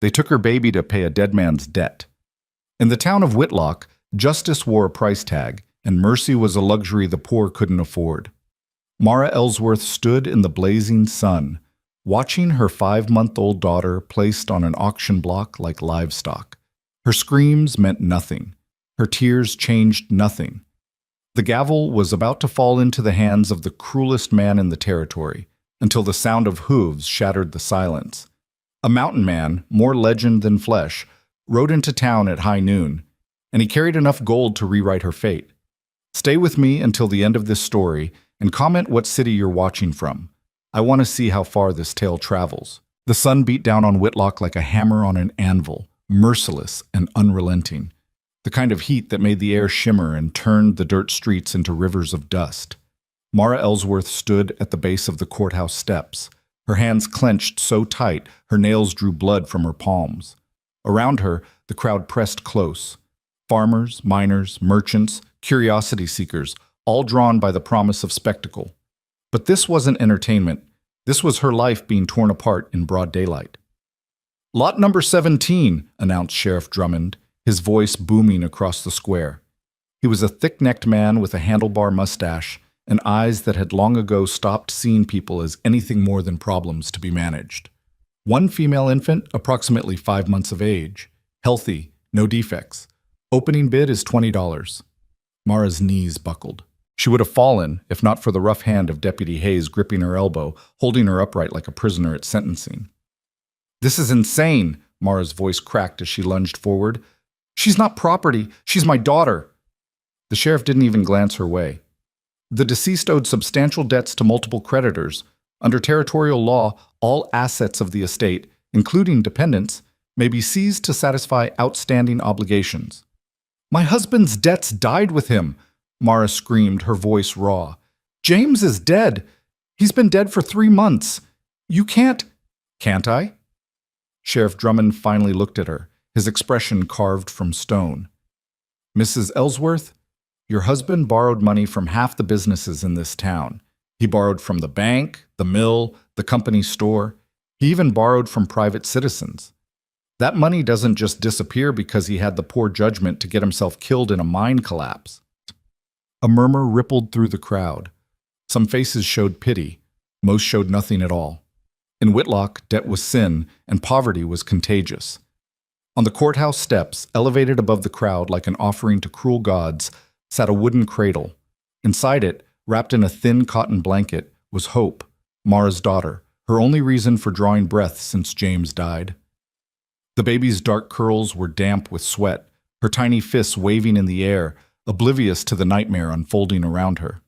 They took her baby to pay a dead man's debt. In the town of Whitlock, justice wore a price tag, and mercy was a luxury the poor couldn't afford. Mara Ellsworth stood in the blazing sun, watching her 5-month-old daughter placed on an auction block like livestock. Her screams meant nothing. Her tears changed nothing. The gavel was about to fall into the hands of the cruelest man in the territory, until the sound of hooves shattered the silence. A mountain man, more legend than flesh, rode into town at high noon, and he carried enough gold to rewrite her fate. Stay with me until the end of this story and comment what city you're watching from. I want to see how far this tale travels. The sun beat down on Whitlock like a hammer on an anvil, merciless and unrelenting. The kind of heat that made the air shimmer and turned the dirt streets into rivers of dust. Mara Ellsworth stood at the base of the courthouse steps, her hands clenched so tight her nails drew blood from her palms. Around her, the crowd pressed close. Farmers, miners, merchants, curiosity seekers, all drawn by the promise of spectacle. But this wasn't entertainment. This was her life being torn apart in broad daylight. "Lot number 17, announced Sheriff Drummond, his voice booming across the square. He was a thick-necked man with a handlebar mustache and eyes that had long ago stopped seeing people as anything more than problems to be managed. One female infant, approximately 5 months of age. Healthy, no defects. Opening bid is $20. Mara's knees buckled. She would have fallen if not for the rough hand of Deputy Hayes gripping her elbow, holding her upright like a prisoner at sentencing. "This is insane," Mara's voice cracked as she lunged forward. "She's not property. She's my daughter." The sheriff didn't even glance her way. The deceased owed substantial debts to multiple creditors. Under territorial law, all assets of the estate, including dependents, may be seized to satisfy outstanding obligations. "My husband's debts died with him," Mara screamed, her voice raw. "James is dead. He's been dead for 3 months. You can't—" "Can't I?" Sheriff Drummond finally looked at her, his expression carved from stone. "Mrs. Ellsworth, your husband borrowed money from half the businesses in this town. He borrowed from the bank, the mill, the company store. He even borrowed from private citizens. That money doesn't just disappear because he had the poor judgment to get himself killed in a mine collapse." A murmur rippled through the crowd. Some faces showed pity. Most showed nothing at all. In Whitlock, debt was sin, and poverty was contagious. On the courthouse steps, elevated above the crowd like an offering to cruel gods, sat a wooden cradle. Inside it, wrapped in a thin cotton blanket, was Hope, Mara's daughter, her only reason for drawing breath since James died. The baby's dark curls were damp with sweat, her tiny fists waving in the air, oblivious to the nightmare unfolding around her.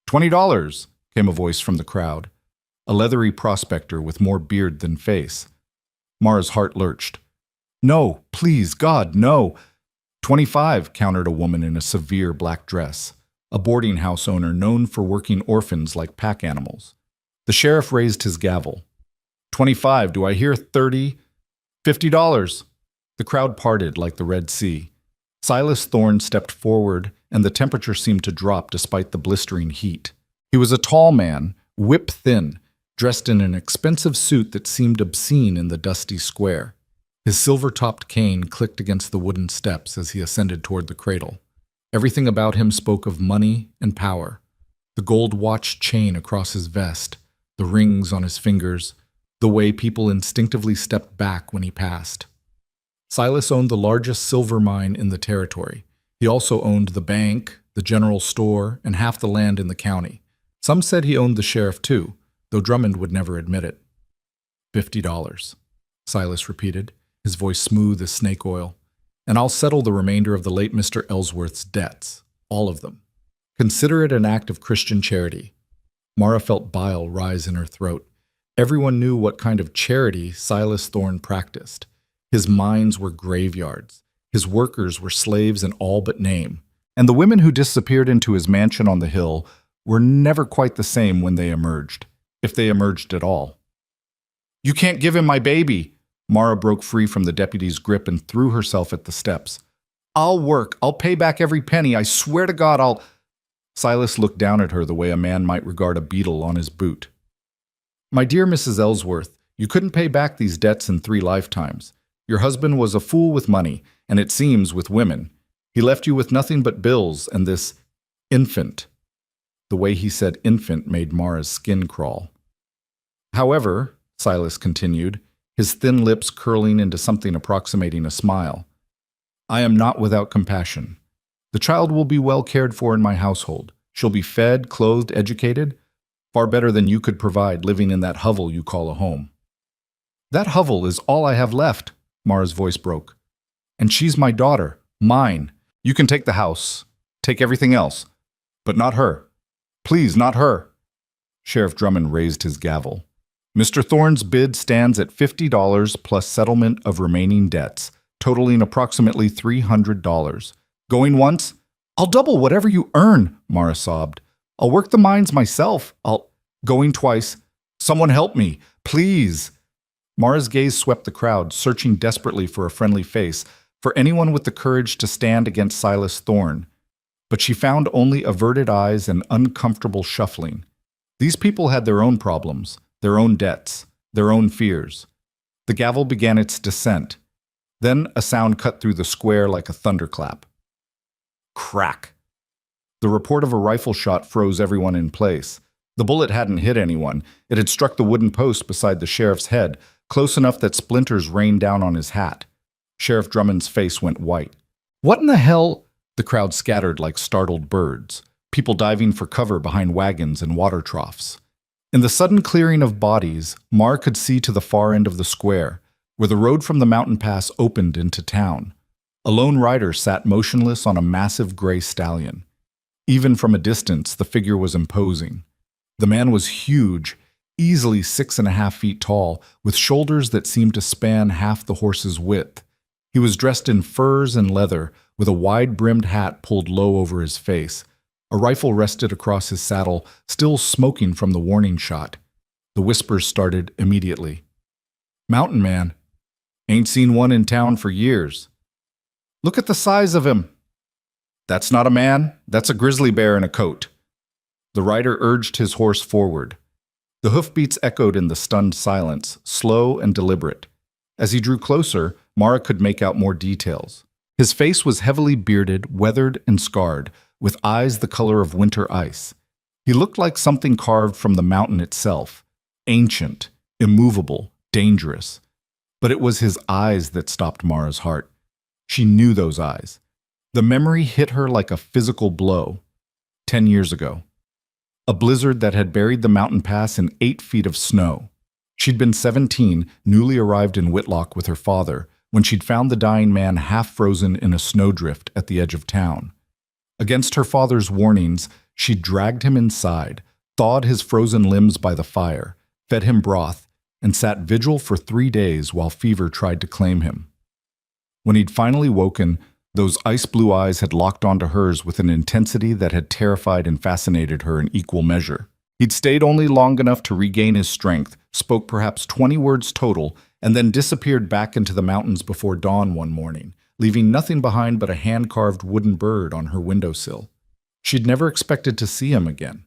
$20, came a voice from the crowd, a leathery prospector with more beard than face. Mara's heart lurched. "No, please, God, no." $25, countered a woman in a severe black dress, a boarding house owner known for working orphans like pack animals. The sheriff raised his gavel. "25, do I hear 30? $50. The crowd parted like the Red Sea. Silas Thorne stepped forward, and the temperature seemed to drop despite the blistering heat. He was a tall man, whip-thin, dressed in an expensive suit that seemed obscene in the dusty square. His silver-topped cane clicked against the wooden steps as he ascended toward the cradle. Everything about him spoke of money and power. The gold watch chain across his vest, the rings on his fingers, the way people instinctively stepped back when he passed. Silas owned the largest silver mine in the territory. He also owned the bank, the general store, and half the land in the county. Some said he owned the sheriff too, though Drummond would never admit it. $50, Silas repeated, his voice smooth as snake oil. "And I'll settle the remainder of the late Mr. Ellsworth's debts, all of them. Consider it an act of Christian charity." Mara felt bile rise in her throat. Everyone knew what kind of charity Silas Thorne practiced. His mines were graveyards. His workers were slaves in all but name. And the women who disappeared into his mansion on the hill were never quite the same when they emerged, if they emerged at all. "You can't give him my baby!" Mara broke free from the deputy's grip and threw herself at the steps. "I'll work. I'll pay back every penny. I swear to God I'll—" Silas looked down at her the way a man might regard a beetle on his boot. "My dear Mrs. Ellsworth, you couldn't pay back these debts in 3 lifetimes. Your husband was a fool with money, and it seems with women. He left you with nothing but bills and this infant. The way he said infant made Mara's skin crawl. However, Silas continued, his thin lips curling into something approximating a smile, I am not without compassion. The child will be well cared for in my household. She'll be fed, clothed, educated, far better than you could provide living in that hovel you call a home. That hovel is all I have left, Mara's voice broke. And she's my daughter, mine. You can take the house, take everything else, but not her. Please, not her. Sheriff Drummond raised his gavel. Mr. Thorne's bid stands at $50 plus settlement of remaining debts, totaling approximately $300. Going once? I'll double whatever you earn, Mara sobbed. I'll work the mines myself. Going twice. Someone help me, please. Mara's gaze swept the crowd, searching desperately for a friendly face, for anyone with the courage to stand against Silas Thorne. But she found only averted eyes and uncomfortable shuffling. These people had their own problems, their own debts, their own fears. The gavel began its descent. Then a sound cut through the square like a thunderclap. Crack! The report of a rifle shot froze everyone in place. The bullet hadn't hit anyone. It had struck the wooden post beside the sheriff's head, close enough that splinters rained down on his hat. Sheriff Drummond's face went white. What in the hell? The crowd scattered like startled birds, people diving for cover behind wagons and water troughs. In the sudden clearing of bodies, Mar could see to the far end of the square, where the road from the mountain pass opened into town. A lone rider sat motionless on a massive gray stallion. Even from a distance, the figure was imposing. The man was huge, easily 6.5 feet tall, with shoulders that seemed to span half the horse's width. He was dressed in furs and leather, with a wide-brimmed hat pulled low over his face. A rifle rested across his saddle, still smoking from the warning shot. The whispers started immediately. Mountain man. Ain't seen one in town for years. Look at the size of him. That's not a man, that's a grizzly bear in a coat. The rider urged his horse forward. The hoofbeats echoed in the stunned silence, slow and deliberate. As he drew closer, Mara could make out more details. His face was heavily bearded, weathered, and scarred, with eyes the color of winter ice. He looked like something carved from the mountain itself, ancient, immovable, dangerous. But it was his eyes that stopped Mara's heart. She knew those eyes. The memory hit her like a physical blow. 10 years ago. A blizzard that had buried the mountain pass in 8 feet of snow. She'd been 17, newly arrived in Whitlock with her father, when she'd found the dying man half frozen in a snowdrift at the edge of town. Against her father's warnings, she dragged him inside, thawed his frozen limbs by the fire, fed him broth, and sat vigil for 3 days while fever tried to claim him. When he'd finally woken, those ice-blue eyes had locked onto hers with an intensity that had terrified and fascinated her in equal measure. He'd stayed only long enough to regain his strength, spoke perhaps 20 words total, and then disappeared back into the mountains before dawn one morning, leaving nothing behind but a hand-carved wooden bird on her windowsill. She'd never expected to see him again.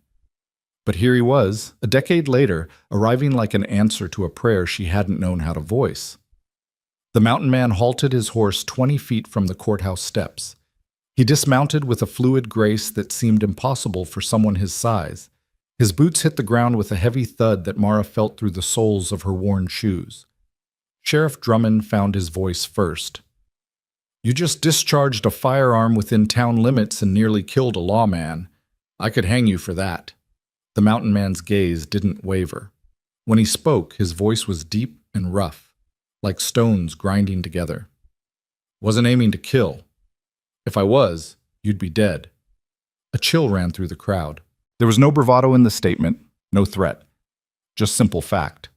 But here he was, a decade later, arriving like an answer to a prayer she hadn't known how to voice. The mountain man halted his horse 20 feet from the courthouse steps. He dismounted with a fluid grace that seemed impossible for someone his size. His boots hit the ground with a heavy thud that Mara felt through the soles of her worn shoes. Sheriff Drummond found his voice first. You just discharged a firearm within town limits and nearly killed a lawman. I could hang you for that. The mountain man's gaze didn't waver. When he spoke, his voice was deep and rough, like stones grinding together. Wasn't aiming to kill. If I was, you'd be dead. A chill ran through the crowd. There was no bravado in the statement, no threat, just simple fact.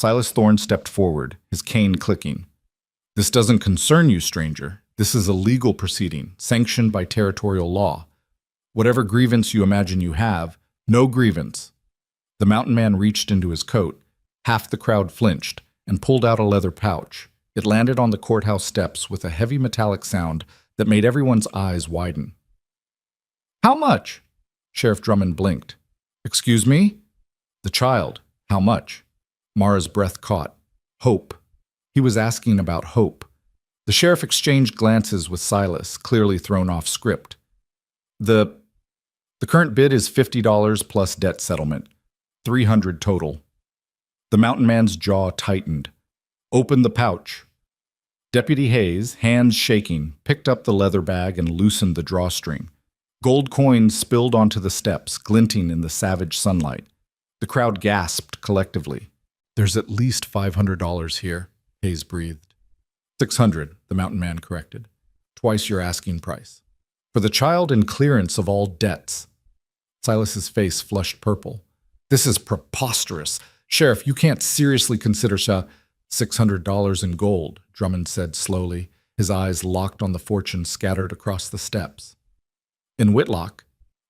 Silas Thorne stepped forward, his cane clicking. This doesn't concern you, stranger. This is a legal proceeding, sanctioned by territorial law. Whatever grievance you imagine you have, no grievance. The mountain man reached into his coat. Half the crowd flinched and pulled out a leather pouch. It landed on the courthouse steps with a heavy metallic sound that made everyone's eyes widen. How much? Sheriff Drummond blinked. Excuse me? The child. How much? Mara's breath caught. Hope. He was asking about Hope. The sheriff exchanged glances with Silas, clearly thrown off script. The current bid is $50 plus debt settlement. $300 total. The mountain man's jaw tightened. Opened the pouch. Deputy Hayes, hands shaking, picked up the leather bag and loosened the drawstring. Gold coins spilled onto the steps, glinting in the savage sunlight. The crowd gasped collectively. "There's at least $500 here," Hayes breathed. $600, the mountain man corrected. "Twice your asking price. For the child in clearance of all debts." Silas's face flushed purple. "This is preposterous. Sheriff, you can't seriously consider $600 in gold," Drummond said slowly, his eyes locked on the fortune scattered across the steps. In Whitlock,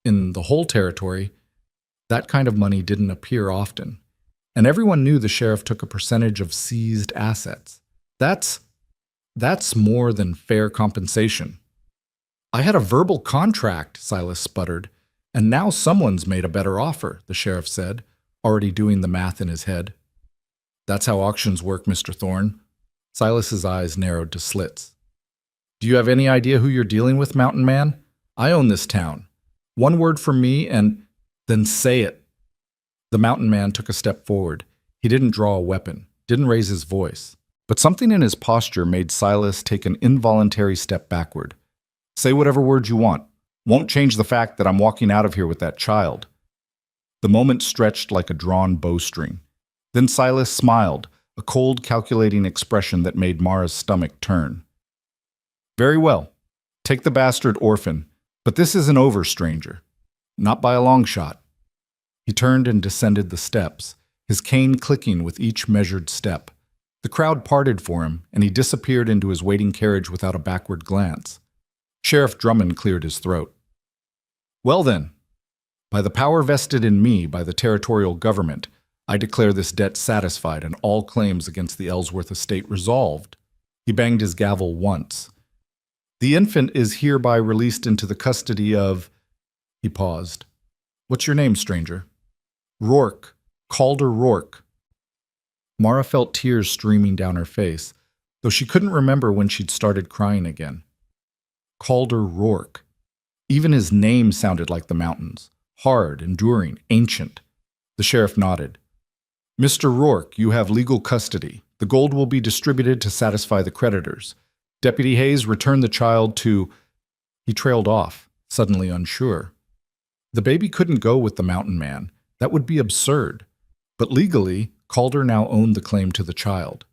in the whole territory, that kind of money didn't appear often, and everyone knew the sheriff took a percentage of seized assets. That's more than fair compensation. "I had a verbal contract," Silas sputtered, "and now someone's made a better offer," the sheriff said, already doing the math in his head. "That's how auctions work, Mr. Thorne." Silas's eyes narrowed to slits. "Do you have any idea who you're dealing with, mountain man? I own this town. One word from me and then say it." The mountain man took a step forward. He didn't draw a weapon, didn't raise his voice. But something in his posture made Silas take an involuntary step backward. "Say whatever words you want. Won't change the fact that I'm walking out of here with that child." The moment stretched like a drawn bowstring. Then Silas smiled, a cold, calculating expression that made Mara's stomach turn. "Very well. Take the bastard orphan. But this isn't over, stranger. Not by a long shot." He turned and descended the steps, his cane clicking with each measured step. The crowd parted for him, and he disappeared into his waiting carriage without a backward glance. Sheriff Drummond cleared his throat. "Well then, by the power vested in me by the territorial government, I declare this debt satisfied and all claims against the Ellsworth estate resolved." He banged his gavel once. "The infant is hereby released into the custody of—" He paused. "What's your name, stranger?" "Rourke. Calder Rourke." Mara felt tears streaming down her face, though she couldn't remember when she'd started crying again. Calder Rourke. Even his name sounded like the mountains. Hard, enduring, ancient. The sheriff nodded. "Mr. Rourke, you have legal custody. The gold will be distributed to satisfy the creditors. Deputy Hayes, return the child to—" He trailed off, suddenly unsure. The baby couldn't go with the mountain man. That would be absurd. But legally, Calder now owned the claim to the child.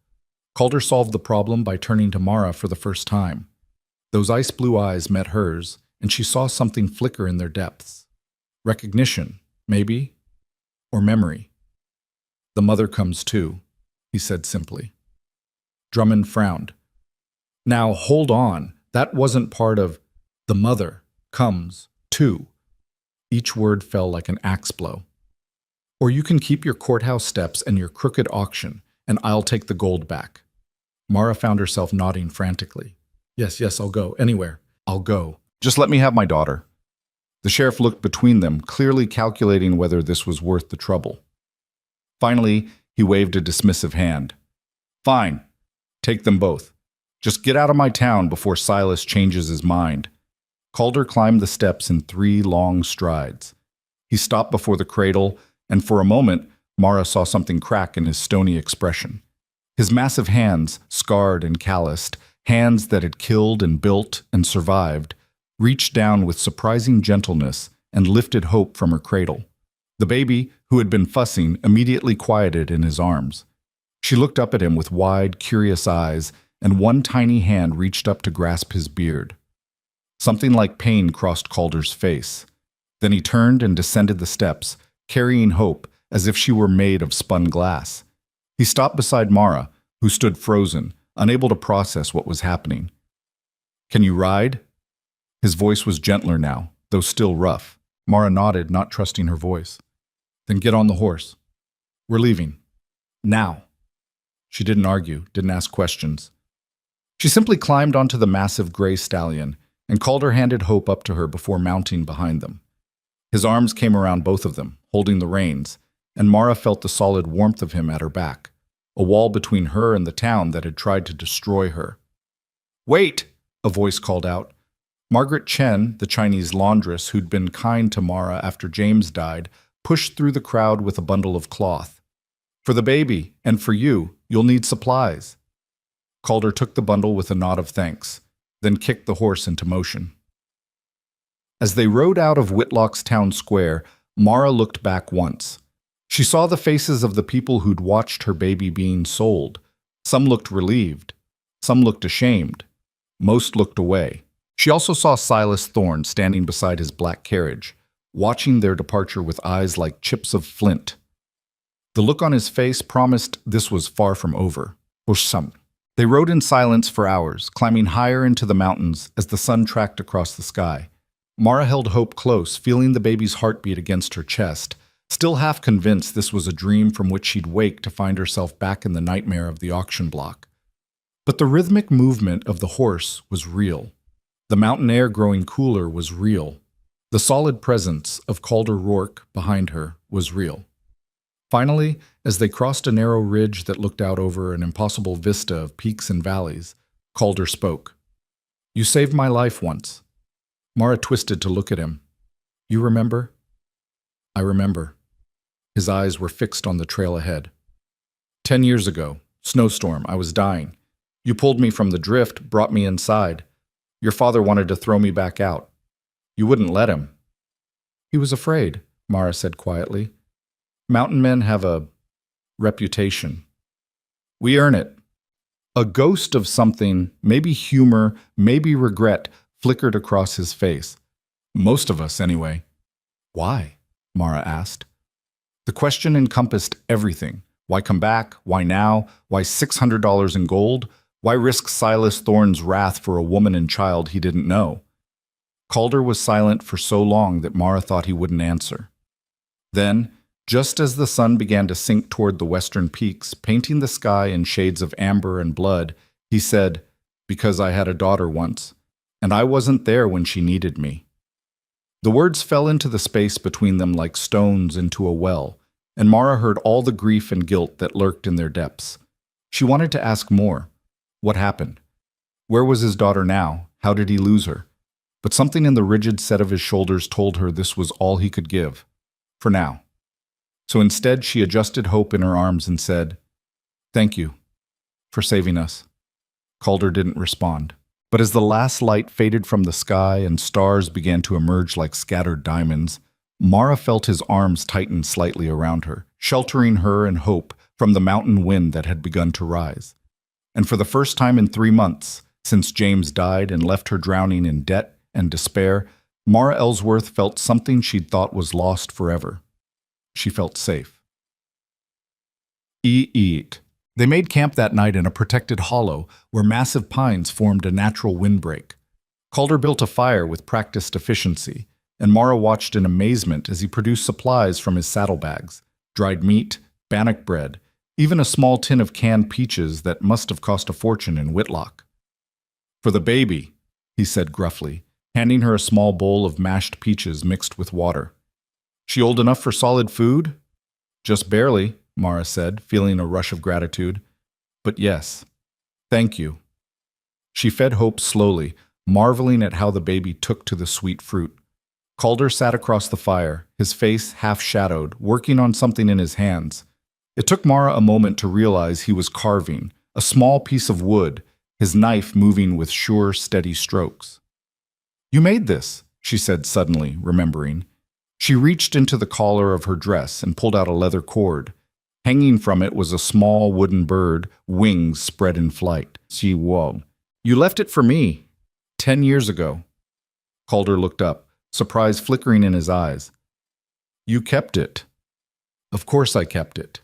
Calder solved the problem by turning to Mara for the first time. Those ice-blue eyes met hers, and she saw something flicker in their depths. Recognition, maybe, or memory. "The mother comes too," he said simply. Drummond frowned. "Now, hold on. That wasn't part of the mother comes too." Each word fell like an axe blow. "Or you can keep your courthouse steps and your crooked auction, and I'll take the gold back." Mara found herself nodding frantically. Yes, I'll go. Anywhere. I'll go. Just let me have my daughter." The sheriff looked between them, clearly calculating whether this was worth the trouble. Finally, he waved a dismissive hand. "Fine. Take them both. Just get out of my town before Silas changes his mind." Calder climbed the steps in 3 long strides. He stopped before the cradle, and for a moment, Mara saw something crack in his stony expression. His massive hands, scarred and calloused, hands that had killed and built and survived, reached down with surprising gentleness and lifted Hope from her cradle. The baby, who had been fussing, immediately quieted in his arms. She looked up at him with wide, curious eyes, and one tiny hand reached up to grasp his beard. Something like pain crossed Calder's face. Then he turned and descended the steps, carrying Hope as if she were made of spun glass. He stopped beside Mara, who stood frozen, unable to process what was happening. "Can you ride?" His voice was gentler now, though still rough. Mara nodded, not trusting her voice. "Then get on the horse. We're leaving. Now." She didn't argue, didn't ask questions. She simply climbed onto the massive gray stallion, and Calder handed Hope up to her before mounting behind them. His arms came around both of them, holding the reins, and Mara felt the solid warmth of him at her back, a wall between her and the town that had tried to destroy her. "Wait!" a voice called out. Margaret Chen, the Chinese laundress who'd been kind to Mara after James died, pushed through the crowd with a bundle of cloth. "For the baby, and for you, you'll need supplies." Calder took the bundle with a nod of thanks, then kicked the horse into motion. As they rode out of Whitlock's town square, Mara looked back once. She saw the faces of the people who'd watched her baby being sold. Some looked relieved. Some looked ashamed. Most looked away. She also saw Silas Thorne standing beside his black carriage, watching their departure with eyes like chips of flint. The look on his face promised this was far from over, or some. They rode in silence for hours, climbing higher into the mountains as the sun tracked across the sky. Mara held Hope close, feeling the baby's heartbeat against her chest, still half convinced this was a dream from which she'd wake to find herself back in the nightmare of the auction block. But the rhythmic movement of the horse was real. The mountain air growing cooler was real. The solid presence of Calder Rourke behind her was real. Finally, as they crossed a narrow ridge that looked out over an impossible vista of peaks and valleys, Calder spoke. "You saved my life once." Mara twisted to look at him. "You remember?" "I remember." His eyes were fixed on the trail ahead. 10 years ago, snowstorm, I was dying. You pulled me from the drift, brought me inside. Your father wanted to throw me back out. You wouldn't let him." "He was afraid," Mara said quietly. "Mountain men have a reputation. We earn it." A ghost of something, maybe humor, maybe regret, flickered across his face. "Most of us, anyway." "Why?" Mara asked. The question encompassed everything. Why come back? Why now? Why $600 in gold? Why risk Silas Thorne's wrath for a woman and child he didn't know? Calder was silent for so long that Mara thought he wouldn't answer. Then, just as the sun began to sink toward the western peaks, painting the sky in shades of amber and blood, he said, "Because I had a daughter once, and I wasn't there when she needed me." The words fell into the space between them like stones into a well, and Mara heard all the grief and guilt that lurked in their depths. She wanted to ask more. What happened? Where was his daughter now? How did he lose her? But something in the rigid set of his shoulders told her this was all he could give. For now. So instead, she adjusted Hope in her arms and said, "Thank you for saving us." Calder didn't respond. But as the last light faded from the sky and stars began to emerge like scattered diamonds, Mara felt his arms tighten slightly around her, sheltering her and Hope from the mountain wind that had begun to rise. And for the first time in 3 months, since James died and left her drowning in debt and despair, Mara Ellsworth felt something she'd thought was lost forever. She felt safe. Eat. They made camp that night in a protected hollow where massive pines formed a natural windbreak. Calder built a fire with practiced efficiency, and Mara watched in amazement as he produced supplies from his saddlebags, dried meat, bannock bread, even a small tin of canned peaches that must have cost a fortune in Whitlock. "For the baby," he said gruffly, handing her a small bowl of mashed peaches mixed with water. "She old enough for solid food?" "Just barely," Mara said, feeling a rush of gratitude. "But yes, thank you." She fed Hope slowly, marveling at how the baby took to the sweet fruit. Calder sat across the fire, his face half-shadowed, working on something in his hands. It took Mara a moment to realize he was carving, a small piece of wood, his knife moving with sure, steady strokes. "You made this," she said suddenly, remembering. She reached into the collar of her dress and pulled out a leather cord. Hanging from it was a small wooden bird, wings spread in flight. "See, whoa. You left it for me 10 years ago." Calder looked up, surprise flickering in his eyes. "You kept it." "Of course I kept it."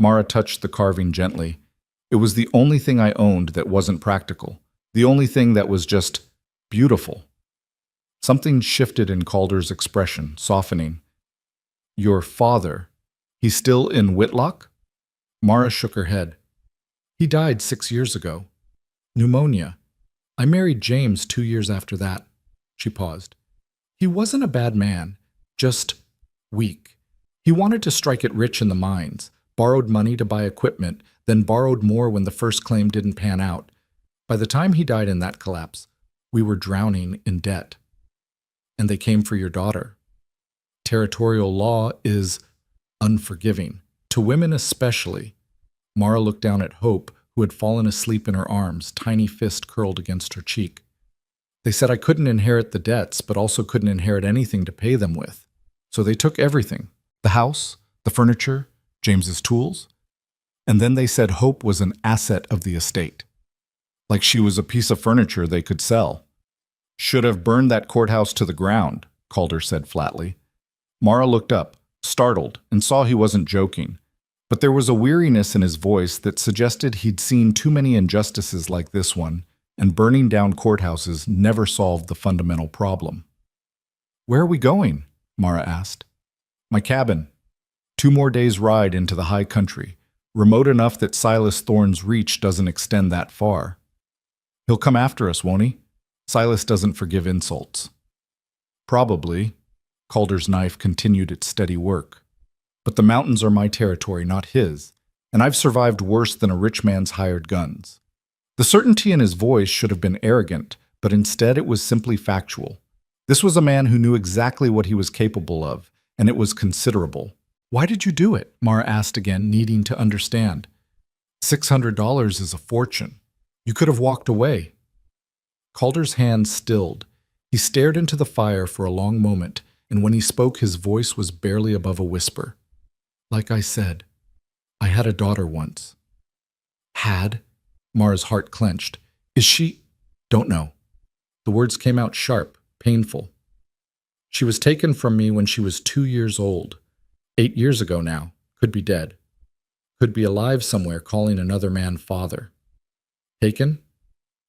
Mara touched the carving gently. It was the only thing I owned that wasn't practical, the only thing that was just beautiful. Something shifted in Calder's expression, softening. "Your father, he's still in Whitlock?" Mara shook her head. "He died 6 years ago. Pneumonia. I married James 2 years after that." She paused. "He wasn't a bad man, just weak. He wanted to strike it rich in the mines, borrowed money to buy equipment, then borrowed more when the first claim didn't pan out. By the time he died in that collapse, we were drowning in debt. And they came for your daughter. Territorial law is unforgiving. To women especially. Mara looked down at Hope, who had fallen asleep in her arms, tiny fist curled against her cheek. They said I couldn't inherit the debts, but also couldn't inherit anything to pay them with. So they took everything. The house, the furniture, James's tools. And then they said Hope was an asset of the estate. Like she was a piece of furniture they could sell. Should have burned that courthouse to the ground, Calder said flatly. Mara looked up, startled, and saw he wasn't joking. But there was a weariness in his voice that suggested he'd seen too many injustices like this one, and burning down courthouses never solved the fundamental problem. Where are we going? Mara asked. My cabin. 2 more days' ride into the high country, remote enough that Silas Thorne's reach doesn't extend that far. He'll come after us, won't he? Silas doesn't forgive insults. Probably. Calder's knife continued its steady work. But the mountains are my territory, not his, and I've survived worse than a rich man's hired guns. The certainty in his voice should have been arrogant, but instead it was simply factual. This was a man who knew exactly what he was capable of, and it was considerable. Why did you do it? Mara asked again, needing to understand. $600 is a fortune. You could have walked away. Calder's hand stilled. He stared into the fire for a long moment, and when he spoke his voice was barely above a whisper. Like I said, I had a daughter once. Had? Mara's heart clenched. Is she? Don't know. The words came out sharp, painful. She was taken from me when she was 2 years old. 8 years ago now. Could be dead. Could be alive somewhere calling another man father. Taken?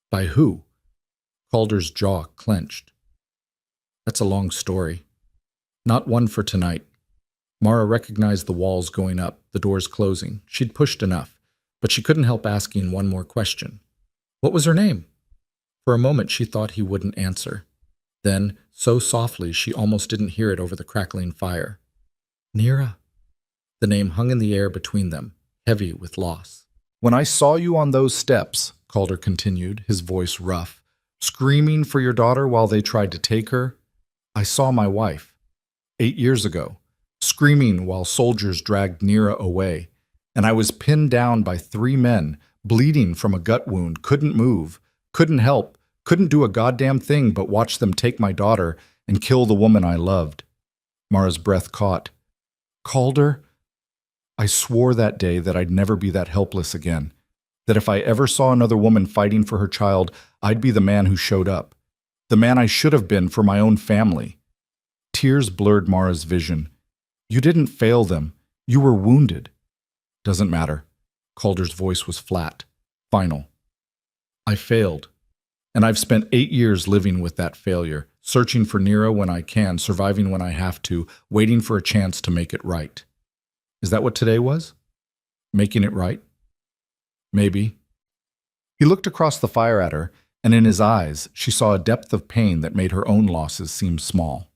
By who? Calder's jaw clenched. That's a long story. Not one for tonight. Mara recognized the walls going up, the doors closing. She'd pushed enough, but she couldn't help asking one more question. What was her name? For a moment she thought he wouldn't answer. Then, so softly she almost didn't hear it over the crackling fire. Nira. The name hung in the air between them, heavy with loss. When I saw you on those steps, Calder continued, his voice rough, screaming for your daughter while they tried to take her, I saw my wife. 8 years ago. Screaming while soldiers dragged Nira away, and I was pinned down by 3 men, bleeding from a gut wound, couldn't move, couldn't help, couldn't do a goddamn thing but watch them take my daughter and kill the woman I loved. Mara's breath caught. Calder? I swore that day that I'd never be that helpless again, that if I ever saw another woman fighting for her child, I'd be the man who showed up, the man I should have been for my own family. Tears blurred Mara's vision. You didn't fail them. You were wounded. Doesn't matter. Calder's voice was flat, final. I failed. And I've spent 8 years living with that failure, searching for Nira when I can, surviving when I have to, waiting for a chance to make it right. Is that what today was? Making it right? Maybe. He looked across the fire at her, and in his eyes she saw a depth of pain that made her own losses seem small.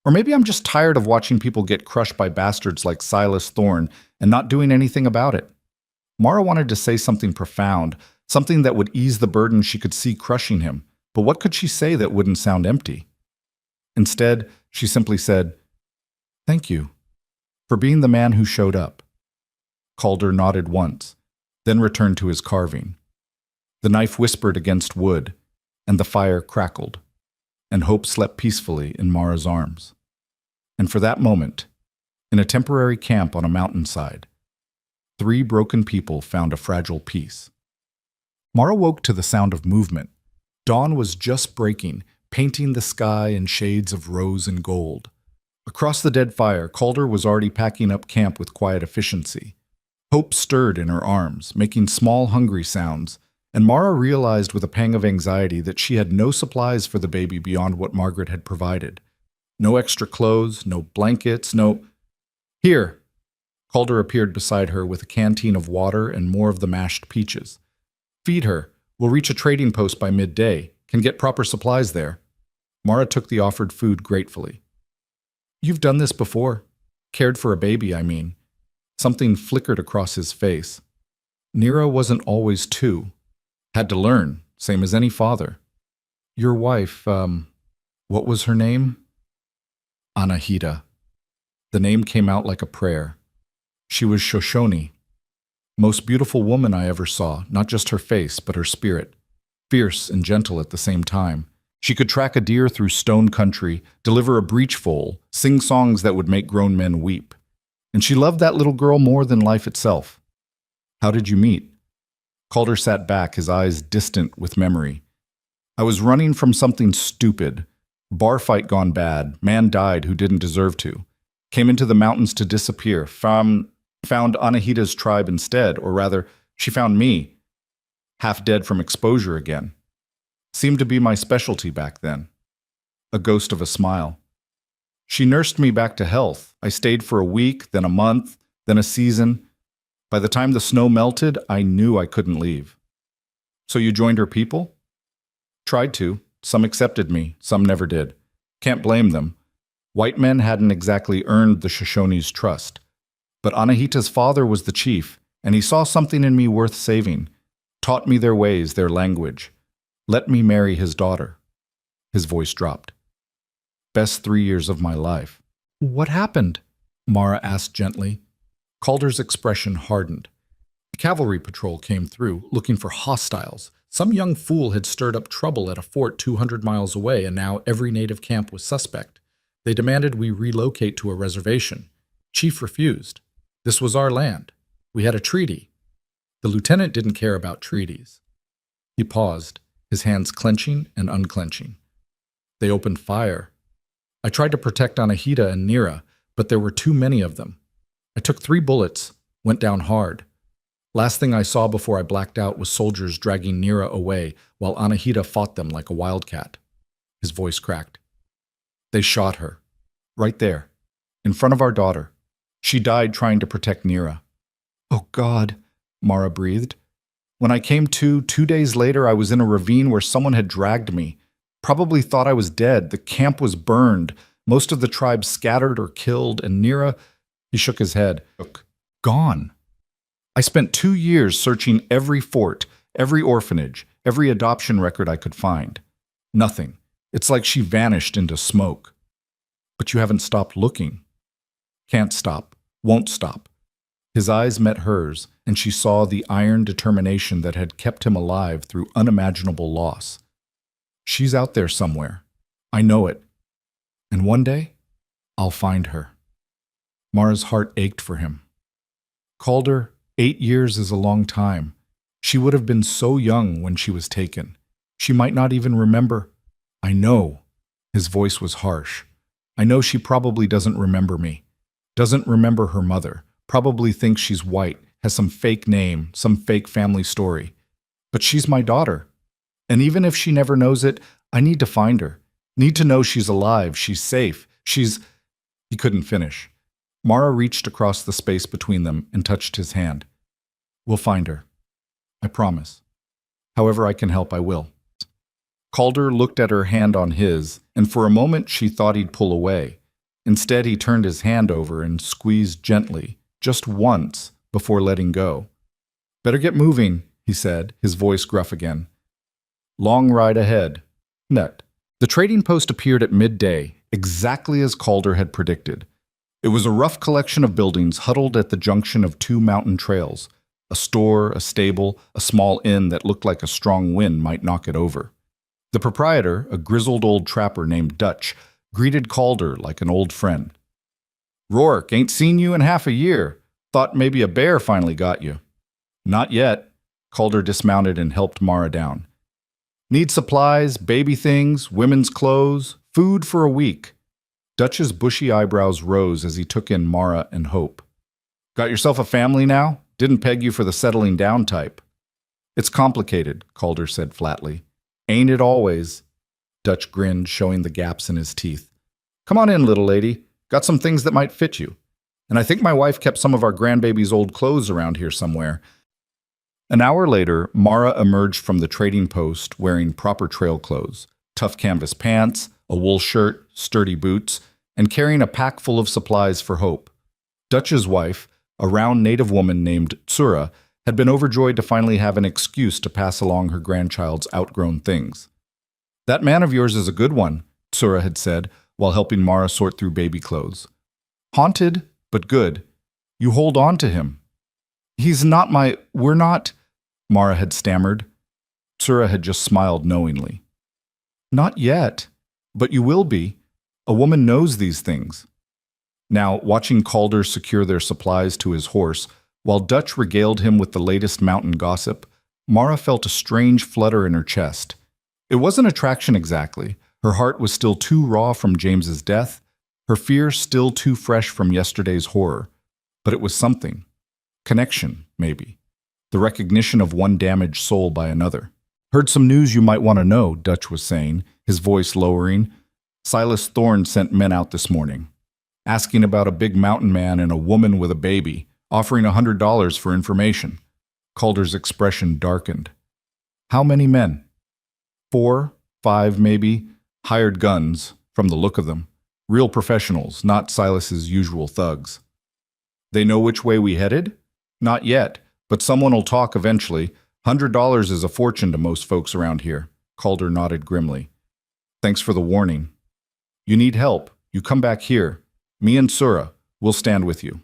Or maybe I'm just tired of watching people get crushed by bastards like Silas Thorne and not doing anything about it. Mara wanted to say something profound, something that would ease the burden she could see crushing him, but what could she say that wouldn't sound empty? Instead, she simply said, Thank you for being the man who showed up. Calder nodded once, then returned to his carving. The knife whispered against wood, and the fire crackled, and Hope slept peacefully in Mara's arms. And for that moment, in a temporary camp on a mountainside, 3 broken people found a fragile peace. Mara woke to the sound of movement. Dawn was just breaking, painting the sky in shades of rose and gold. Across the dead fire, Calder was already packing up camp with quiet efficiency. Hope stirred in her arms, making small, hungry sounds, and Mara realized with a pang of anxiety that she had no supplies for the baby beyond what Margaret had provided. No extra clothes, no blankets, no... Here! Calder appeared beside her with a canteen of water and more of the mashed peaches. Feed her. We'll reach a trading post by midday. Can get proper supplies there. Mara took the offered food gratefully. You've done this before. Cared for a baby, I mean. Something flickered across his face. Nira wasn't always two. Had to learn, same as any father. Your wife, what was her name? Anahita. The name came out like a prayer. She was Shoshone. Most beautiful woman I ever saw, not just her face, but her spirit. Fierce and gentle at the same time. She could track a deer through stone country, deliver a breech foal, sing songs that would make grown men weep. And she loved that little girl more than life itself. How did you meet? Calder sat back, his eyes distant with memory. I was running from something stupid. Bar fight gone bad. Man died who didn't deserve to. Came into the mountains to disappear. Found Anahita's tribe instead, or rather, she found me. Half dead from exposure again. Seemed to be my specialty back then. A ghost of a smile. She nursed me back to health. I stayed for a week, then a month, then a season. By the time the snow melted, I knew I couldn't leave. So you joined her people? Tried to. Some accepted me, some never did. Can't blame them. White men hadn't exactly earned the Shoshone's trust. But Anahita's father was the chief, and he saw something in me worth saving. Taught me their ways, their language. Let me marry his daughter. His voice dropped. Best 3 years of my life. What happened? Mara asked gently. Calder's expression hardened. The cavalry patrol came through, looking for hostiles. Some young fool had stirred up trouble at a fort 200 miles away, and now every native camp was suspect. They demanded we relocate to a reservation. Chief refused. This was our land. We had a treaty. The lieutenant didn't care about treaties. He paused, his hands clenching and unclenching. They opened fire. I tried to protect Anahita and Nira, but there were too many of them. I took 3 bullets, went down hard. Last thing I saw before I blacked out was soldiers dragging Nira away while Anahita fought them like a wildcat. His voice cracked. They shot her. Right there. In front of our daughter. She died trying to protect Nira. Oh God, Mara breathed. When I came to, 2 days later, I was in a ravine where someone had dragged me. Probably thought I was dead. The camp was burned. Most of the tribe scattered or killed, and Nira, he shook his head. Gone. I spent 2 years searching every fort, every orphanage, every adoption record I could find. Nothing. It's like she vanished into smoke. But you haven't stopped looking. Can't stop. Won't stop. His eyes met hers, and she saw the iron determination that had kept him alive through unimaginable loss. She's out there somewhere. I know it. And one day, I'll find her. Mara's heart ached for him. Calder, 8 years is a long time. She would have been so young when she was taken. She might not even remember. I know. His voice was harsh. I know she probably doesn't remember me. Doesn't remember her mother. Probably thinks she's white, has some fake name, some fake family story. But she's my daughter. And even if she never knows it, I need to find her. Need to know she's alive, she's safe, she's... He couldn't finish. Mara reached across the space between them and touched his hand. We'll find her. I promise. However I can help, I will. Calder looked at her hand on his, and for a moment she thought he'd pull away. Instead, he turned his hand over and squeezed gently, just once, before letting go. Better get moving, he said, his voice gruff again. Long ride ahead. Net. The trading post appeared at midday, exactly as Calder had predicted. It was a rough collection of buildings huddled at the junction of 2 mountain trails. A store, a stable, a small inn that looked like a strong wind might knock it over. The proprietor, a grizzled old trapper named Dutch, greeted Calder like an old friend. Rourke, ain't seen you in half a year. Thought maybe a bear finally got you. Not yet. Calder dismounted and helped Mara down. Need supplies, baby things, women's clothes, food for a week. Dutch's bushy eyebrows rose as he took in Mara and Hope. Got yourself a family now? Didn't peg you for the settling down type. It's complicated, Calder said flatly. Ain't it always? Dutch grinned, showing the gaps in his teeth. Come on in, little lady. Got some things that might fit you. And I think my wife kept some of our grandbaby's old clothes around here somewhere. An hour later, Mara emerged from the trading post wearing proper trail clothes, tough canvas pants, a wool shirt, sturdy boots, and carrying a pack full of supplies for Hope. Dutch's wife, a round native woman named Tsura, had been overjoyed to finally have an excuse to pass along her grandchild's outgrown things. "That man of yours is a good one," Tsura had said, while helping Mara sort through baby clothes. "Haunted, but good. You hold on to him." "He's not we're not," Mara had stammered. Tsura had just smiled knowingly. "Not yet, but you will be. A woman knows these things." Now, watching Calder secure their supplies to his horse, while Dutch regaled him with the latest mountain gossip, Mara felt a strange flutter in her chest. It wasn't attraction exactly. Her heart was still too raw from James's death, her fear still too fresh from yesterday's horror. But it was something. Connection, maybe. The recognition of one damaged soul by another. "Heard some news you might want to know," Dutch was saying, his voice lowering. "Silas Thorne sent men out this morning, asking about a big mountain man and a woman with a baby, offering $100 for information." Calder's expression darkened. "How many men?" 4, 5 maybe. Hired guns, from the look of them. Real professionals, not Silas's usual thugs. "They know which way we headed?" "Not yet, but someone will talk eventually. $100 is a fortune to most folks around here." Calder nodded grimly. "Thanks for the warning. You need help, you come back here. Me and Tsura, we'll stand with you."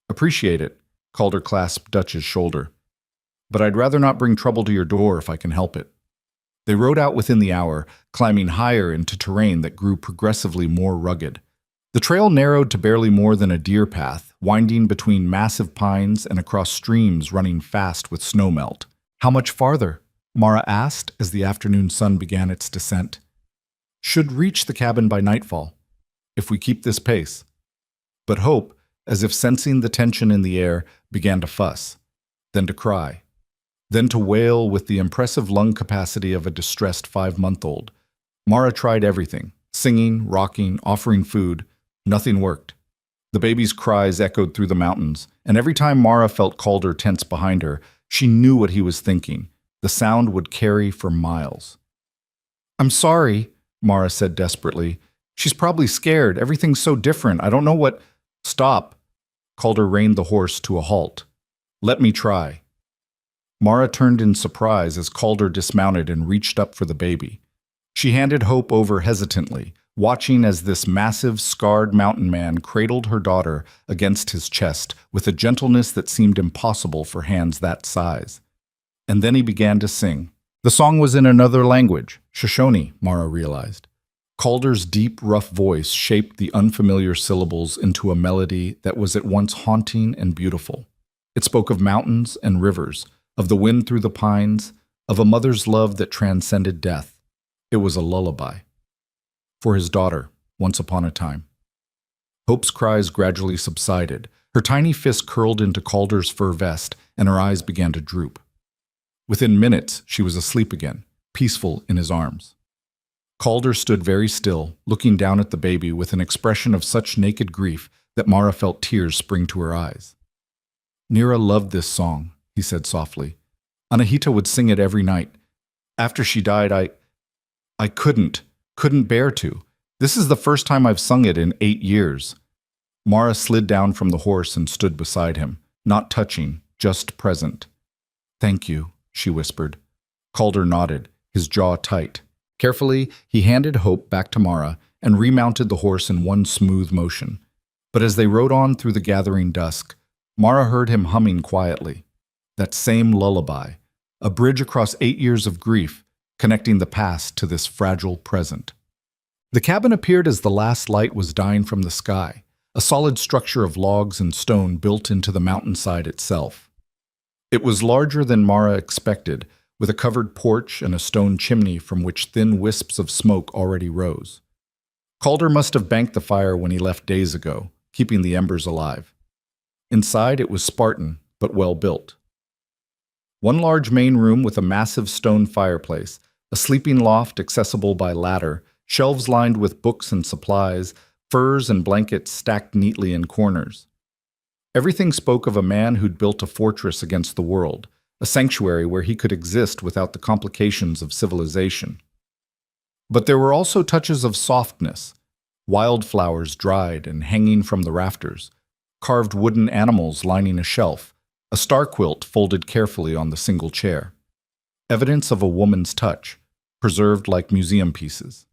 "Appreciate it," Calder clasped Dutch's shoulder. "But I'd rather not bring trouble to your door if I can help it." They rode out within the hour, climbing higher into terrain that grew progressively more rugged. The trail narrowed to barely more than a deer path, winding between massive pines and across streams running fast with snowmelt. "How much farther?" Mara asked as the afternoon sun began its descent. "Should reach the cabin by nightfall, if we keep this pace." But Hope, as if sensing the tension in the air, began to fuss, then to cry, then to wail with the impressive lung capacity of a distressed 5-month-old. Mara tried everything, singing, rocking, offering food. Nothing worked. The baby's cries echoed through the mountains, and every time Mara felt Calder tense behind her, she knew what he was thinking. The sound would carry for miles. "I'm sorry," Mara said desperately. "She's probably scared. Everything's so different. I don't know what—" "Stop." Calder reined the horse to a halt. "Let me try." Mara turned in surprise as Calder dismounted and reached up for the baby. She handed Hope over hesitantly, watching as this massive, scarred mountain man cradled her daughter against his chest with a gentleness that seemed impossible for hands that size. And then he began to sing. The song was in another language, Shoshone, Mara realized. Calder's deep, rough voice shaped the unfamiliar syllables into a melody that was at once haunting and beautiful. It spoke of mountains and rivers, of the wind through the pines, of a mother's love that transcended death. It was a lullaby. For his daughter, once upon a time. Hope's cries gradually subsided. Her tiny fist curled into Calder's fur vest, and her eyes began to droop. Within minutes, she was asleep again, peaceful in his arms. Calder stood very still, looking down at the baby with an expression of such naked grief that Mara felt tears spring to her eyes. "Nira loved this song," he said softly. "Anahita would sing it every night. After she died, I couldn't bear to. This is the first time I've sung it in 8 years. Mara slid down from the horse and stood beside him, not touching, just present. "Thank you," she whispered. Calder nodded, his jaw tight. Carefully, he handed Hope back to Mara and remounted the horse in one smooth motion. But as they rode on through the gathering dusk, Mara heard him humming quietly. That same lullaby, a bridge across 8 years of grief, connecting the past to this fragile present. The cabin appeared as the last light was dying from the sky, a solid structure of logs and stone built into the mountainside itself. It was larger than Mara expected, with a covered porch and a stone chimney from which thin wisps of smoke already rose. Calder must have banked the fire when he left days ago, keeping the embers alive. Inside it was Spartan, but well built. One large main room with a massive stone fireplace, a sleeping loft accessible by ladder, shelves lined with books and supplies, furs and blankets stacked neatly in corners. Everything spoke of a man who'd built a fortress against the world, a sanctuary where he could exist without the complications of civilization. But there were also touches of softness, wildflowers dried and hanging from the rafters, carved wooden animals lining a shelf, a star quilt folded carefully on the single chair. Evidence of a woman's touch, preserved like museum pieces.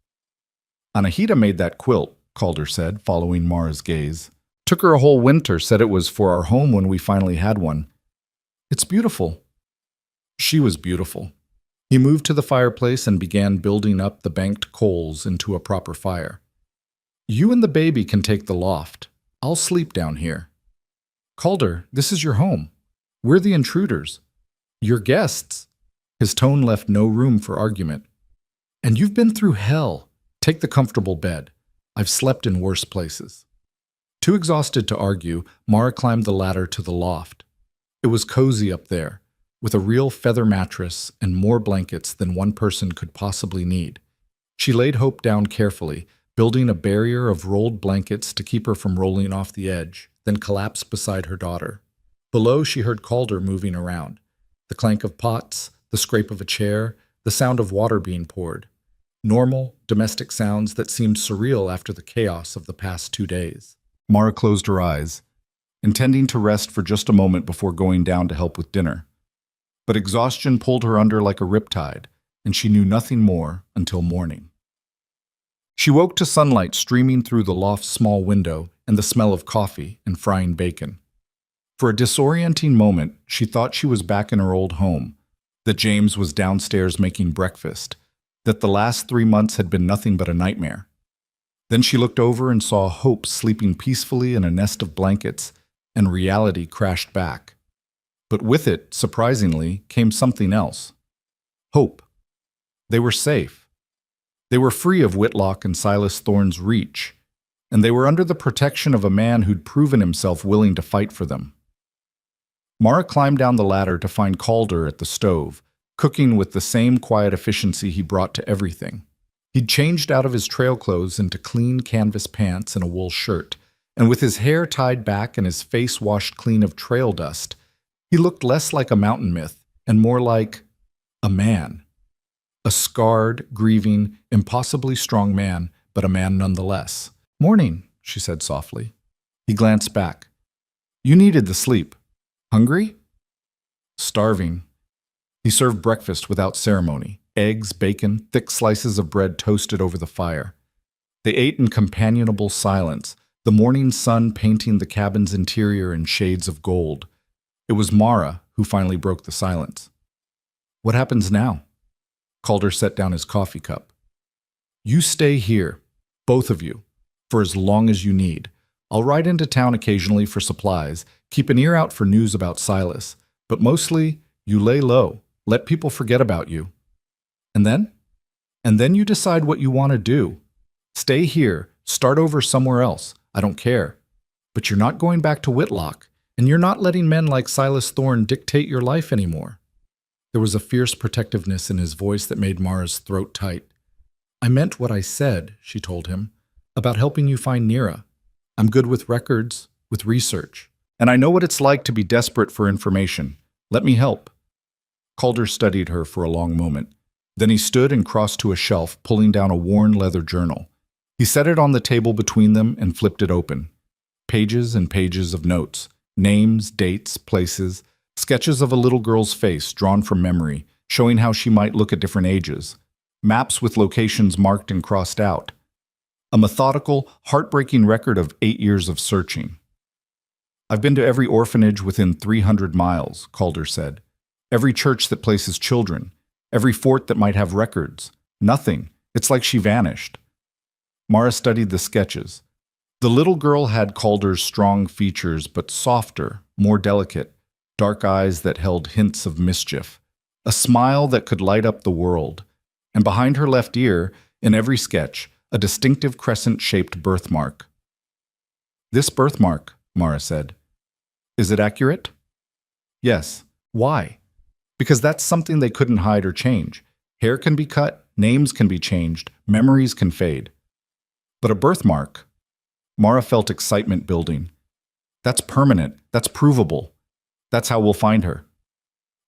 Anahita made that quilt, Calder said, following Mara's gaze. Took her a whole winter, said it was for our home when we finally had one. It's beautiful. She was beautiful. He moved to the fireplace and began building up the banked coals into a proper fire. You and the baby can take the loft. I'll sleep down here. Calder, this is your home. We're the intruders. Your guests. His tone left no room for argument. And you've been through hell. Take the comfortable bed. I've slept in worse places. Too exhausted to argue, Mara climbed the ladder to the loft. It was cozy up there, with a real feather mattress and more blankets than one person could possibly need. She laid Hope down carefully, building a barrier of rolled blankets to keep her from rolling off the edge, then collapsed beside her daughter. Below, she heard Calder moving around. The clank of pots, the scrape of a chair, the sound of water being poured. Normal, domestic sounds that seemed surreal after the chaos of the past 2 days. Mara closed her eyes, intending to rest for just a moment before going down to help with dinner. But exhaustion pulled her under like a riptide, and she knew nothing more until morning. She woke to sunlight streaming through the loft's small window and the smell of coffee and frying bacon. For a disorienting moment, she thought she was back in her old home, that James was downstairs making breakfast, that the last 3 months had been nothing but a nightmare. Then she looked over and saw Hope sleeping peacefully in a nest of blankets, and reality crashed back. But with it, surprisingly, came something else. Hope. They were safe. They were free of Whitlock and Silas Thorne's reach, and they were under the protection of a man who'd proven himself willing to fight for them. Mara climbed down the ladder to find Calder at the stove, cooking with the same quiet efficiency he brought to everything. He'd changed out of his trail clothes into clean canvas pants and a wool shirt, and with his hair tied back and his face washed clean of trail dust, he looked less like a mountain myth and more like a man. A scarred, grieving, impossibly strong man, but a man nonetheless. "Morning," she said softly. He glanced back. "You needed the sleep. Hungry?" "Starving." He served breakfast without ceremony. Eggs, bacon, thick slices of bread toasted over the fire. They ate in companionable silence, the morning sun painting the cabin's interior in shades of gold. It was Mara who finally broke the silence. "What happens now?" Calder set down his coffee cup. "You stay here, both of you, for as long as you need. I'll ride into town occasionally for supplies, keep an ear out for news about Silas, but mostly, you lay low, let people forget about you. And then? And then you decide what you want to do. Stay here, start over somewhere else, I don't care. But you're not going back to Whitlock, and you're not letting men like Silas Thorne dictate your life anymore." There was a fierce protectiveness in his voice that made Mara's throat tight. "I meant what I said," she told him, "about helping you find Nira. I'm good with records, with research, and I know what it's like to be desperate for information. Let me help." Calder studied her for a long moment. Then he stood and crossed to a shelf, pulling down a worn leather journal. He set it on the table between them and flipped it open. Pages and pages of notes, names, dates, places, sketches of a little girl's face drawn from memory, showing how she might look at different ages, maps with locations marked and crossed out. A methodical, heartbreaking record of 8 years of searching. "I've been to every orphanage within 300 miles, Calder said. Every church that places children, every fort that might have records. Nothing. It's like she vanished." Mara studied the sketches. The little girl had Calder's strong features, but softer, more delicate, dark eyes that held hints of mischief, a smile that could light up the world, and behind her left ear, in every sketch, a distinctive crescent-shaped birthmark. "This birthmark," Mara said. "Is it accurate?" "Yes." "Why?" "Because that's something they couldn't hide or change. Hair can be cut, names can be changed, memories can fade. But a birthmark," Mara felt excitement building. "That's permanent, that's provable. That's how we'll find her."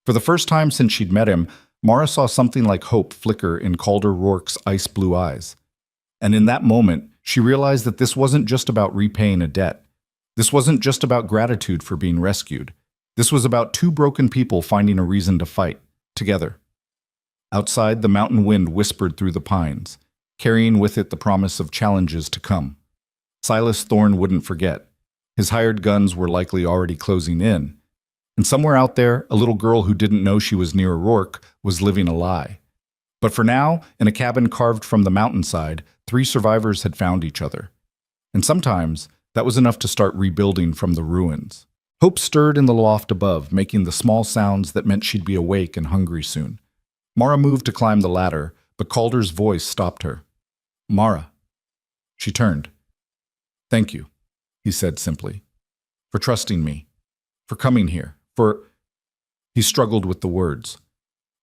For the first time since she'd met him, Mara saw something like hope flicker in Calder Rourke's ice-blue eyes. And in that moment, she realized that this wasn't just about repaying a debt. This wasn't just about gratitude for being rescued. This was about two broken people finding a reason to fight, together. Outside, the mountain wind whispered through the pines, carrying with it the promise of challenges to come. Silas Thorne wouldn't forget. His hired guns were likely already closing in. And somewhere out there, a little girl who didn't know she was near Rourke was living a lie. But for now, in a cabin carved from the mountainside, 3 survivors had found each other. And sometimes, that was enough to start rebuilding from the ruins. Hope stirred in the loft above, making the small sounds that meant she'd be awake and hungry soon. Mara moved to climb the ladder, but Calder's voice stopped her. "Mara." She turned. "Thank you," he said simply, "for trusting me, for coming here, for—" He struggled with the words.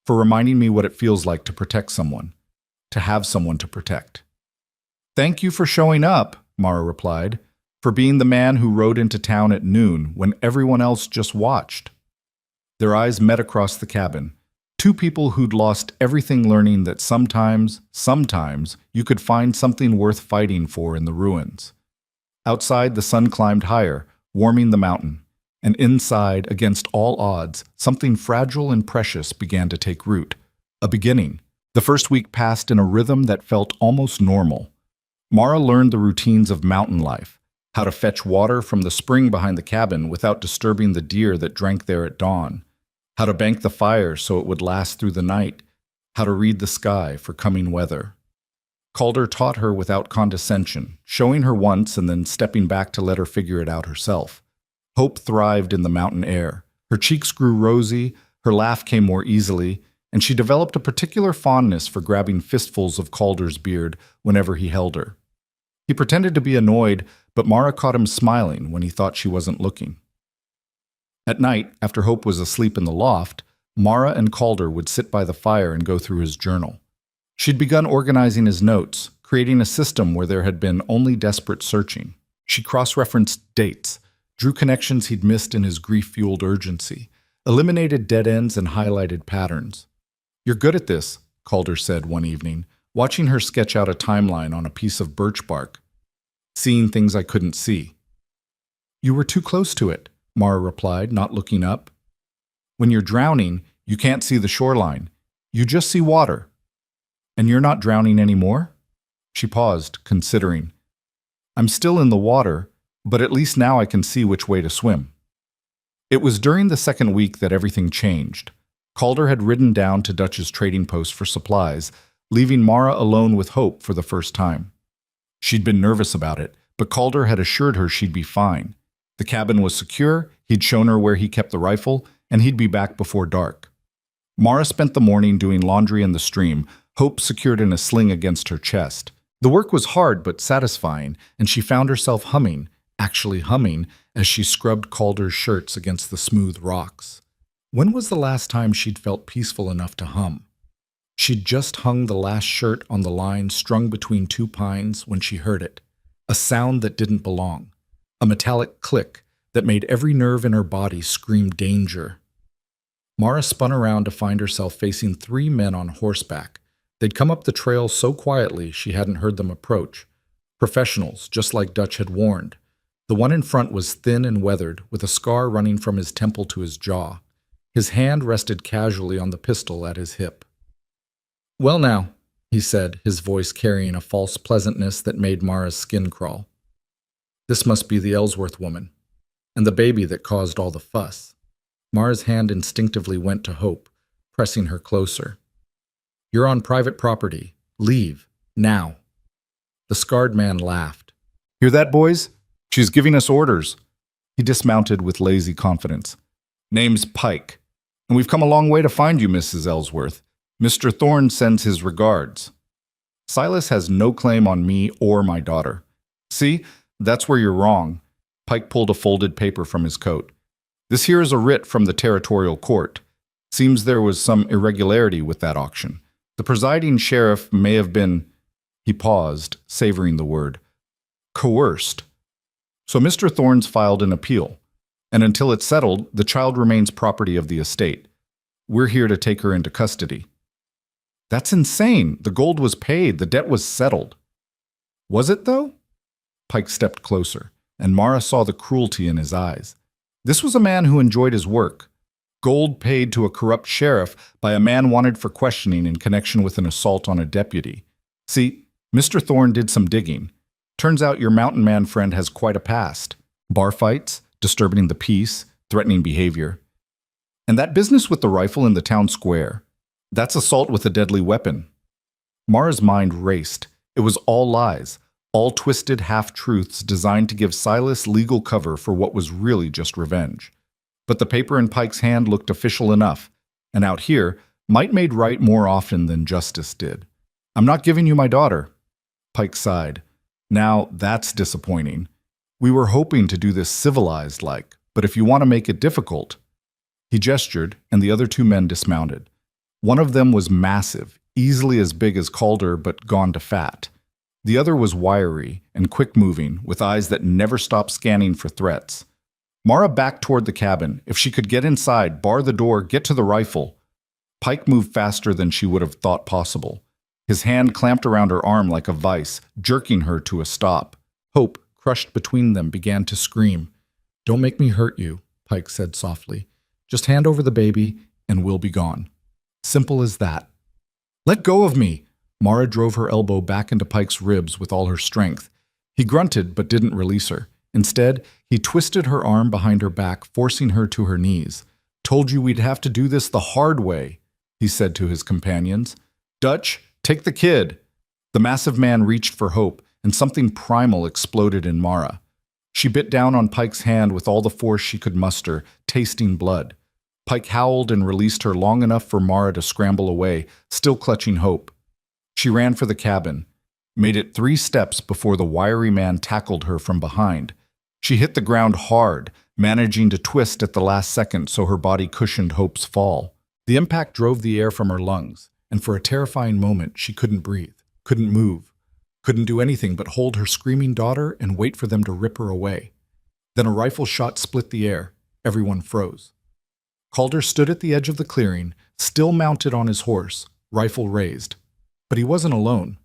"For reminding me what it feels like to protect someone, to have someone to protect." "Thank you for showing up," Mara replied, "for being the man who rode into town at noon when everyone else just watched." Their eyes met across the cabin. 2 people who'd lost everything learning that sometimes you could find something worth fighting for in the ruins. Outside, the sun climbed higher, warming the mountain, and inside, against all odds, something fragile and precious began to take root. A beginning. The first week passed in a rhythm that felt almost normal. Mara learned the routines of mountain life, how to fetch water from the spring behind the cabin without disturbing the deer that drank there at dawn, how to bank the fire so it would last through the night, how to read the sky for coming weather. Calder taught her without condescension, showing her once and then stepping back to let her figure it out herself. Hope thrived in the mountain air. Her cheeks grew rosy, her laugh came more easily, and she developed a particular fondness for grabbing fistfuls of Calder's beard whenever he held her. He pretended to be annoyed, but Mara caught him smiling when he thought she wasn't looking. At night, after Hope was asleep in the loft, Mara and Calder would sit by the fire and go through his journal. She'd begun organizing his notes, creating a system where there had been only desperate searching. She cross-referenced dates, drew connections he'd missed in his grief-fueled urgency, eliminated dead ends and highlighted patterns. "You're good at this," Calder said one evening, watching her sketch out a timeline on a piece of birch bark. "Seeing things I couldn't see." "You were too close to it," Mara replied, not looking up. "When you're drowning, you can't see the shoreline. You just see water." "And you're not drowning anymore?" She paused, considering. "I'm still in the water, but at least now I can see which way to swim." It was during the second week that everything changed. Calder had ridden down to Dutch's trading post for supplies, leaving Mara alone with Hope for the first time. She'd been nervous about it, but Calder had assured her she'd be fine. The cabin was secure, he'd shown her where he kept the rifle, and he'd be back before dark. Mara spent the morning doing laundry in the stream, Hope secured in a sling against her chest. The work was hard but satisfying, and she found herself humming, actually humming, as she scrubbed Calder's shirts against the smooth rocks. When was the last time she'd felt peaceful enough to hum? She'd just hung the last shirt on the line strung between 2 pines when she heard it, a sound that didn't belong. A metallic click that made every nerve in her body scream danger. Mara spun around to find herself facing 3 men on horseback. They'd come up the trail so quietly she hadn't heard them approach. Professionals, just like Dutch had warned. The one in front was thin and weathered, with a scar running from his temple to his jaw. His hand rested casually on the pistol at his hip. "Well now," he said, his voice carrying a false pleasantness that made Mara's skin crawl. "This must be the Ellsworth woman, and the baby that caused all the fuss." Mara's hand instinctively went to Hope, pressing her closer. "You're on private property. Leave. Now." The scarred man laughed. "Hear that, boys? She's giving us orders." He dismounted with lazy confidence. "Name's Pike, and we've come a long way to find you, Mrs. Ellsworth. Mr. Thorne sends his regards. Silas has no claim on me or my daughter. See? That's where you're wrong." Pike pulled a folded paper from his coat. "This here is a writ from the territorial court. Seems there was some irregularity with that auction. The presiding sheriff may have been—" He paused, savoring the word. "Coerced. So Mr. Thorne's filed an appeal, and until it's settled, the child remains property of the estate. We're here to take her into custody." "That's insane. The gold was paid. The debt was settled." "Was it, though?" Pike stepped closer, and Mara saw the cruelty in his eyes. This was a man who enjoyed his work. Gold paid to a corrupt sheriff by a man wanted for questioning in connection with an assault on a deputy. See, Mr. Thorne did some digging. Turns out your mountain man friend has quite a past. Bar fights, disturbing the peace, threatening behavior. And that business with the rifle in the town square. That's assault with a deadly weapon. Mara's mind raced. It was all lies, all twisted half-truths designed to give Silas legal cover for what was really just revenge. But the paper in Pike's hand looked official enough, and out here, might made right more often than justice did. I'm not giving you my daughter. Pike sighed. Now, that's disappointing. We were hoping to do this civilized-like, but if you want to make it difficult. He gestured, and the other two men dismounted. One of them was massive, easily as big as Calder but gone to fat. The other was wiry and quick-moving, with eyes that never stopped scanning for threats. Mara backed toward the cabin. If she could get inside, bar the door, get to the rifle. Pike moved faster than she would have thought possible. His hand clamped around her arm like a vice, jerking her to a stop. Hope, crushed between them, began to scream. "Don't make me hurt you," Pike said softly. "Just hand over the baby, and we'll be gone. Simple as that." "Let go of me!" Mara drove her elbow back into Pike's ribs with all her strength. He grunted but didn't release her. Instead, he twisted her arm behind her back, forcing her to her knees. "Told you we'd have to do this the hard way," he said to his companions. "Dutch, take the kid." The massive man reached for Hope, and something primal exploded in Mara. She bit down on Pike's hand with all the force she could muster, tasting blood. Pike howled and released her long enough for Mara to scramble away, still clutching Hope. She ran for the cabin, made it 3 steps before the wiry man tackled her from behind. She hit the ground hard, managing to twist at the last second so her body cushioned Hope's fall. The impact drove the air from her lungs, and for a terrifying moment she couldn't breathe, couldn't move, couldn't do anything but hold her screaming daughter and wait for them to rip her away. Then a rifle shot split the air. Everyone froze. Calder stood at the edge of the clearing, still mounted on his horse, rifle raised. But he wasn't alone.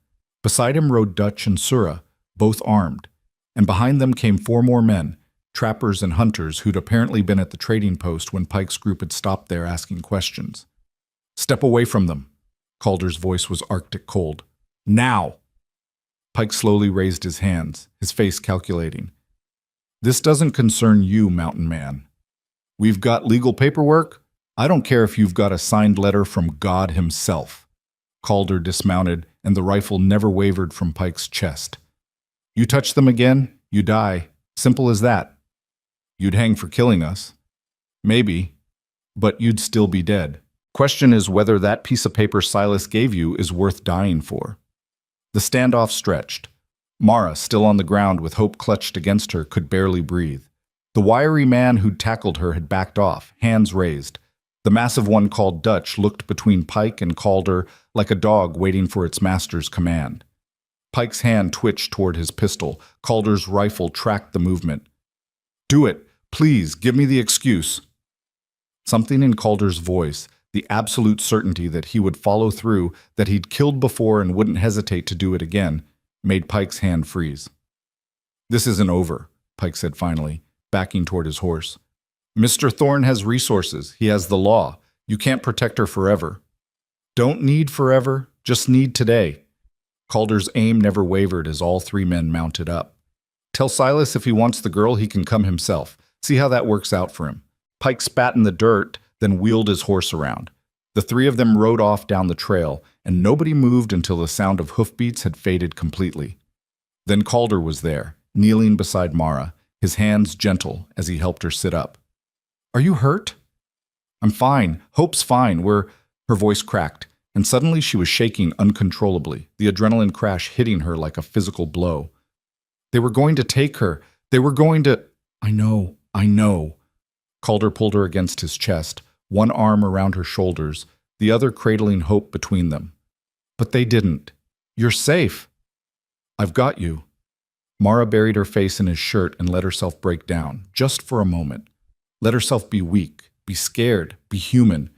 Beside him rode Dutch and Sura, both armed, and behind them came 4 more men, trappers and hunters who'd apparently been at the trading post when Pike's group had stopped there asking questions. "Step away from them." Calder's voice was arctic cold. "Now!" Pike slowly raised his hands, his face calculating. "This doesn't concern you, mountain man. We've got legal paperwork. I don't care if you've got a signed letter from God himself." Calder dismounted, and the rifle never wavered from Pike's chest. "You touch them again, you die. Simple as that. You'd hang for killing us. Maybe. But you'd still be dead. Question is whether that piece of paper Silas gave you is worth dying for." The standoff stretched. Mara, still on the ground with Hope clutched against her, could barely breathe. The wiry man who'd tackled her had backed off, hands raised. The massive one called Dutch looked between Pike and Calder like a dog waiting for its master's command. Pike's hand twitched toward his pistol. Calder's rifle tracked the movement. "Do it. Please, give me the excuse." Something in Calder's voice, the absolute certainty that he would follow through, that he'd killed before and wouldn't hesitate to do it again, made Pike's hand freeze. "This isn't over," Pike said finally, backing toward his horse. "Mr. Thorne has resources. He has the law. You can't protect her forever." "Don't need forever, just need today." Calder's aim never wavered as all 3 men mounted up. "Tell Silas if he wants the girl, he can come himself. See how that works out for him." Pike spat in the dirt, then wheeled his horse around. The 3 of them rode off down the trail, and nobody moved until the sound of hoofbeats had faded completely. Then Calder was there, kneeling beside Mara, his hands gentle as he helped her sit up. "Are you hurt?" "I'm fine. Hope's fine. Her voice cracked, and suddenly she was shaking uncontrollably, the adrenaline crash hitting her like a physical blow. "They were going to take her. They were going to—" I know. Calder pulled her against his chest, one arm around her shoulders, the other cradling Hope between them. "But they didn't. You're safe." "I've got you." Mara buried her face in his shirt and let herself break down, just for a moment. Let herself be weak, be scared, be human.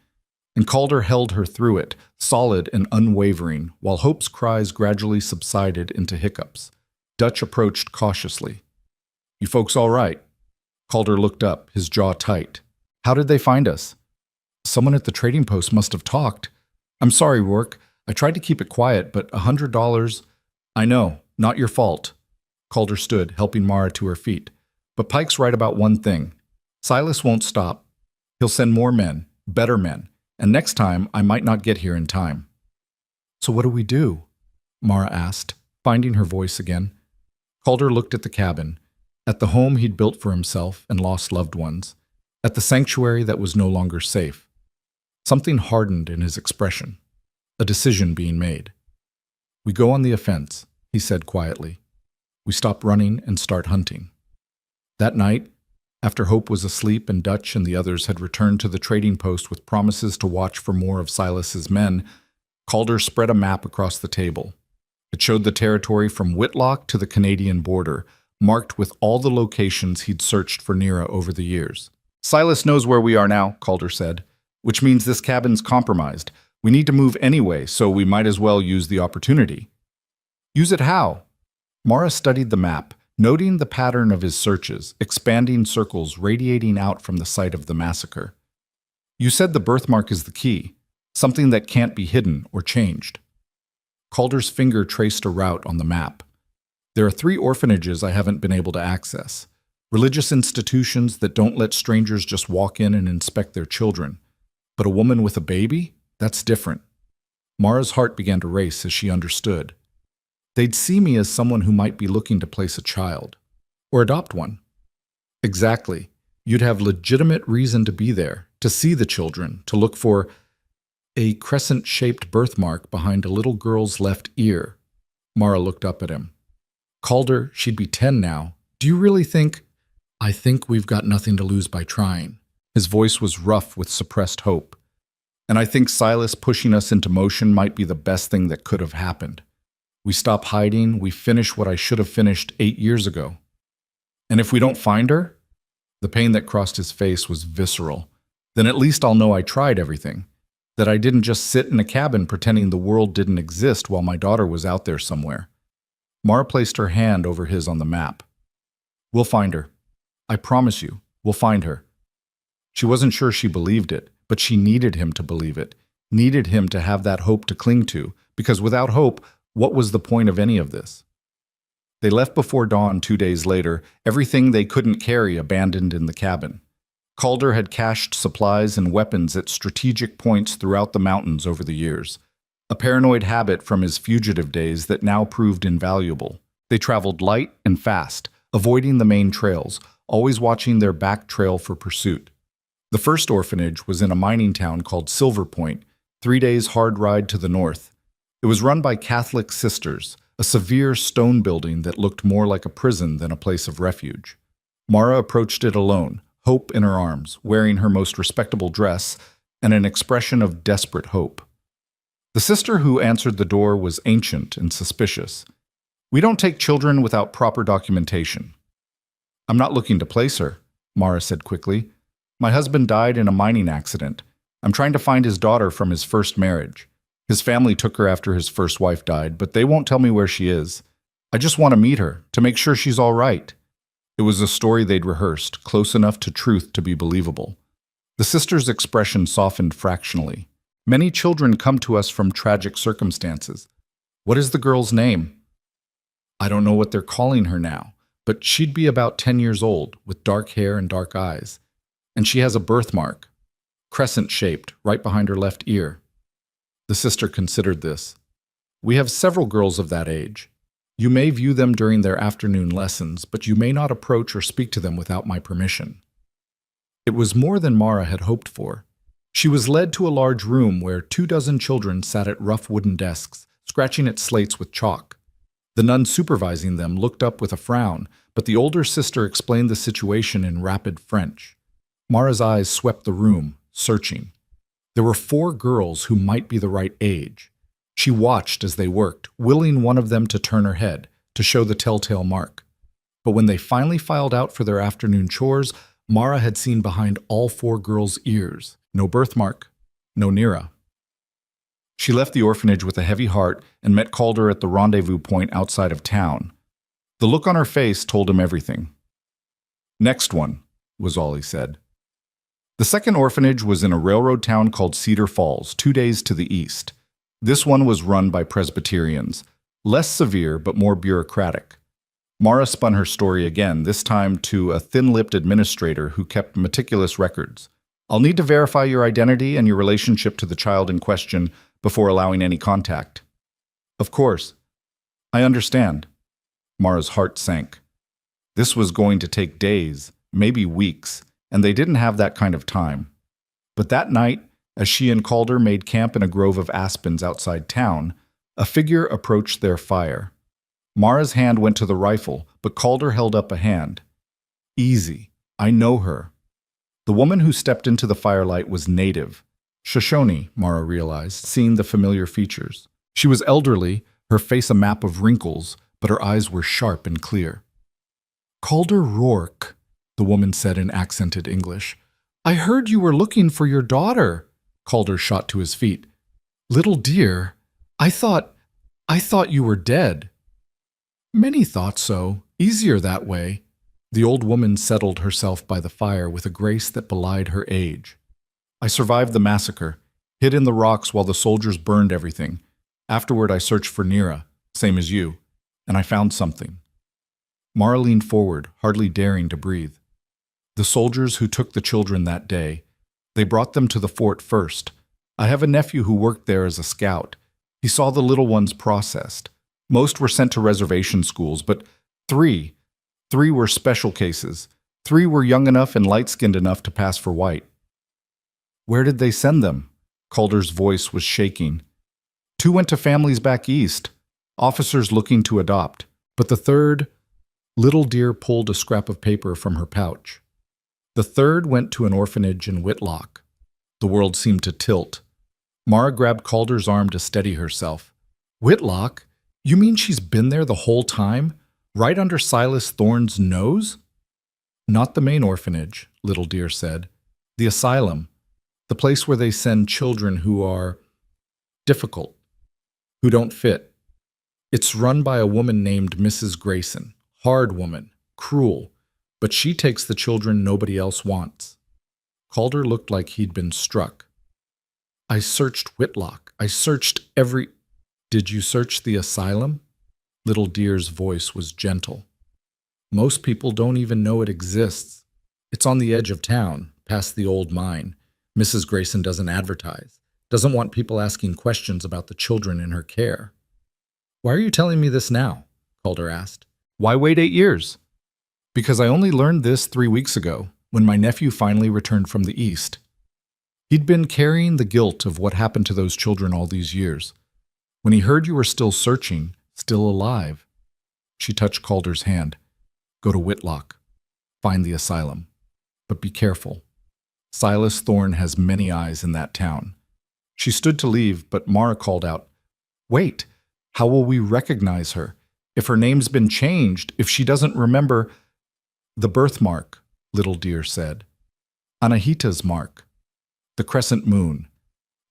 And Calder held her through it, solid and unwavering, while Hope's cries gradually subsided into hiccups. Dutch approached cautiously. "You folks all right?" Calder looked up, his jaw tight. How did they find us? Someone at the trading post must have talked. I'm sorry, Rourke. I tried to keep it quiet, but $100... I know, not your fault. Calder stood, helping Mara to her feet. But Pike's right about one thing. Silas won't stop. He'll send more men, better men, and next time I might not get here in time. So what do we do? Mara asked, finding her voice again. Calder looked at the cabin, at the home he'd built for himself and lost loved ones, at the sanctuary that was no longer safe. Something hardened in his expression, a decision being made. We go on the offense, he said quietly. We stop running and start hunting. That night, after Hope was asleep and Dutch and the others had returned to the trading post with promises to watch for more of Silas's men, Calder spread a map across the table. It showed the territory from Whitlock to the Canadian border, marked with all the locations he'd searched for Nira over the years. Silas knows where we are now, Calder said, which means this cabin's compromised. We need to move anyway, so we might as well use the opportunity. Use it how? Mara studied the map, noting the pattern of his searches, expanding circles radiating out from the site of the massacre. You said the birthmark is the key, something that can't be hidden or changed. Calder's finger traced a route on the map. There are 3 orphanages I haven't been able to access, religious institutions that don't let strangers just walk in and inspect their children. But a woman with a baby? That's different. Mara's heart began to race as she understood. They'd see me as someone who might be looking to place a child, or adopt one. Exactly. You'd have legitimate reason to be there, to see the children, to look for a crescent-shaped birthmark behind a little girl's left ear. Mara looked up at him. Calder, she'd be 10 now. Do you really think? I think we've got nothing to lose by trying. His voice was rough with suppressed hope. And I think Silas pushing us into motion might be the best thing that could have happened. We stop hiding, we finish what I should have finished 8 years ago. And if we don't find her? The pain that crossed his face was visceral. Then at least I'll know I tried everything. That I didn't just sit in a cabin pretending the world didn't exist while my daughter was out there somewhere. Mara placed her hand over his on the map. We'll find her. I promise you, we'll find her. She wasn't sure she believed it, but she needed him to believe it, needed him to have that hope to cling to, because without hope, what was the point of any of this? They left before dawn 2 days later, everything they couldn't carry abandoned in the cabin. Calder had cached supplies and weapons at strategic points throughout the mountains over the years, a paranoid habit from his fugitive days that now proved invaluable. They traveled light and fast, avoiding the main trails, always watching their back trail for pursuit. The first orphanage was in a mining town called Silver Point, 3 days' hard ride to the north. It was run by Catholic sisters, a severe stone building that looked more like a prison than a place of refuge. Mara approached it alone, Hope in her arms, wearing her most respectable dress and an expression of desperate hope. The sister who answered the door was ancient and suspicious. We don't take children without proper documentation. I'm not looking to place her, Mara said quickly. My husband died in a mining accident. I'm trying to find his daughter from his first marriage. His family took her after his first wife died, but they won't tell me where she is. I just want to meet her, to make sure she's all right. It was a story they'd rehearsed, close enough to truth to be believable. The sister's expression softened fractionally. Many children come to us from tragic circumstances. What is the girl's name? I don't know what they're calling her now, but she'd be about 10 years old, with dark hair and dark eyes. And she has a birthmark, crescent-shaped, right behind her left ear. The sister considered this. We have several girls of that age. You may view them during their afternoon lessons, but you may not approach or speak to them without my permission. It was more than Mara had hoped for. She was led to a large room where 24 children sat at rough wooden desks, scratching at slates with chalk. The nun supervising them looked up with a frown, but the older sister explained the situation in rapid French. Mara's eyes swept the room, searching. There were 4 girls who might be the right age. She watched as they worked, willing one of them to turn her head, to show the telltale mark. But when they finally filed out for their afternoon chores, Mara had seen behind all 4 girls' ears. No birthmark, no Nira. She left the orphanage with a heavy heart and met Calder at the rendezvous point outside of town. The look on her face told him everything. Next one, was all he said. The second orphanage was in a railroad town called Cedar Falls, 2 days to the east. This one was run by Presbyterians, less severe but more bureaucratic. Mara spun her story again, this time to a thin-lipped administrator who kept meticulous records. I'll need to verify your identity and your relationship to the child in question before allowing any contact. Of course. I understand. Mara's heart sank. This was going to take days, maybe weeks, and they didn't have that kind of time. But that night, as she and Calder made camp in a grove of aspens outside town, a figure approached their fire. Mara's hand went to the rifle, but Calder held up a hand. Easy. I know her. The woman who stepped into the firelight was native. Shoshone, Mara realized, seeing the familiar features. She was elderly, her face a map of wrinkles, but her eyes were sharp and clear. Calder Rourke, the woman said in accented English. I heard you were looking for your daughter. Calder shot to his feet. Little dear, I thought you were dead. Many thought so. Easier that way. The old woman settled herself by the fire with a grace that belied her age. I survived the massacre, hid in the rocks while the soldiers burned everything. Afterward, I searched for Nira, same as you, and I found something. Mara leaned forward, hardly daring to breathe. The soldiers who took the children that day, they brought them to the fort first. I have a nephew who worked there as a scout. He saw the little ones processed. Most were sent to reservation schools, but three were special cases. 3 were young enough and light-skinned enough to pass for white. Where did they send them? Calder's voice was shaking. 2 went to families back east, officers looking to adopt. But the third, Little Dear pulled a scrap of paper from her pouch. The third went to an orphanage in Whitlock. The world seemed to tilt. Mara grabbed Calder's arm to steady herself. Whitlock? You mean she's been there the whole time? Right under Silas Thorne's nose? Not the main orphanage, Little Dear said. The asylum. The place where they send children who are difficult, who don't fit. It's run by a woman named Mrs. Grayson. Hard woman, cruel, but she takes the children nobody else wants. Calder looked like he'd been struck. I searched Whitlock. I searched every... Did you search the asylum? Little Dear's voice was gentle. Most people don't even know it exists. It's on the edge of town, past the old mine. Mrs. Grayson doesn't advertise, doesn't want people asking questions about the children in her care. Why are you telling me this now? Calder asked. Why wait 8 years? Because I only learned this 3 weeks ago, when my nephew finally returned from the East. He'd been carrying the guilt of what happened to those children all these years. When he heard you were still searching, still alive, she touched Calder's hand. Go to Whitlock. Find the asylum. But be careful. Silas Thorne has many eyes in that town. She stood to leave, but Mara called out, Wait, how will we recognize her? If her name's been changed, if she doesn't remember... The birthmark, Little Dear said. Anahita's mark. The crescent moon.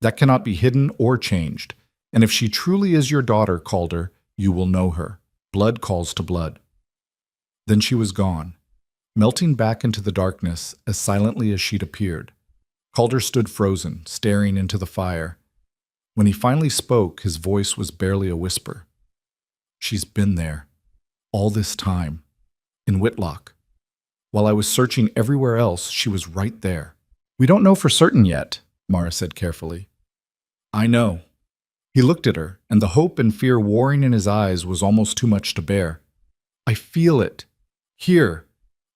That cannot be hidden or changed. And if she truly is your daughter, Calder, you will know her. Blood calls to blood. Then she was gone, melting back into the darkness as silently as she'd appeared. Calder stood frozen, staring into the fire. When he finally spoke, his voice was barely a whisper. She's been there, all this time, in Whitlock. While I was searching everywhere else, she was right there. We don't know for certain yet, Mara said carefully. I know. He looked at her, and the hope and fear warring in his eyes was almost too much to bear. I feel it. Here.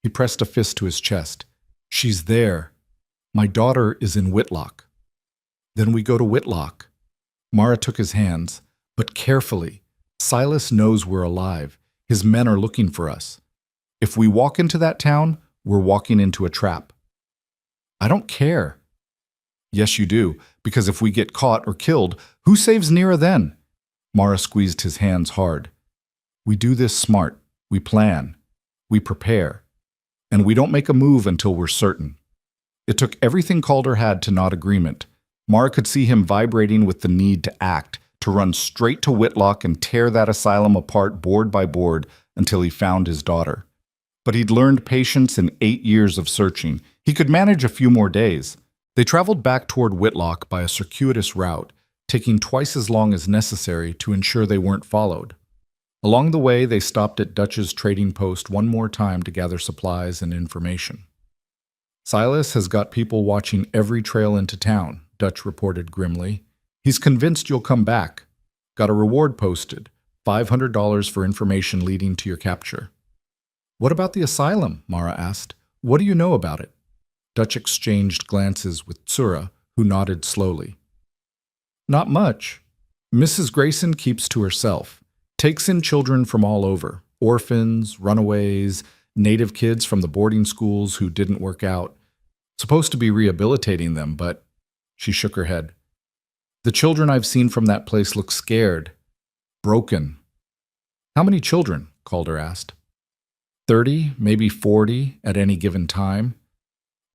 He pressed a fist to his chest. She's there. My daughter is in Whitlock. Then we go to Whitlock. Mara took his hands, but carefully. Silas knows we're alive. His men are looking for us. If we walk into that town, we're walking into a trap. I don't care. Yes, you do, because if we get caught or killed, who saves Nira then? Mara squeezed his hands hard. We do this smart. We plan. We prepare. And we don't make a move until we're certain. It took everything Calder had to nod agreement. Mara could see him vibrating with the need to act, to run straight to Whitlock and tear that asylum apart board by board until he found his daughter. but he'd learned patience in 8 years of searching. He could manage a few more days. They traveled back toward Whitlock by a circuitous route, taking twice as long as necessary to ensure they weren't followed. Along the way, they stopped at Dutch's trading post one more time to gather supplies and information. "Silas has got people watching every trail into town," Dutch reported grimly. "He's convinced you'll come back. Got a reward posted, $500 for information leading to your capture." "What about the asylum?" Mara asked. "What do you know about it?" Dutch exchanged glances with Tsura, who nodded slowly. "Not much. Mrs. Grayson keeps to herself. Takes in children from all over, orphans, runaways, native kids from the boarding schools who didn't work out. Supposed to be rehabilitating them, but—" She shook her head. "The children I've seen from that place look scared. Broken." "How many children?" Calder asked. 30, maybe 40 at any given time.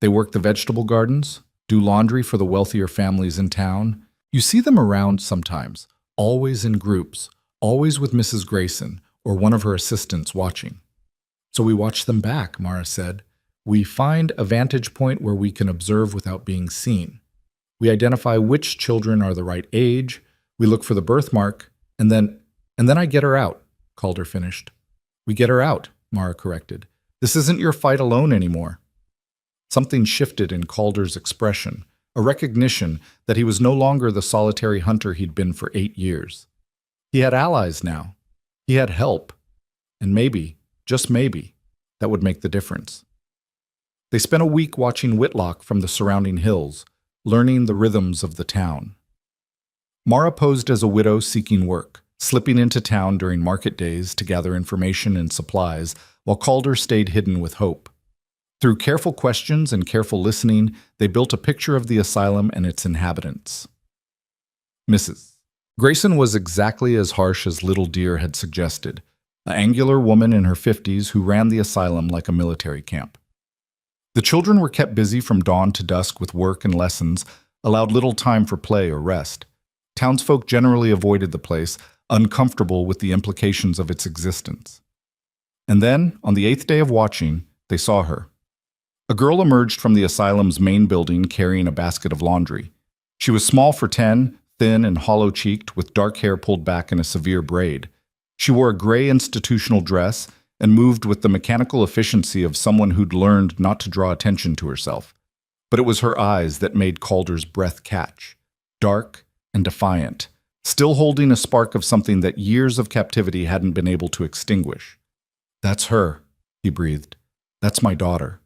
They work the vegetable gardens, do laundry for the wealthier families in town. You see them around sometimes, always in groups, always with Mrs. Grayson or one of her assistants watching. "So we watch them back," Mara said. "We find a vantage point where we can observe without being seen. We identify which children are the right age, we look for the birthmark, and then I get her out," Calder finished. "We get her out," Mara corrected. "This isn't your fight alone anymore." Something shifted in Calder's expression, a recognition that he was no longer the solitary hunter he'd been for 8 years. He had allies now. He had help. And maybe, just maybe, that would make the difference. They spent a week watching Whitlock from the surrounding hills, learning the rhythms of the town. Mara posed as a widow seeking work, slipping into town during market days to gather information and supplies, while Calder stayed hidden with hope. Through careful questions and careful listening, they built a picture of the asylum and its inhabitants. Mrs. Grayson was exactly as harsh as Little Deer had suggested, an angular woman in her 50s who ran the asylum like a military camp. The children were kept busy from dawn to dusk with work and lessons, allowed little time for play or rest. Townsfolk generally avoided the place, uncomfortable with the implications of its existence. And then, on the 8th day of watching, they saw her. A girl emerged from the asylum's main building carrying a basket of laundry. She was small for 10, thin and hollow-cheeked, with dark hair pulled back in a severe braid. She wore a gray institutional dress and moved with the mechanical efficiency of someone who'd learned not to draw attention to herself. But it was her eyes that made Calder's breath catch, dark and defiant, still holding a spark of something that years of captivity hadn't been able to extinguish. "That's her," he breathed. "That's my daughter."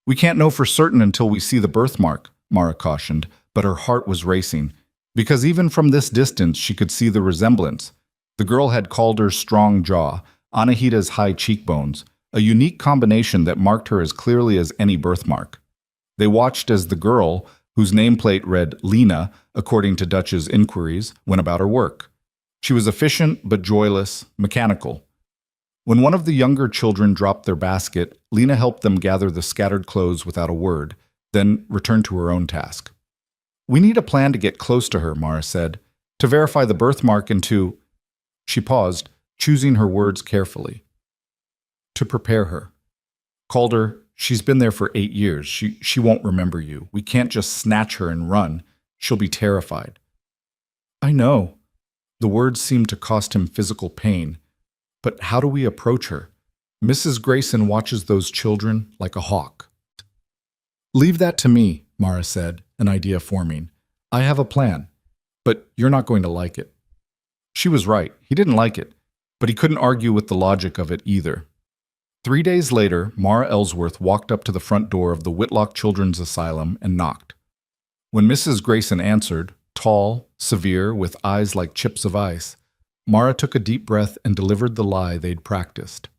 "We can't know for certain until we see the birthmark," Mara cautioned, but her heart was racing, because even from this distance she could see the resemblance. The girl had Calder's strong jaw, Anahita's high cheekbones, a unique combination that marked her as clearly as any birthmark. They watched as the girl, whose nameplate read Lena, according to Dutch's inquiries, went about her work. She was efficient but joyless, mechanical. When one of the younger children dropped their basket, Lena helped them gather the scattered clothes without a word, then returned to her own task. "We need a plan to get close to her," Mara said, "to verify the birthmark and to—" She paused, choosing her words carefully. "To prepare her. Calder, she's been there for 8 years. She won't remember you. We can't just snatch her and run. She'll be terrified." "I know." The words seemed to cost him physical pain. "But how do we approach her? Mrs. Grayson watches those children like a hawk." "Leave that to me," Mara said, an idea forming. "I have a plan, but you're not going to like it." She was right. He didn't like it, but he couldn't argue with the logic of it either. 3 days later, Mara Ellsworth walked up to the front door of the Whitlock Children's Asylum and knocked. When Mrs. Grayson answered, tall, severe, with eyes like chips of ice, Mara took a deep breath and delivered the lie they'd practiced.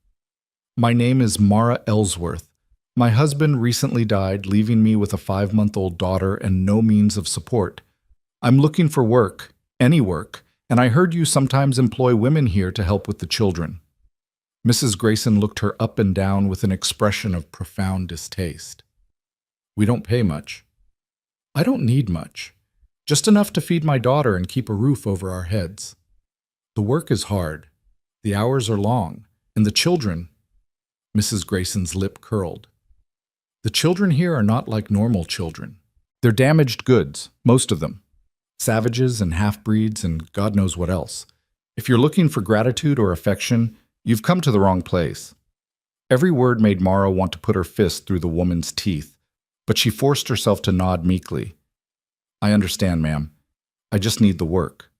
"My name is Mara Ellsworth. My husband recently died, leaving me with a 5-month-old daughter and no means of support. I'm looking for work, any work, and I heard you sometimes employ women here to help with the children." Mrs. Grayson looked her up and down with an expression of profound distaste. "We don't pay much." "I don't need much. Just enough to feed my daughter and keep a roof over our heads. The work is hard. The hours are long. And the children—" Mrs. Grayson's lip curled. The children here are not like normal children. They're damaged goods, most of them. Savages and half-breeds and God knows what else. If you're looking for gratitude or affection, you've come to the wrong place. Every word made Mara want to put her fist through the woman's teeth, but she forced herself to nod meekly. I understand, ma'am. I just need the work.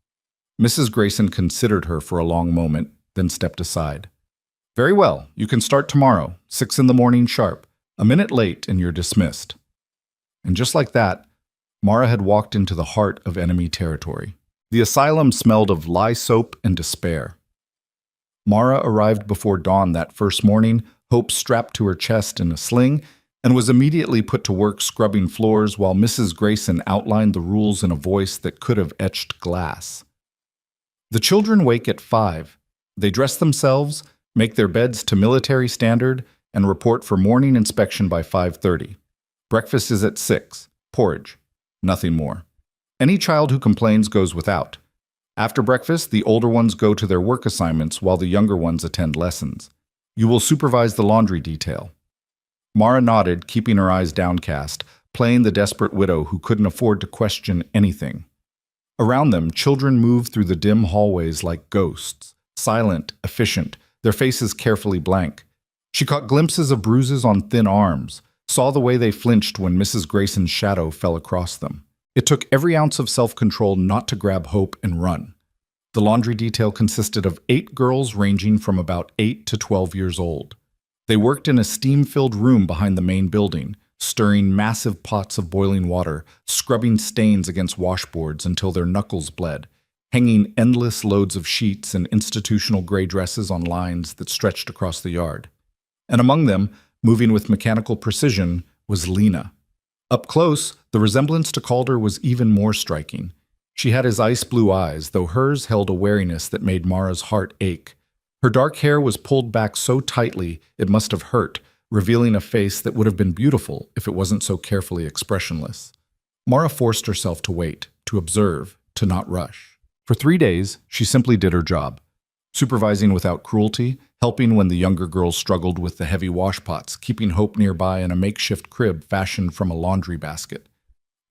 Mrs. Grayson considered her for a long moment, then stepped aside. Very well, you can start tomorrow, 6 in the morning sharp. A minute late and you're dismissed. And just like that, Mara had walked into the heart of enemy territory. The asylum smelled of lye soap and despair. Mara arrived before dawn that first morning, Hope strapped to her chest in a sling, and was immediately put to work scrubbing floors while Mrs. Grayson outlined the rules in a voice that could have etched glass. The children wake at 5. They dress themselves, make their beds to military standard, and report for morning inspection by 5:30. Breakfast is at 6. Porridge. Nothing more. Any child who complains goes without. After breakfast, the older ones go to their work assignments while the younger ones attend lessons. You will supervise the laundry detail. Mara nodded, keeping her eyes downcast, playing the desperate widow who couldn't afford to question anything. Around them, children moved through the dim hallways like ghosts, silent, efficient, their faces carefully blank. She caught glimpses of bruises on thin arms, saw the way they flinched when Mrs. Grayson's shadow fell across them. It took every ounce of self-control not to grab Hope and run. The laundry detail consisted of 8 girls ranging from about 8 to 12 years old. They worked in a steam-filled room behind the main building, stirring massive pots of boiling water, scrubbing stains against washboards until their knuckles bled, hanging endless loads of sheets and institutional gray dresses on lines that stretched across the yard. And among them, moving with mechanical precision, was Lena. Up close, the resemblance to Calder was even more striking. She had his ice-blue eyes, though hers held a wariness that made Mara's heart ache. Her dark hair was pulled back so tightly it must have hurt, revealing a face that would have been beautiful if it wasn't so carefully expressionless. Mara forced herself to wait, to observe, to not rush. For 3 days, she simply did her job, supervising without cruelty, helping when the younger girls struggled with the heavy washpots, keeping Hope nearby in a makeshift crib fashioned from a laundry basket.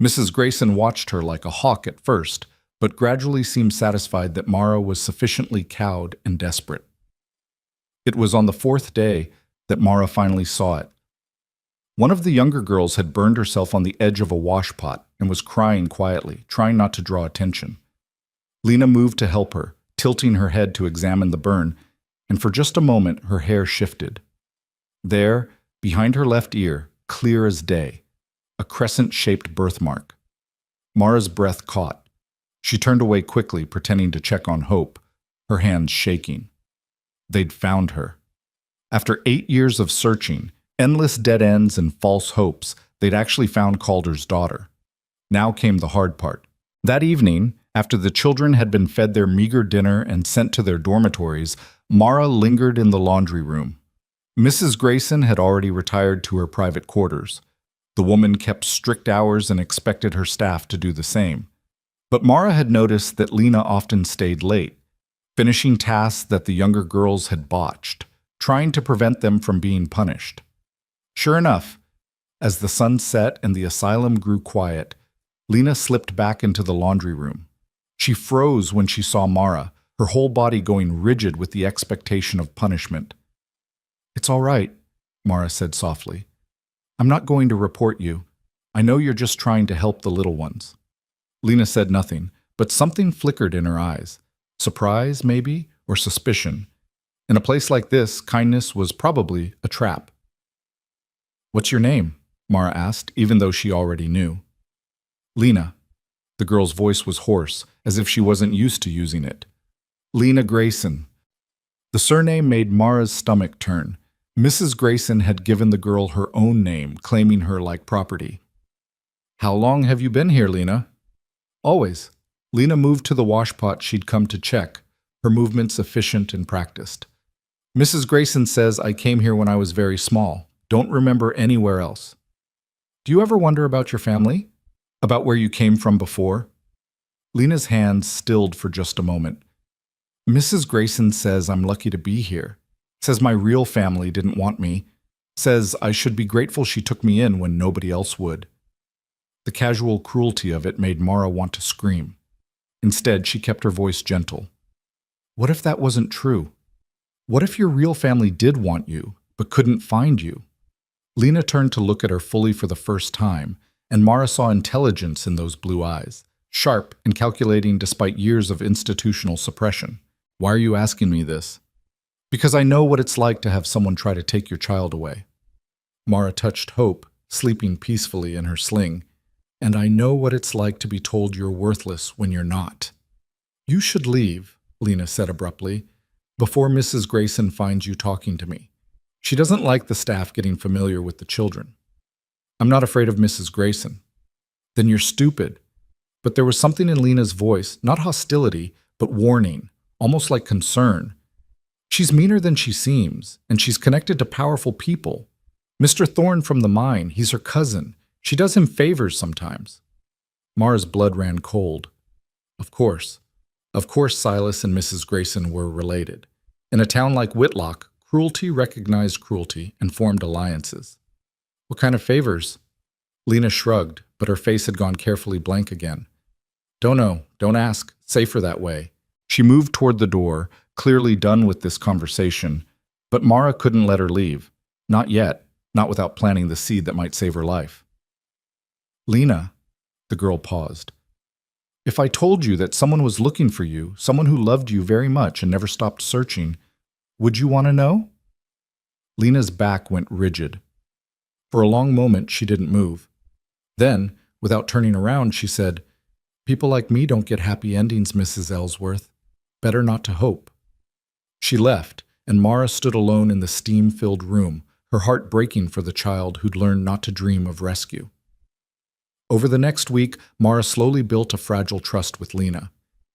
Mrs. Grayson watched her like a hawk at first, but gradually seemed satisfied that Mara was sufficiently cowed and desperate. It was on the 4th day that Mara finally saw it. One of the younger girls had burned herself on the edge of a washpot and was crying quietly, trying not to draw attention. Lena moved to help her, tilting her head to examine the burn, and for just a moment her hair shifted. There, behind her left ear, clear as day, a crescent-shaped birthmark. Mara's breath caught. She turned away quickly, pretending to check on Hope, her hands shaking. They'd found her. After 8 years of searching, endless dead ends and false hopes, they'd actually found Calder's daughter. Now came the hard part. That evening, after the children had been fed their meager dinner and sent to their dormitories, Mara lingered in the laundry room. Mrs. Grayson had already retired to her private quarters. The woman kept strict hours and expected her staff to do the same. But Mara had noticed that Lena often stayed late, finishing tasks that the younger girls had botched, trying to prevent them from being punished. Sure enough, as the sun set and the asylum grew quiet, Lena slipped back into the laundry room. She froze when she saw Mara, her whole body going rigid with the expectation of punishment. "It's all right," Mara said softly. "I'm not going to report you. I know you're just trying to help the little ones." Lena said nothing, but something flickered in her eyes. Surprise, maybe, or suspicion. In a place like this, kindness was probably a trap. "What's your name?" Mara asked, even though she already knew. "Lena." The girl's voice was hoarse, as if she wasn't used to using it. "Lena Grayson." The surname made Mara's stomach turn. Mrs. Grayson had given the girl her own name, claiming her like property. "How long have you been here, Lena?" "Always." Lena moved to the washpot she'd come to check, her movements efficient and practiced. "Mrs. Grayson says I came here when I was very small. Don't remember anywhere else." "Do you ever wonder about your family? About where you came from before?" Lena's hands stilled for just a moment. "Mrs. Grayson says I'm lucky to be here. Says my real family didn't want me. Says I should be grateful she took me in when nobody else would. The casual cruelty of it made Mara want to scream. Instead, she kept her voice gentle. What if that wasn't true? What if your real family did want you, but couldn't find you? Lena turned to look at her fully for the first time, and Mara saw intelligence in those blue eyes, sharp and calculating despite years of institutional suppression. Why are you asking me this? Because I know what it's like to have someone try to take your child away. Mara touched Hope, sleeping peacefully in her sling, and I know what it's like to be told you're worthless when you're not. You should leave, Lena said abruptly, before Mrs. Grayson finds you talking to me. She doesn't like the staff getting familiar with the children. I'm not afraid of Mrs. Grayson. Then you're stupid. But there was something in Lena's voice, not hostility, but warning, almost like concern. She's meaner than she seems, and she's connected to powerful people. Mr. Thorne from the mine, he's her cousin. She does him favors sometimes. Mara's blood ran cold. Of course. Of course Silas and Mrs. Grayson were related. In a town like Whitlock, cruelty recognized cruelty and formed alliances. What kind of favors? Lena shrugged, but her face had gone carefully blank again. Don't know, don't ask, safer that way. She moved toward the door, clearly done with this conversation, but Mara couldn't let her leave. Not yet, not without planting the seed that might save her life. Lena, the girl paused. If I told you that someone was looking for you, someone who loved you very much and never stopped searching, would you want to know? Lena's back went rigid. For a long moment, she didn't move. Then, without turning around, she said, People like me don't get happy endings, Mrs. Ellsworth. Better not to hope. She left, and Mara stood alone in the steam-filled room, her heart breaking for the child who'd learned not to dream of rescue. Over the next week, Mara slowly built a fragile trust with Lena.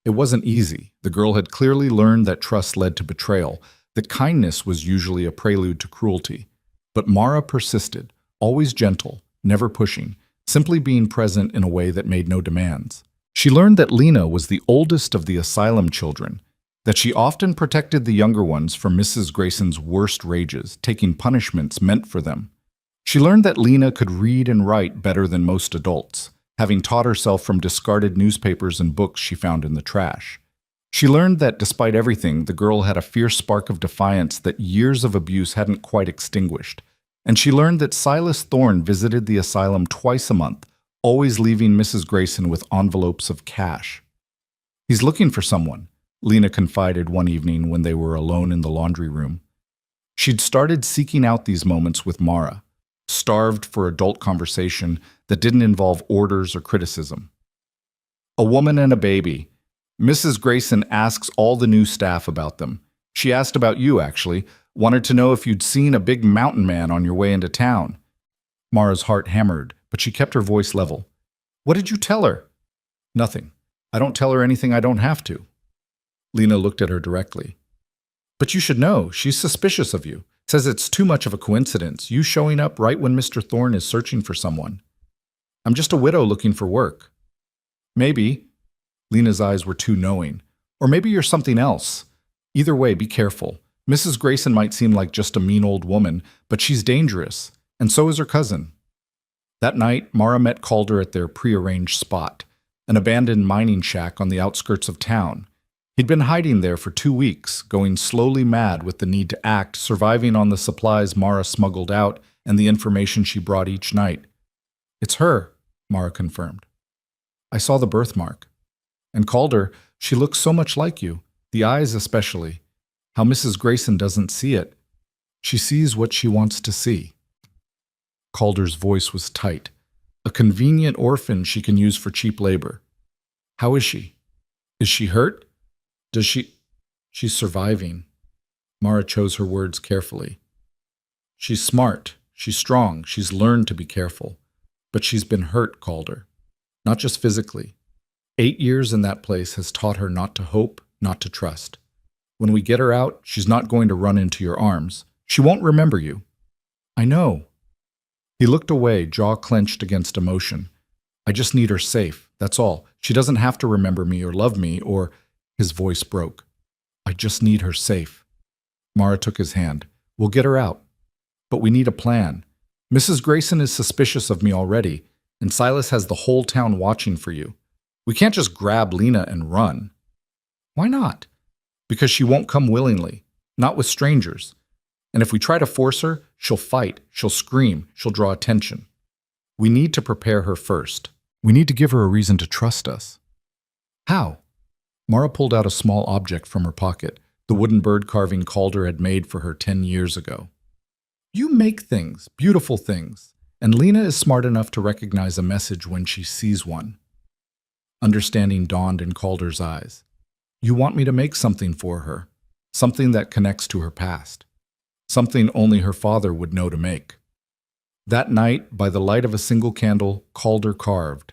It wasn't easy. The girl had clearly learned that trust led to betrayal, that kindness was usually a prelude to cruelty. But Mara persisted, always gentle, never pushing, simply being present in a way that made no demands. She learned that Lena was the oldest of the asylum children, that she often protected the younger ones from Mrs. Grayson's worst rages, taking punishments meant for them. She learned that Lena could read and write better than most adults, having taught herself from discarded newspapers and books she found in the trash. She learned that despite everything, the girl had a fierce spark of defiance that years of abuse hadn't quite extinguished. And she learned that Silas Thorne visited the asylum twice a month, always leaving Mrs. Grayson with envelopes of cash. He's looking for someone, Lena confided one evening when they were alone in the laundry room. She'd started seeking out these moments with Mara, starved for adult conversation that didn't involve orders or criticism. A woman and a baby. Mrs. Grayson asks all the new staff about them. She asked about you, actually. Wanted to know if you'd seen a big mountain man on your way into town. Mara's heart hammered, but she kept her voice level. What did you tell her? Nothing. I don't tell her anything I don't have to. Lena looked at her directly. But you should know, she's suspicious of you. Says it's too much of a coincidence, you showing up right when Mr. Thorne is searching for someone. I'm just a widow looking for work. Maybe. Lena's eyes were too knowing. Or maybe you're something else. Either way, be careful. Mrs. Grayson might seem like just a mean old woman, but she's dangerous, and so is her cousin. That night, Mara met Calder at their prearranged spot, an abandoned mining shack on the outskirts of town. He'd been hiding there for 2 weeks, going slowly mad with the need to act, surviving on the supplies Mara smuggled out and the information she brought each night. It's her, Mara confirmed. I saw the birthmark. And Calder, she looks so much like you, the eyes especially. How Mrs. Grayson doesn't see it. She sees what she wants to see. Calder's voice was tight. A convenient orphan she can use for cheap labor. How is she? Is she hurt? She's surviving. Mara chose her words carefully. She's smart, she's strong, she's learned to be careful. But she's been hurt, Calder. Not just physically. 8 years in that place has taught her not to hope, not to trust. When we get her out, she's not going to run into your arms. She won't remember you. I know. He looked away, jaw clenched against emotion. I just need her safe, that's all. She doesn't have to remember me or love me or... His voice broke. I just need her safe. Mara took his hand. We'll get her out. But we need a plan. Mrs. Grayson is suspicious of me already, and Silas has the whole town watching for you. We can't just grab Lena and run. Why not? Because she won't come willingly, not with strangers. And if we try to force her, she'll fight, she'll scream, she'll draw attention. We need to prepare her first. We need to give her a reason to trust us. How? Mara pulled out a small object from her pocket, the wooden bird carving Calder had made for her 10 years ago. You make things, beautiful things, and Lena is smart enough to recognize a message when she sees one. Understanding dawned in Calder's eyes. You want me to make something for her, something that connects to her past, something only her father would know to make. That night, by the light of a single candle, Calder carved.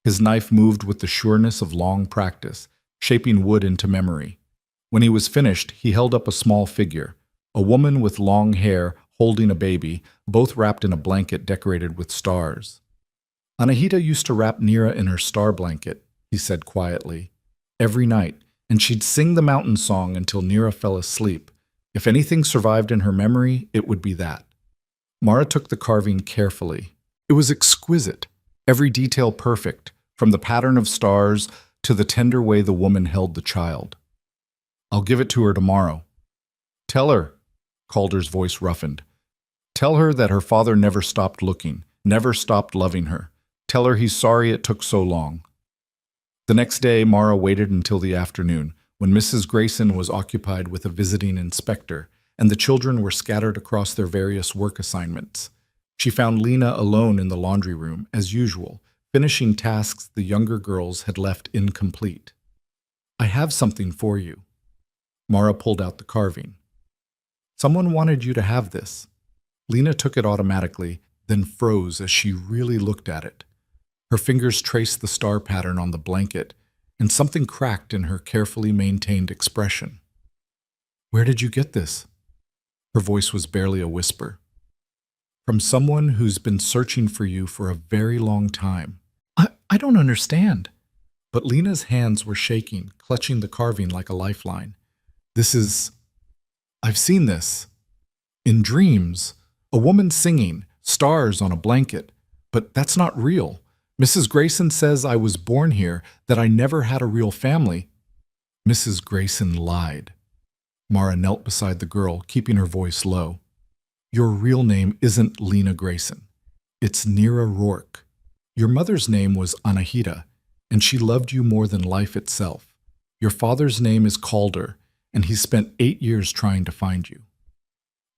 His knife moved with the sureness of long practice, shaping wood into memory. When he was finished, he held up a small figure, a woman with long hair holding a baby, both wrapped in a blanket decorated with stars. Anahita used to wrap Nira in her star blanket, he said quietly, every night, and she'd sing the mountain song until Nira fell asleep. If anything survived in her memory, it would be that. Mara took the carving carefully. It was exquisite, every detail perfect, from the pattern of stars to the tender way the woman held the child. I'll give it to her tomorrow. Tell her, Calder's voice roughened. Tell her that her father never stopped looking, never stopped loving her. Tell her he's sorry it took so long. The next day, Mara waited until the afternoon, when Mrs. Grayson was occupied with a visiting inspector, and the children were scattered across their various work assignments. She found Lena alone in the laundry room, as usual, finishing tasks the younger girls had left incomplete. I have something for you. Mara pulled out the carving. Someone wanted you to have this. Lena took it automatically, then froze as she really looked at it. Her fingers traced the star pattern on the blanket, and something cracked in her carefully maintained expression. Where did you get this? Her voice was barely a whisper. From someone who's been searching for you for a very long time. I don't understand. But Lena's hands were shaking, clutching the carving like a lifeline. I've seen this. In dreams, a woman singing, stars on a blanket. But that's not real. Mrs. Grayson says I was born here, that I never had a real family. Mrs. Grayson lied. Mara knelt beside the girl, keeping her voice low. Your real name isn't Lena Grayson. It's Nira Rourke. Your mother's name was Anahita, and she loved you more than life itself. Your father's name is Calder, and he spent 8 years trying to find you.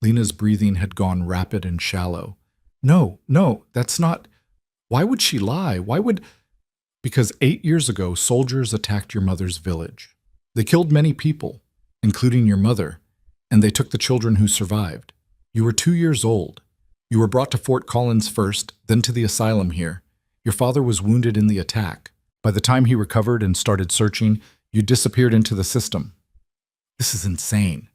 Lena's breathing had gone rapid and shallow. No, that's not... Why would she lie? Because 8 years ago, soldiers attacked your mother's village. They killed many people, including your mother, and they took the children who survived. You were 2 years old. You were brought to Fort Collins first, then to the asylum here. Your father was wounded in the attack. By the time he recovered and started searching, you disappeared into the system. This is insane.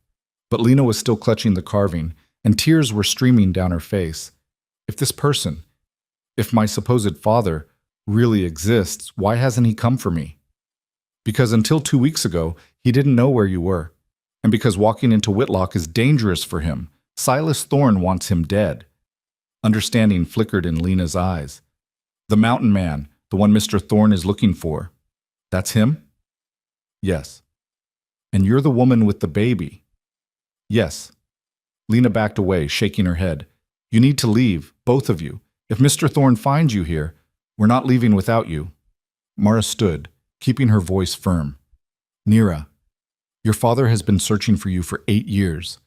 But Lena was still clutching the carving, and tears were streaming down her face. If this person, if my supposed father, really exists, why hasn't he come for me? Because until 2 weeks ago, he didn't know where you were. And because walking into Whitlock is dangerous for him, Silas Thorne wants him dead. Understanding flickered in Lena's eyes. The mountain man, the one Mr. Thorne is looking for. That's him? Yes. And you're the woman with the baby. Yes. Lena backed away, shaking her head. You need to leave, both of you. If Mr. Thorne finds you here, we're not leaving without you. Mara stood, keeping her voice firm. Nira, your father has been searching for you for 8 years.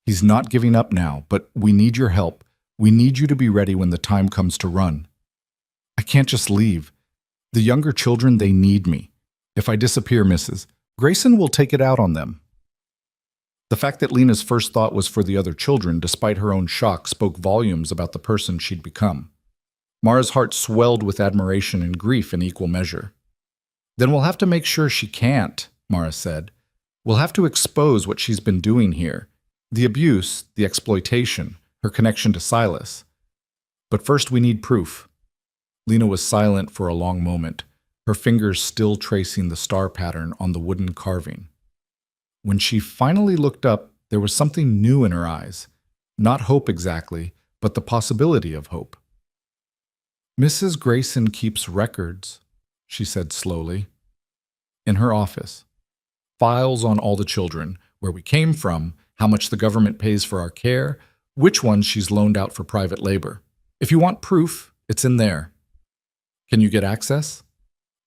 He's not giving up now, but we need your help. We need you to be ready when the time comes to run. I can't just leave. The younger children, they need me. If I disappear, Mrs. Grayson will take it out on them. The fact that Lena's first thought was for the other children, despite her own shock, spoke volumes about the person she'd become. Mara's heart swelled with admiration and grief in equal measure. Then we'll have to make sure she can't, Mara said. We'll have to expose what she's been doing here. The abuse, the exploitation, her connection to Silas. But first we need proof. Lena was silent for a long moment, her fingers still tracing the star pattern on the wooden carving. When she finally looked up, There was something new in her eyes. Not hope exactly, but the possibility of hope. "Mrs. Grayson keeps records," she said slowly. "In her office. Files on all the children, where we came from, how much the government pays for our care, which ones she's loaned out for private labor. If you want proof, it's in there. Can you get access?"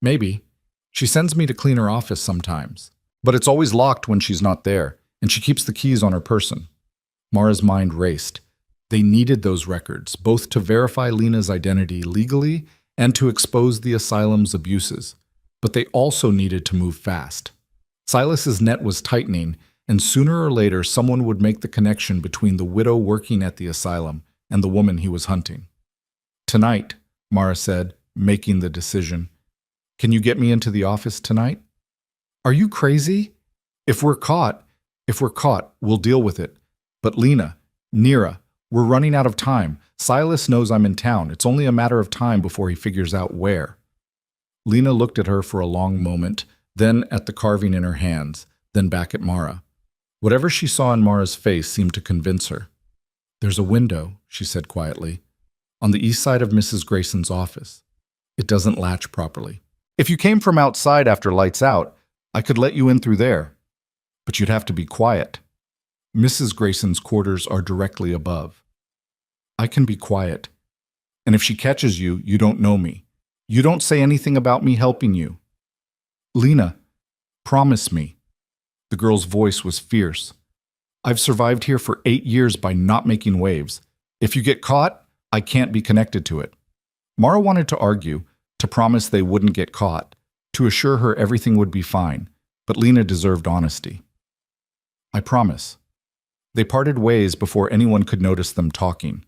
"Maybe. She sends me to clean her office sometimes. But it's always locked when she's not there, and she keeps the keys on her person." Mara's mind raced. They needed those records, both to verify Lena's identity legally and to expose the asylum's abuses. But they also needed to move fast. Silas's net was tightening, and sooner or later someone would make the connection between the widow working at the asylum and the woman he was hunting. "Tonight," Mara said, making the decision. "Can you get me into the office tonight?" "Are you crazy? If we're caught, we'll deal with it. But Lena, Nira, we're running out of time. Silas knows I'm in town. It's only a matter of time before he figures out where." Lena looked at her for a long moment, then at the carving in her hands, then back at Mara. Whatever she saw in Mara's face seemed to convince her. "There's a window," she said quietly, "on the east side of Mrs. Grayson's office. It doesn't latch properly. If you came from outside after lights out, I could let you in through there. But you'd have to be quiet. Mrs. Grayson's quarters are directly above." "I can be quiet. And if she catches you, you don't know me. You don't say anything about me helping you." "Lena, promise me." The girl's voice was fierce. "I've survived here for 8 years by not making waves. If you get caught, I can't be connected to it." Mara wanted to argue, to promise they wouldn't get caught, to assure her everything would be fine, but Lena deserved honesty. "I promise." They parted ways before anyone could notice them talking.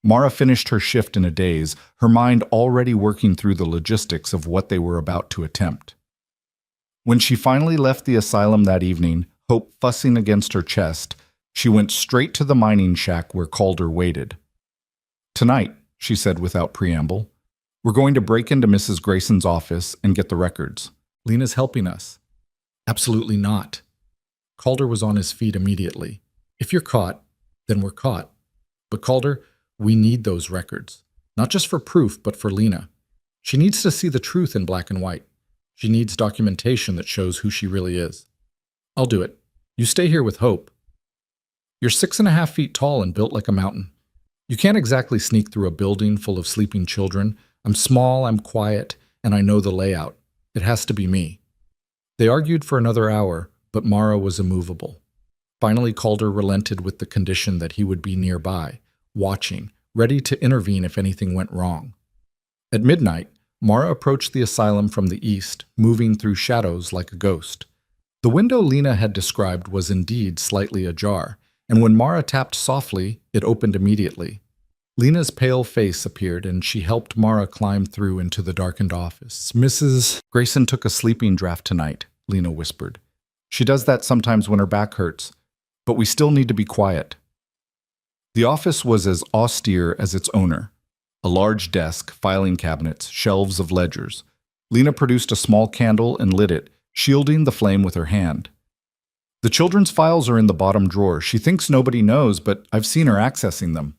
Mara finished her shift in a daze, her mind already working through the logistics of what they were about to attempt. When she finally left the asylum that evening, hope fussing against her chest, she went straight to the mining shack where Calder waited. "Tonight," she said without preamble, "we're going to break into Mrs. Grayson's office and get the records. Lena's helping us." "Absolutely not." Calder was on his feet immediately. "If you're caught, then we're caught. But Calder, we need those records. Not just for proof, but for Lena. She needs to see the truth in black and white. She needs documentation that shows who she really is." "I'll do it. You stay here with Hope. You're 6.5 feet tall and built like a mountain. You can't exactly sneak through a building full of sleeping children. I'm small, I'm quiet, and I know the layout. It has to be me." They argued for another hour, but Mara was immovable. Finally, Calder relented with the condition that he would be nearby, watching, ready to intervene if anything went wrong. At midnight, Mara approached the asylum from the east, moving through shadows like a ghost. The window Lena had described was indeed slightly ajar, and when Mara tapped softly, it opened immediately. Lena's pale face appeared, and she helped Mara climb through into the darkened office. "Mrs. Grayson took a sleeping draft tonight," Lena whispered. "She does that sometimes when her back hurts, but we still need to be quiet." The office was as austere as its owner. A large desk, filing cabinets, shelves of ledgers. Lena produced a small candle and lit it, shielding the flame with her hand. "The children's files are in the bottom drawer. She thinks nobody knows, but I've seen her accessing them."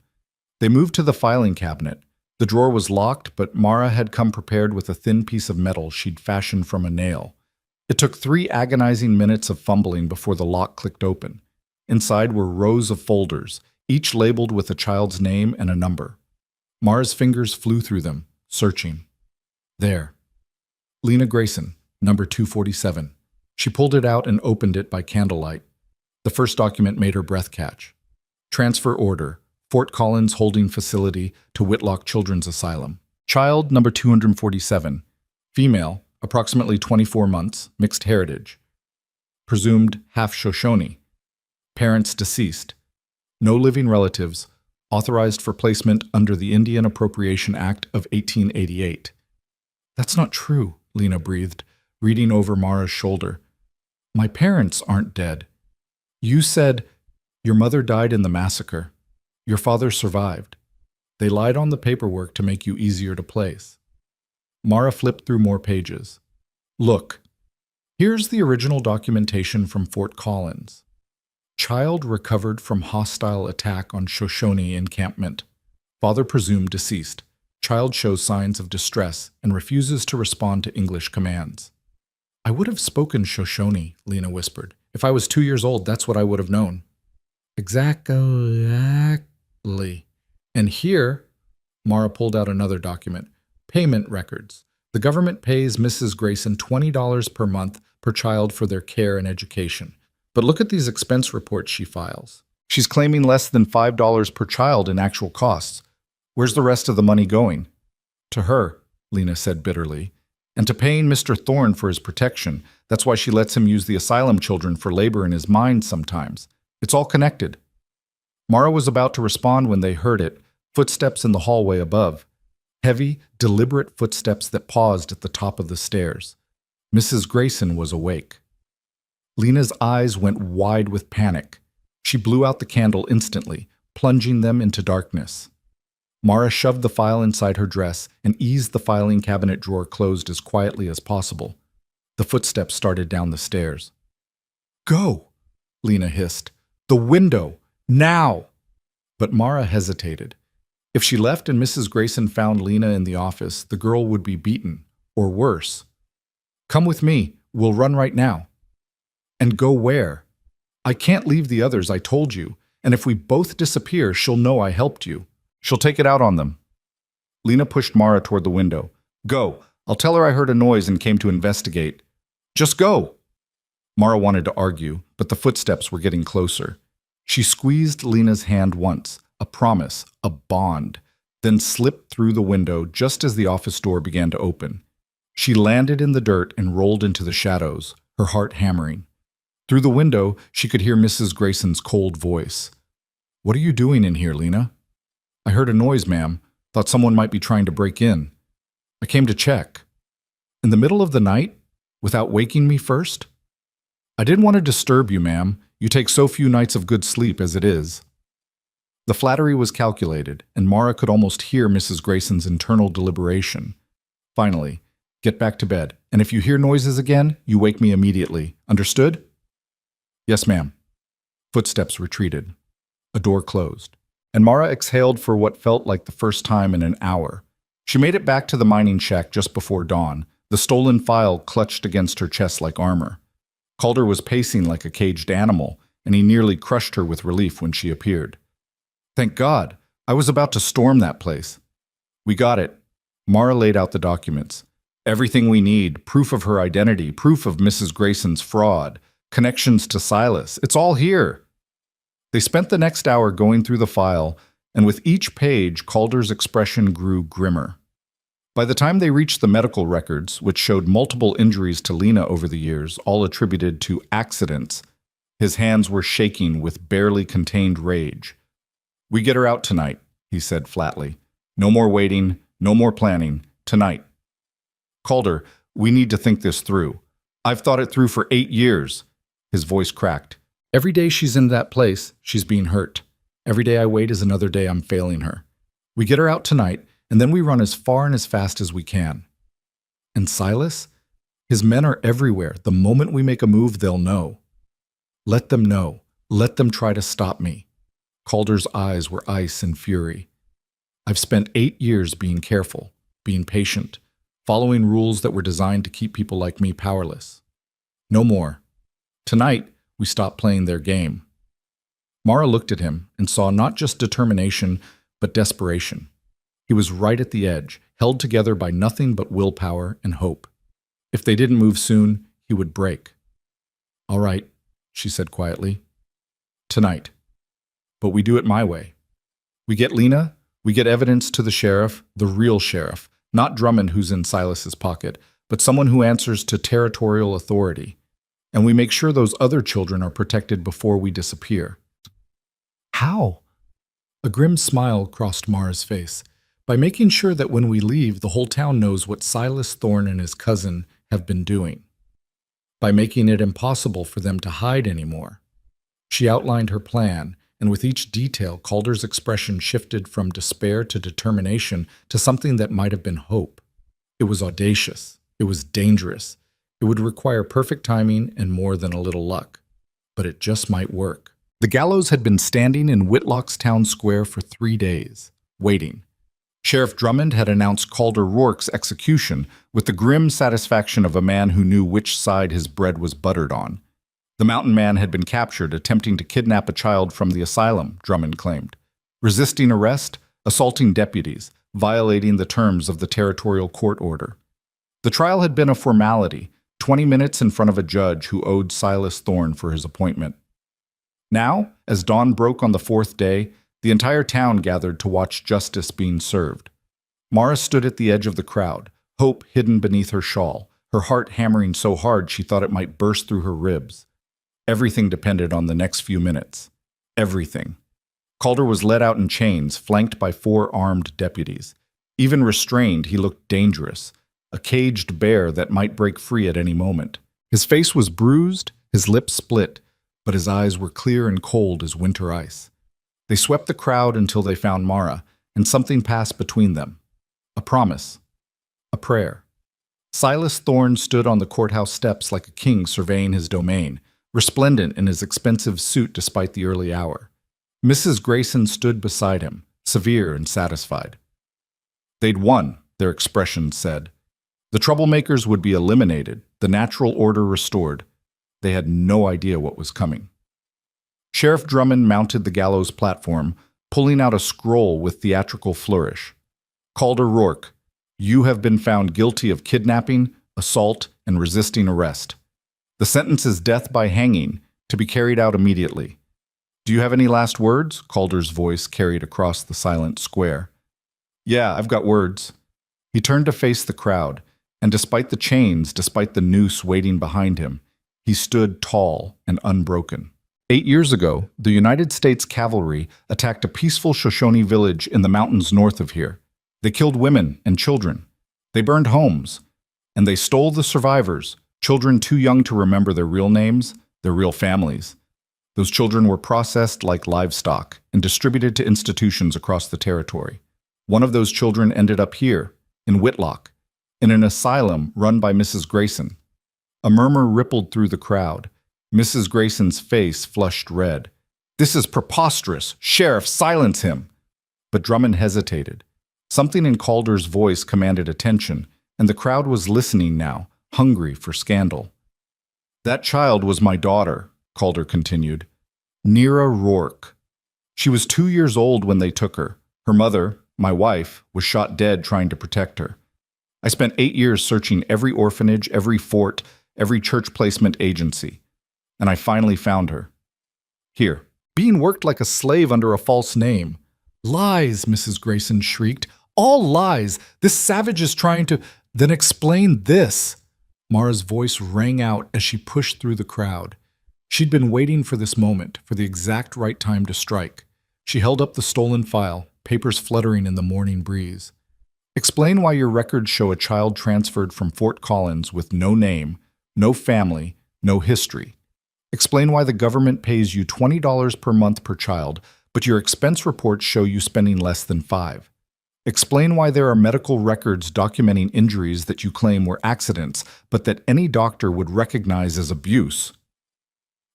They moved to the filing cabinet. The drawer was locked, but Mara had come prepared with a thin piece of metal she'd fashioned from a nail. It took 3 agonizing minutes of fumbling before the lock clicked open. Inside were rows of folders, each labeled with a child's name and a number. Mara's fingers flew through them, searching. There. Lena Grayson, number 247. She pulled it out and opened it by candlelight. The first document made her breath catch. Transfer order, Fort Collins Holding Facility to Whitlock Children's Asylum. Child number 247. Female, approximately 24 months, mixed heritage. Presumed half Shoshone. Parents deceased. No living relatives. Authorized for placement under the Indian Appropriation Act of 1888. "That's not true," Lena breathed, reading over Mara's shoulder. "My parents aren't dead. You said your mother died in the massacre. Your father survived. They lied on the paperwork to make you easier to place." Mara flipped through more pages. "Look, here's the original documentation from Fort Collins. Child recovered from hostile attack on Shoshone encampment. Father presumed deceased. Child shows signs of distress and refuses to respond to English commands. I would have spoken Shoshone, Lena whispered. If I was 2 years old, that's what I would have known. Exactly. And here, Mara pulled out another document. Payment records. The government pays Mrs. Grayson $20 per month per child for their care and education. But look at these expense reports she files. She's claiming less than $5 per child in actual costs. Where's the rest of the money going? To her, Lena said bitterly. And to paying Mr. Thorne for his protection. That's why she lets him use the asylum children for labor in his mines sometimes. It's all connected. Mara was about to respond when they heard it, footsteps in the hallway above. Heavy, deliberate footsteps that paused at the top of the stairs. Mrs. Grayson was awake. Lena's eyes went wide with panic. She blew out the candle instantly, plunging them into darkness. Mara shoved the file inside her dress and eased the filing cabinet drawer closed as quietly as possible. The footsteps started down the stairs. Go, Lena hissed. The window, now! But Mara hesitated. If she left and Mrs. Grayson found Lena in the office, the girl would be beaten, or worse. Come with me, we'll run right now. And go where? I can't leave the others, I told you, and if we both disappear, she'll know I helped you. She'll take it out on them. Lena pushed Mara toward the window. Go. I'll tell her I heard a noise and came to investigate. Just go. Mara wanted to argue, but the footsteps were getting closer. She squeezed Lena's hand once, a promise, a bond, then slipped through the window just as the office door began to open. She landed in the dirt and rolled into the shadows, her heart hammering. Through the window, she could hear Mrs. Grayson's cold voice. What are you doing in here, Lena? I heard a noise, ma'am. Thought someone might be trying to break in. I came to check. In the middle of the night? Without waking me first? I didn't want to disturb you, ma'am. You take so few nights of good sleep as it is. The flattery was calculated, and Mara could almost hear Mrs. Grayson's internal deliberation. Finally, get back to bed, and if you hear noises again, you wake me immediately. Understood? Yes, ma'am. Footsteps retreated. A door closed. And Mara exhaled for what felt like the first time in an hour. She made it back to the mining shack just before dawn, the stolen file clutched against her chest like armor. Calder was pacing like a caged animal, and he nearly crushed her with relief when she appeared. Thank God! I was about to storm that place. We got it. Mara laid out the documents. Everything we need, proof of her identity, proof of Mrs. Grayson's fraud, connections to Silas. It's all here. They spent the next hour going through the file, and with each page, Calder's expression grew grimmer. By the time they reached the medical records, which showed multiple injuries to Lena over the years, all attributed to accidents, his hands were shaking with barely contained rage. We get her out tonight, he said flatly. No more waiting, no more planning. Tonight. Calder, we need to think this through. I've thought it through for 8 years. His voice cracked. Every day she's in that place, she's being hurt. Every day I wait is another day I'm failing her. We get her out tonight, and then we run as far and as fast as we can. And Silas? His men are everywhere. The moment we make a move, they'll know. Let them know. Let them try to stop me. Calder's eyes were ice and fury. I've spent 8 years being careful, being patient, following rules that were designed to keep people like me powerless. No more. Tonight, we stop playing their game. Mara looked at him and saw not just determination, but desperation. He was right at the edge, held together by nothing but willpower and hope. If they didn't move soon, he would break. All right, she said quietly. Tonight. But we do it my way. We get Lena, we get evidence to the sheriff, the real sheriff, not Drummond who's in Silas's pocket, but someone who answers to territorial authority. And we make sure those other children are protected before we disappear. How? A grim smile crossed Mara's face. By making sure that when we leave, the whole town knows what Silas Thorne and his cousin have been doing. By making it impossible for them to hide anymore. She outlined her plan, and with each detail, Calder's expression shifted from despair to determination to something that might have been hope. It was audacious. It was dangerous. It would require perfect timing and more than a little luck. But it just might work. The gallows had been standing in Whitlock's town square for 3 days, waiting. Sheriff Drummond had announced Calder Rourke's execution with the grim satisfaction of a man who knew which side his bread was buttered on. The mountain man had been captured attempting to kidnap a child from the asylum, Drummond claimed, resisting arrest, assaulting deputies, violating the terms of the territorial court order. The trial had been a formality, 20 minutes in front of a judge who owed Silas Thorne for his appointment. Now, as dawn broke on the 4th day, the entire town gathered to watch justice being served. Mara stood at the edge of the crowd, hope hidden beneath her shawl, her heart hammering so hard she thought it might burst through her ribs. Everything depended on the next few minutes. Everything. Calder was led out in chains, flanked by 4 armed deputies. Even restrained, he looked dangerous, a caged bear that might break free at any moment. His face was bruised, his lips split, but his eyes were clear and cold as winter ice. They swept the crowd until they found Mara, and something passed between them. A promise. A prayer. Silas Thorne stood on the courthouse steps like a king surveying his domain, resplendent in his expensive suit despite the early hour. Mrs. Grayson stood beside him, severe and satisfied. They'd won, their expressions said. The troublemakers would be eliminated, the natural order restored. They had no idea what was coming. Sheriff Drummond mounted the gallows platform, pulling out a scroll with theatrical flourish. Calder Rourke, you have been found guilty of kidnapping, assault, and resisting arrest. The sentence is death by hanging, to be carried out immediately. Do you have any last words? Calder's voice carried across the silent square. Yeah, I've got words. He turned to face the crowd, and despite the chains, despite the noose waiting behind him, he stood tall and unbroken. 8 years ago, the United States cavalry attacked a peaceful Shoshone village in the mountains north of here. They killed women and children. They burned homes. And they stole the survivors, children too young to remember their real names, their real families. Those children were processed like livestock and distributed to institutions across the territory. One of those children ended up here, in Whitlock, in an asylum run by Mrs. Grayson. A murmur rippled through the crowd. Mrs. Grayson's face flushed red. This is preposterous. Sheriff, silence him. But Drummond hesitated. Something in Calder's voice commanded attention, and the crowd was listening now, hungry for scandal. That child was my daughter, Calder continued. Nera Rourke. She was 2 years old when they took her. Her mother, my wife, was shot dead trying to protect her. I spent 8 years searching every orphanage, every fort, every church placement agency. And I finally found her. Here, being worked like a slave under a false name. Lies, Mrs. Grayson shrieked. All lies. This savage is trying to... Then explain this. Mara's voice rang out as she pushed through the crowd. She'd been waiting for this moment, for the exact right time to strike. She held up the stolen file, papers fluttering in the morning breeze. Explain why your records show a child transferred from Fort Collins with no name, no family, no history. Explain why the government pays you $20 per month per child, but your expense reports show you spending less than $5. Explain why there are medical records documenting injuries that you claim were accidents, but that any doctor would recognize as abuse.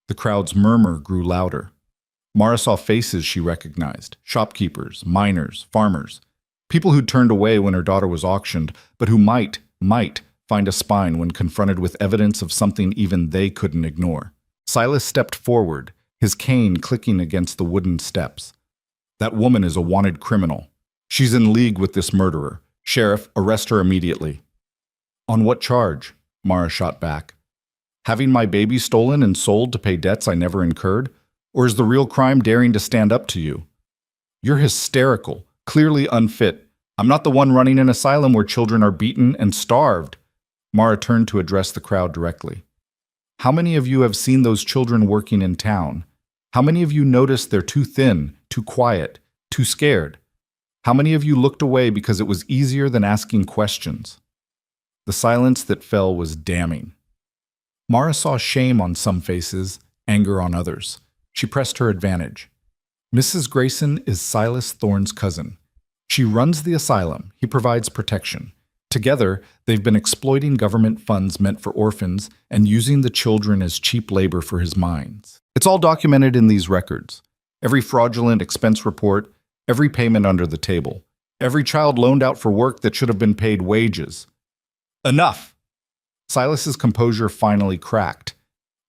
The crowd's murmur grew louder. Mara saw faces she recognized, shopkeepers, miners, farmers, people who'd turned away when her daughter was auctioned, but who might find a spine when confronted with evidence of something even they couldn't ignore. Silas stepped forward, his cane clicking against the wooden steps. That woman is a wanted criminal. She's in league with this murderer. Sheriff, arrest her immediately. On what charge? Mara shot back. Having my baby stolen and sold to pay debts I never incurred? Or is the real crime daring to stand up to you? You're hysterical, clearly unfit. I'm not the one running an asylum where children are beaten and starved. Mara turned to address the crowd directly. How many of you have seen those children working in town? How many of you noticed they're too thin, too quiet, too scared? How many of you looked away because it was easier than asking questions? The silence that fell was damning. Mara saw shame on some faces, anger on others. She pressed her advantage. Mrs. Grayson is Silas Thorne's cousin. She runs the asylum. He provides protection. Together, they've been exploiting government funds meant for orphans and using the children as cheap labor for his mines. It's all documented in these records. Every fraudulent expense report, every payment under the table, every child loaned out for work that should have been paid wages. Enough! Silas's composure finally cracked.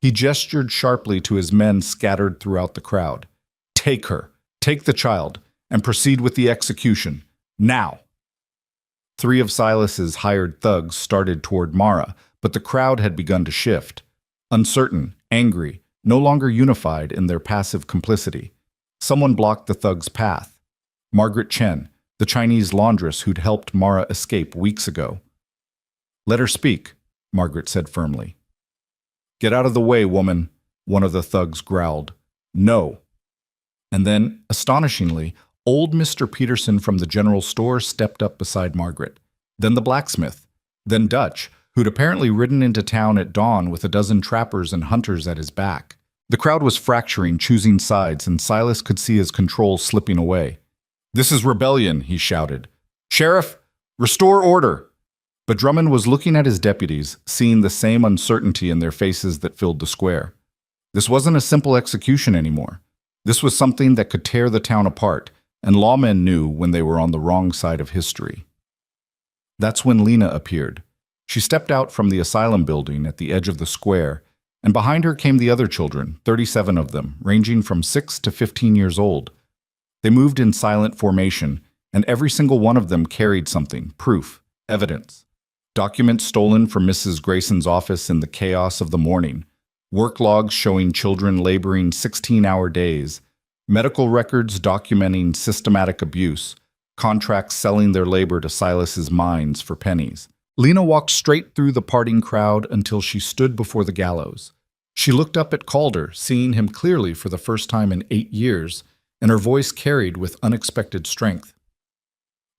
He gestured sharply to his men scattered throughout the crowd. Take her, take the child, and proceed with the execution. Now! 3 of Silas's hired thugs started toward Mara, but the crowd had begun to shift. Uncertain, angry, no longer unified in their passive complicity. Someone blocked the thugs' path. Margaret Chen, the Chinese laundress who'd helped Mara escape weeks ago. Let her speak, Margaret said firmly. Get out of the way, woman, one of the thugs growled. No. And then, astonishingly, old Mr. Peterson from the general store stepped up beside Margaret. Then the blacksmith. Then Dutch, who'd apparently ridden into town at dawn with a dozen trappers and hunters at his back. The crowd was fracturing, choosing sides, and Silas could see his control slipping away. This is rebellion, he shouted. Sheriff, restore order! But Drummond was looking at his deputies, seeing the same uncertainty in their faces that filled the square. This wasn't a simple execution anymore. This was something that could tear the town apart, and lawmen knew when they were on the wrong side of history. That's when Lena appeared. She stepped out from the asylum building at the edge of the square, and behind her came the other children, 37 of them, ranging from 6 to 15 years old. They moved in silent formation, and every single one of them carried something, proof, evidence. Documents stolen from Mrs. Grayson's office in the chaos of the morning, work logs showing children laboring 16-hour days, medical records documenting systematic abuse, contracts selling their labor to Silas's mines for pennies. Lena walked straight through the parting crowd until she stood before the gallows. She looked up at Calder, seeing him clearly for the first time in 8 years, and her voice carried with unexpected strength.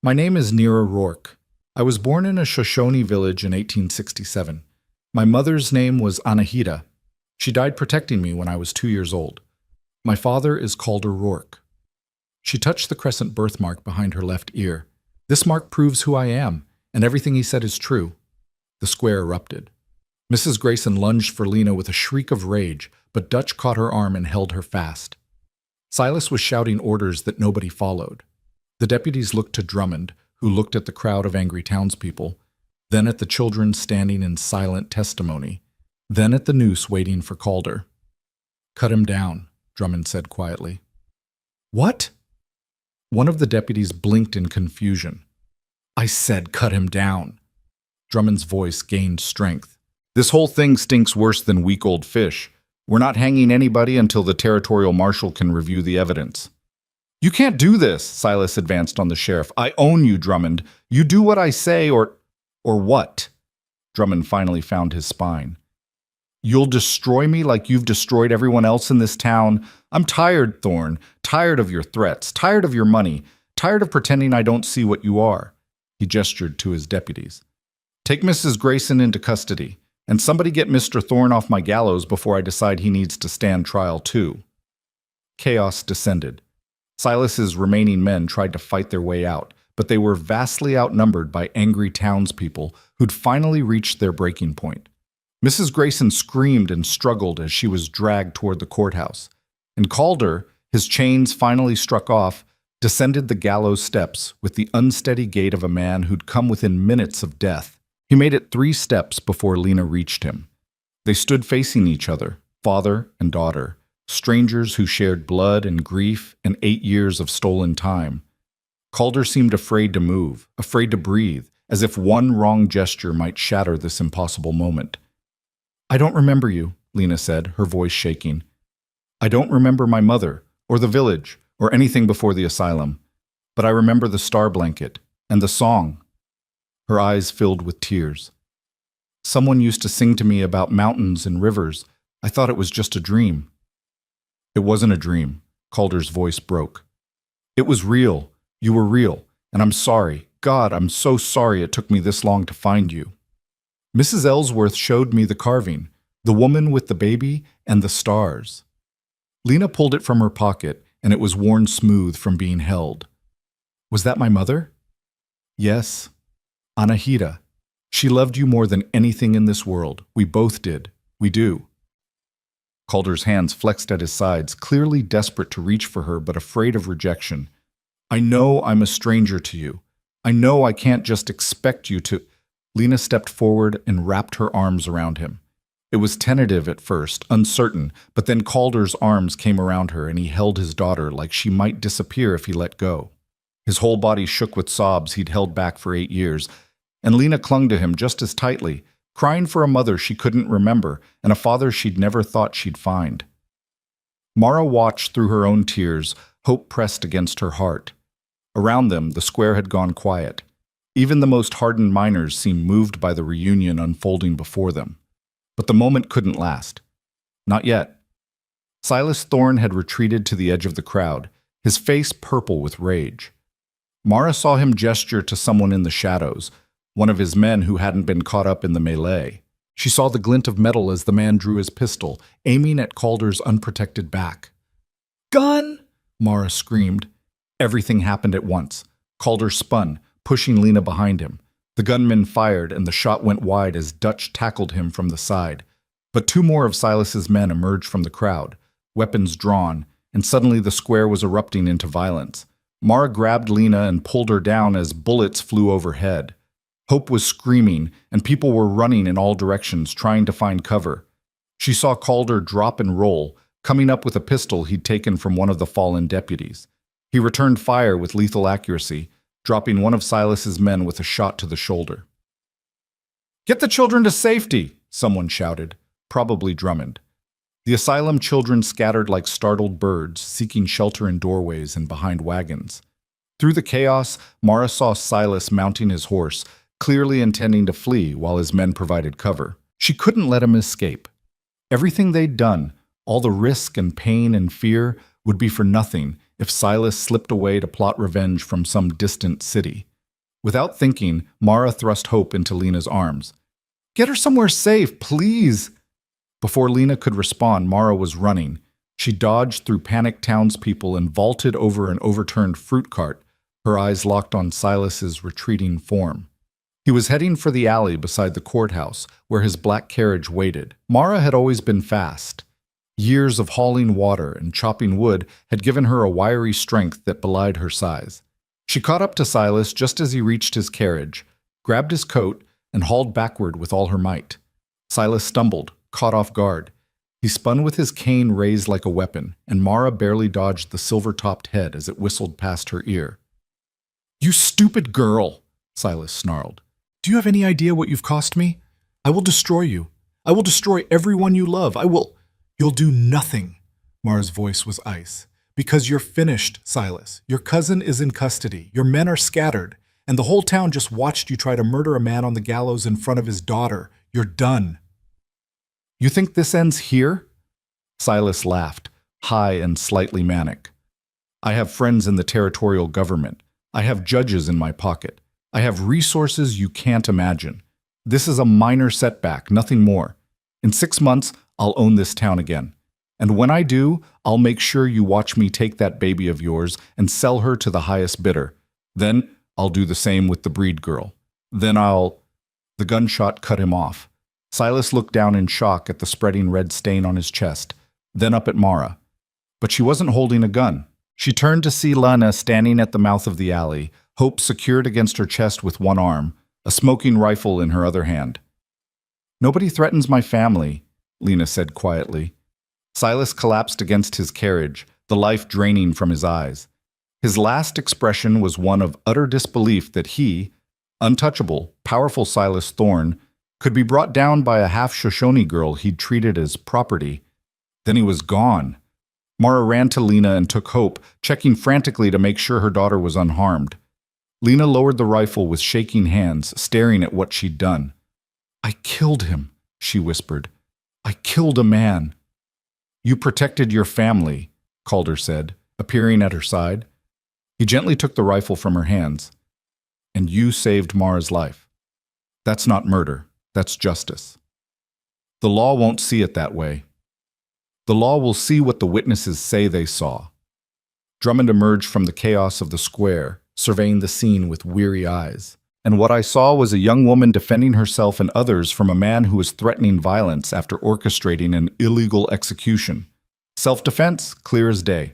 My name is Nira Rourke. I was born in a Shoshone village in 1867. My mother's name was Anahita. She died protecting me when I was 2 years old. My father is Calder Rourke. She touched the crescent birthmark behind her left ear. This mark proves who I am, and everything he said is true. The square erupted. Mrs. Grayson lunged for Lena with a shriek of rage, but Dutch caught her arm and held her fast. Silas was shouting orders that nobody followed. The deputies looked to Drummond, who looked at the crowd of angry townspeople, then at the children standing in silent testimony, then at the noose waiting for Calder. Cut him down, Drummond said quietly. What? One of the deputies blinked in confusion. I said cut him down. Drummond's voice gained strength. This whole thing stinks worse than week-old fish. We're not hanging anybody until the territorial marshal can review the evidence. You can't do this, Silas advanced on the sheriff. I own you, Drummond. You do what I say or what? Drummond finally found his spine. You'll destroy me like you've destroyed everyone else in this town? I'm tired, Thorne. Tired of your threats. Tired of your money. Tired of pretending I don't see what you are. He gestured to his deputies. Take Mrs. Grayson into custody, and somebody get Mr. Thorne off my gallows before I decide he needs to stand trial too. Chaos descended. Silas's remaining men tried to fight their way out, but they were vastly outnumbered by angry townspeople who'd finally reached their breaking point. Mrs. Grayson screamed and struggled as she was dragged toward the courthouse, and Calder, his chains finally struck off, descended the gallows steps with the unsteady gait of a man who'd come within minutes of death. He made it 3 steps before Lena reached him. They stood facing each other, father and daughter, strangers who shared blood and grief and 8 years of stolen time. Calder seemed afraid to move, afraid to breathe, as if one wrong gesture might shatter this impossible moment. I don't remember you, Lena said, her voice shaking. I don't remember my mother, or the village, or anything before the asylum, but I remember the star blanket and the song. Her eyes filled with tears. Someone used to sing to me about mountains and rivers. I thought it was just a dream. It wasn't a dream, Calder's voice broke. It was real. You were real, and I'm sorry. God, I'm so sorry it took me this long to find you. Mrs. Ellsworth showed me the carving, the woman with the baby and the stars. Lena pulled it from her pocket, and it was worn smooth from being held. Was that my mother? Yes. Anahita. She loved you more than anything in this world. We both did. We do. Calder's hands flexed at his sides, clearly desperate to reach for her but afraid of rejection. I know I'm a stranger to you. I know I can't just expect you to. Lena stepped forward and wrapped her arms around him. It was tentative at first, uncertain, but then Calder's arms came around her and he held his daughter like she might disappear if he let go. His whole body shook with sobs he'd held back for 8 years, and Lena clung to him just as tightly, crying for a mother she couldn't remember and a father she'd never thought she'd find. Mara watched through her own tears, hope pressed against her heart. Around them, the square had gone quiet. Even the most hardened miners seemed moved by the reunion unfolding before them. But the moment couldn't last. Not yet. Silas Thorne had retreated to the edge of the crowd, his face purple with rage. Mara saw him gesture to someone in the shadows, one of his men who hadn't been caught up in the melee. She saw the glint of metal as the man drew his pistol, aiming at Calder's unprotected back. "Gun!" Mara screamed. Everything happened at once. Calder spun, pushing Lena behind him. The gunman fired, and the shot went wide as Dutch tackled him from the side. But 2 more of Silas's men emerged from the crowd, weapons drawn, and suddenly the square was erupting into violence. Mara grabbed Lena and pulled her down as bullets flew overhead. Hope was screaming, and people were running in all directions, trying to find cover. She saw Calder drop and roll, coming up with a pistol he'd taken from one of the fallen deputies. He returned fire with lethal accuracy, dropping one of Silas's men with a shot to the shoulder. "Get the children to safety!" someone shouted, probably Drummond. The asylum children scattered like startled birds, seeking shelter in doorways and behind wagons. Through the chaos, Mara saw Silas mounting his horse, clearly intending to flee while his men provided cover. She couldn't let him escape. Everything they'd done, all the risk and pain and fear, would be for nothing if Silas slipped away to plot revenge from some distant city. Without thinking, Mara thrust Hope into Lena's arms. "Get her somewhere safe, please!" Before Lena could respond, Mara was running. She dodged through panicked townspeople and vaulted over an overturned fruit cart, her eyes locked on Silas's retreating form. He was heading for the alley beside the courthouse, where his black carriage waited. Mara had always been fast. Years of hauling water and chopping wood had given her a wiry strength that belied her size. She caught up to Silas just as he reached his carriage, grabbed his coat, and hauled backward with all her might. Silas stumbled, caught off guard. He spun with his cane raised like a weapon, and Mara barely dodged the silver-topped head as it whistled past her ear. "You stupid girl!" Silas snarled. "Do you have any idea what you've cost me? I will destroy you. I will destroy everyone you love. You'll do nothing." Mara's voice was ice. "Because you're finished, Silas. Your cousin is in custody. Your men are scattered. And the whole town just watched you try to murder a man on the gallows in front of his daughter. You're done." "You think this ends here?" Silas laughed, high and slightly manic. "I have friends in the territorial government. I have judges in my pocket. I have resources you can't imagine. This is a minor setback, nothing more. In 6 months, I'll own this town again. And when I do, I'll make sure you watch me take that baby of yours and sell her to the highest bidder. Then I'll do the same with the breed girl. Then I'll—" The gunshot cut him off. Silas looked down in shock at the spreading red stain on his chest, then up at Mara. But she wasn't holding a gun. She turned to see Lena standing at the mouth of the alley, Hope secured against her chest with one arm, a smoking rifle in her other hand. "Nobody threatens my family," Lena said quietly. Silas collapsed against his carriage, the life draining from his eyes. His last expression was one of utter disbelief that he, untouchable, powerful Silas Thorne, could be brought down by a half-Shoshone girl he'd treated as property. Then he was gone. Mara ran to Lena and took Hope, checking frantically to make sure her daughter was unharmed. Lena lowered the rifle with shaking hands, staring at what she'd done. "I killed him," she whispered. "I killed a man." "You protected your family," Calder said, appearing at her side. He gently took the rifle from her hands. "And you saved Mara's life. That's not murder, that's justice. The law won't see it that way. The law will see what the witnesses say they saw." Drummond emerged from the chaos of the square, surveying the scene with weary eyes. and what I saw was a young woman defending herself and others from a man who was threatening violence after orchestrating an illegal execution. Self-defense, clear as day.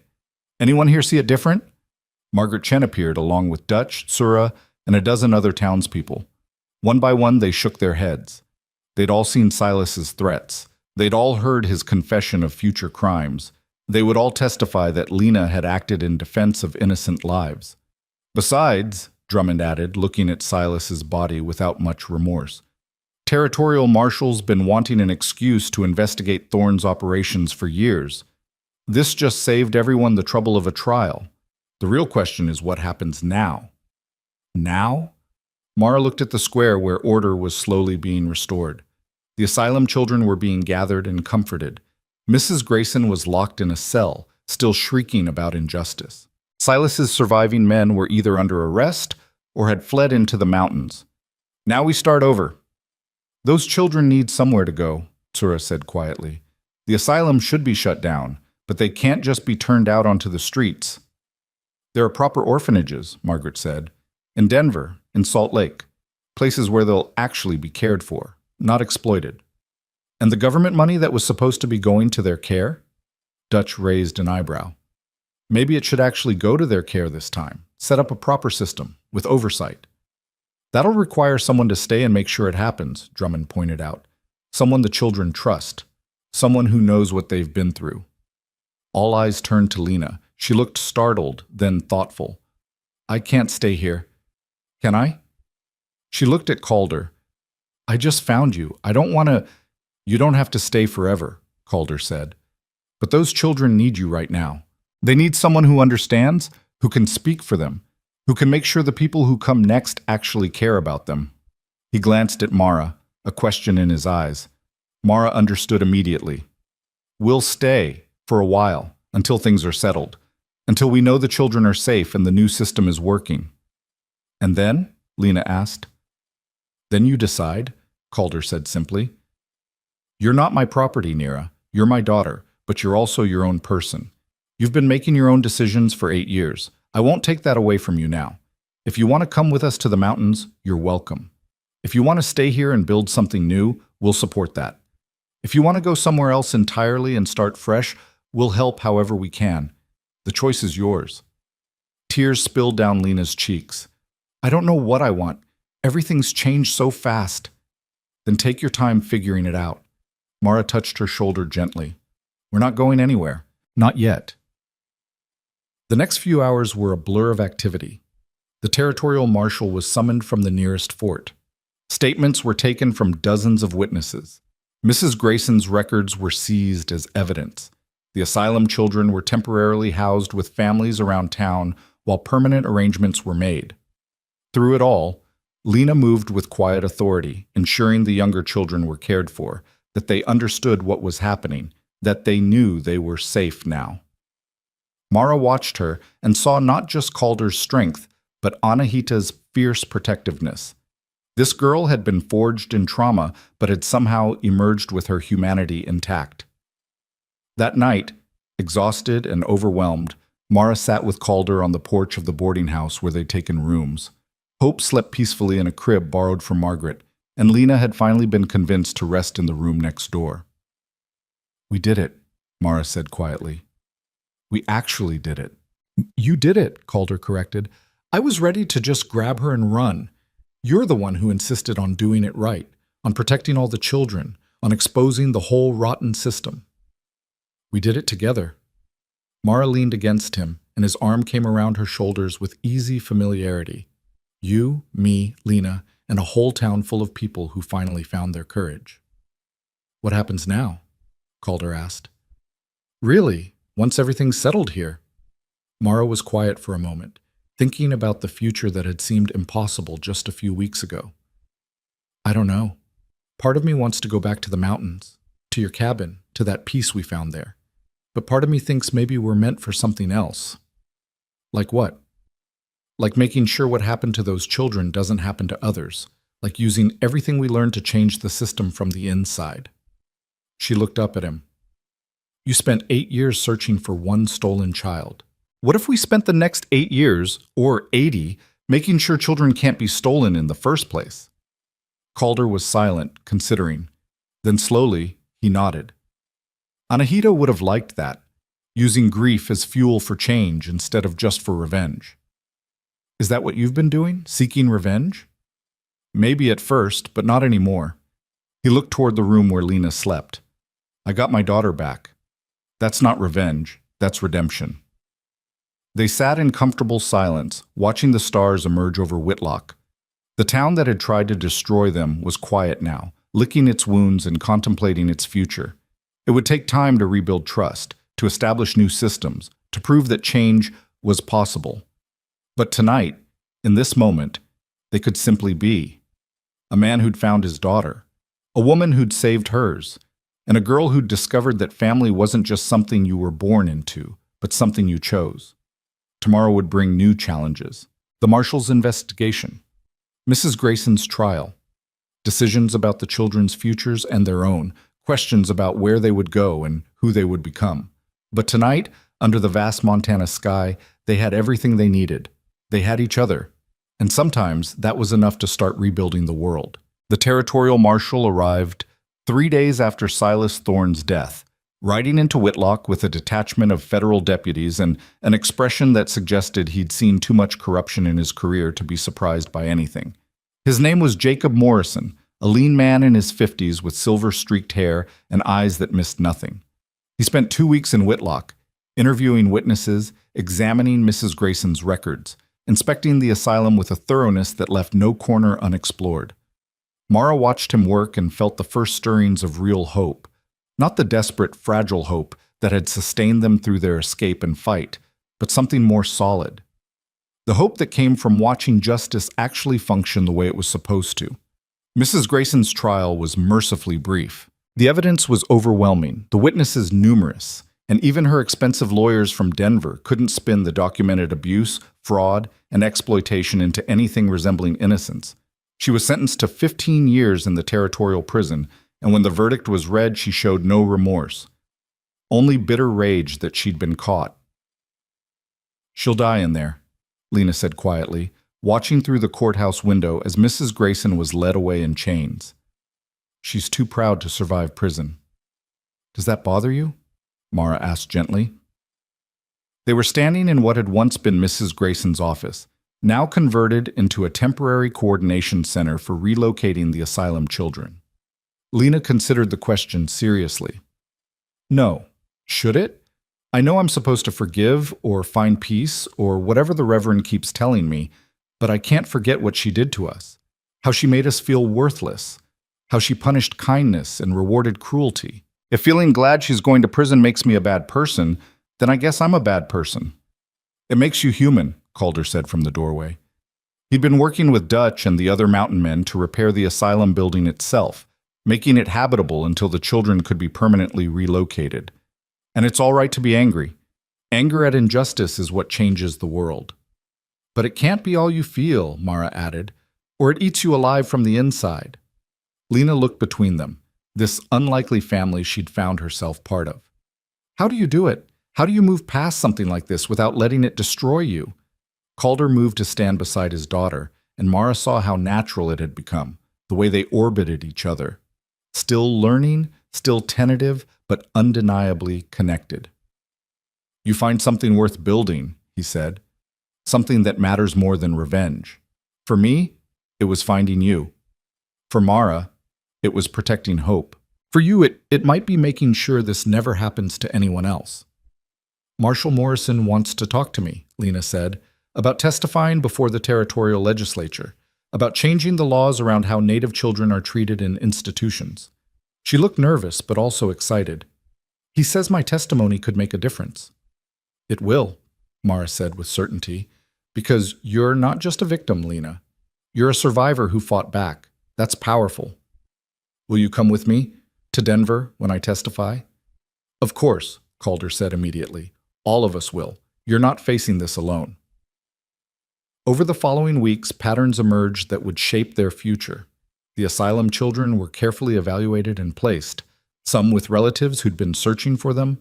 Anyone here see it different? Margaret Chen appeared along with Dutch, Sura, and a dozen other townspeople. One by one, they shook their heads. They'd all seen Silas's threats. They'd all heard his confession of future crimes. They would all testify that Lena had acted in defense of innocent lives. Besides, Drummond added, looking at Silas's body without much remorse, territorial marshals been wanting an excuse to investigate Thorne's operations for years. This just saved everyone the trouble of a trial. The real question is what happens now. Now? Mara looked at the square where order was slowly being restored. The asylum children were being gathered and comforted. Mrs. Grayson was locked in a cell, still shrieking about injustice. Silas's surviving men were either under arrest or had fled into the mountains. Now we start over. Those children need somewhere to go, Tsura said quietly. The asylum should be shut down, but they can't just be turned out onto the streets. There are proper orphanages, Margaret said. In Denver, in Salt Lake. Places where they'll actually be cared for, not exploited. And the government money that was supposed to be going to their care? Dutch raised an eyebrow. Maybe it should actually go to their care this time. Set up a proper system, with oversight. That'll require someone to stay and make sure it happens, Drummond pointed out. Someone the children trust. Someone who knows what they've been through. All eyes turned to Lena. She looked startled, then thoughtful. I can't stay here. Can I? She looked at Calder. I just found you. I don't want to... You don't have to stay forever, Calder said. But those children need you right now. They need someone who understands, who can speak for them, who can make sure the people who come next actually care about them. He glanced at Mara, a question in his eyes. Mara understood immediately. We'll stay, for a while, until things are settled, until we know the children are safe and the new system is working. And then? Lena asked. Then you decide, Calder said simply. You're not my property, Nira. You're my daughter, but you're also your own person. You've been making your own decisions for 8 years. I won't take that away from you now. If you want to come with us to the mountains, you're welcome. If you want to stay here and build something new, we'll support that. If you want to go somewhere else entirely and start fresh, we'll help however we can. The choice is yours. Tears spilled down Lena's cheeks. I don't know what I want. Everything's changed so fast. Then take your time figuring it out. Mara touched her shoulder gently. We're not going anywhere. Not yet. The next few hours were a blur of activity. The territorial marshal was summoned from the nearest fort. Statements were taken from dozens of witnesses. Mrs. Grayson's records were seized as evidence. The asylum children were temporarily housed with families around town while permanent arrangements were made. Through it all, Lena moved with quiet authority, ensuring the younger children were cared for, that they understood what was happening, that they knew they were safe now. Mara watched her and saw not just Calder's strength, but Anahita's fierce protectiveness. This girl had been forged in trauma, but had somehow emerged with her humanity intact. That night, exhausted and overwhelmed, Mara sat with Calder on the porch of the boarding house where they'd taken rooms. Hope slept peacefully in a crib borrowed from Margaret, and Lena had finally been convinced to rest in the room next door. We did it, Mara said quietly. We actually did it. You did it, Calder corrected. I was ready to just grab her and run. You're the one who insisted on doing it right, on protecting all the children, on exposing the whole rotten system. We did it together. Mara leaned against him, and his arm came around her shoulders with easy familiarity. You, me, Lena, and a whole town full of people who finally found their courage. What happens now? Calder asked. Really, once everything's settled here? Mara was quiet for a moment, thinking about the future that had seemed impossible just a few weeks ago. I don't know. Part of me wants to go back to the mountains, to your cabin, to that peace we found there. But part of me thinks maybe we're meant for something else. Like what? Like making sure what happened to those children doesn't happen to others, like using everything we learned to change the system from the inside. She looked up at him. You spent 8 years searching for one stolen child. What if we spent the next 8 years, or 80, Making sure children can't be stolen in the first place. Calder was silent, considering. Then slowly, he nodded. Anahita would have liked that, using grief as fuel for change instead of just for revenge. Is that what you've been doing? Seeking revenge? Maybe at first, but not anymore. He looked toward the room where Lena slept. I got my daughter back. That's not revenge, that's redemption. They sat in comfortable silence, watching the stars emerge over Whitlock. The town that had tried to destroy them was quiet now, licking its wounds and contemplating its future. It would take time to rebuild trust, to establish new systems, to prove that change was possible. But tonight, in this moment, they could simply be. A man who'd found his daughter, a woman who'd saved hers, and a girl who'd discovered that family wasn't just something you were born into, but something you chose. Tomorrow would bring new challenges. The marshal's investigation, Mrs. Grayson's trial, decisions about the children's futures and their own, questions about where they would go and who they would become. But tonight, under the vast Montana sky, they had everything they needed. They had each other. And sometimes that was enough to start rebuilding the world. The territorial marshal arrived 3 days after Silas Thorne's death, riding into Whitlock with a detachment of federal deputies and an expression that suggested he'd seen too much corruption in his career to be surprised by anything. His name was Jacob Morrison, a lean man in his 50s with silver-streaked hair and eyes that missed nothing. He spent 2 weeks in Whitlock, interviewing witnesses, examining Mrs. Grayson's records, inspecting the asylum with a thoroughness that left no corner unexplored. Mara watched him work and felt the first stirrings of real hope, not the desperate, fragile hope that had sustained them through their escape and fight, but something more solid. The hope that came from watching justice actually function the way it was supposed to. Mrs. Grayson's trial was mercifully brief. The evidence was overwhelming, the witnesses numerous, and even her expensive lawyers from Denver couldn't spin the documented abuse, fraud, and exploitation into anything resembling innocence. She was sentenced to 15 years in the territorial prison, and when the verdict was read, she showed no remorse. Only bitter rage that she'd been caught. "She'll die in there," Lena said quietly, watching through the courthouse window as Mrs. Grayson was led away in chains. "She's too proud to survive prison." "Does that bother you?" Mara asked gently. They were standing in what had once been Mrs. Grayson's office, now converted into a temporary coordination center for relocating the asylum children. Lena considered the question seriously. "No. Should it? I know I'm supposed to forgive or find peace or whatever the Reverend keeps telling me, but I can't forget what she did to us, how she made us feel worthless, how she punished kindness and rewarded cruelty. If feeling glad she's going to prison makes me a bad person, then I guess I'm a bad person." "It makes you human," Calder said from the doorway. He'd been working with Dutch and the other mountain men to repair the asylum building itself, making it habitable until the children could be permanently relocated. And it's all right to be angry. Anger at injustice is what changes the world. "But it can't be all you feel," Mara added, "or it eats you alive from the inside." Lena looked between them, this unlikely family she'd found herself part of. "How do you do it? How do you move past something like this without letting it destroy you?" Calder moved to stand beside his daughter, and Mara saw how natural it had become, the way they orbited each other. Still learning, still tentative, but undeniably connected. "You find something worth building," he said. "Something that matters more than revenge. For me, it was finding you. For Mara, it was protecting hope. For you, it might be making sure this never happens to anyone else." "Marshal Morrison wants to talk to me," Lena said, "about testifying before the territorial legislature, about changing the laws around how Native children are treated in institutions." She looked nervous, but also excited. "He says my testimony could make a difference." "It will," Mara said with certainty, "because you're not just a victim, Lena. You're a survivor who fought back. That's powerful." "Will you come with me to Denver when I testify?" "Of course," Calder said immediately. "All of us will. You're not facing this alone." Over the following weeks, patterns emerged that would shape their future. The asylum children were carefully evaluated and placed, some with relatives who'd been searching for them,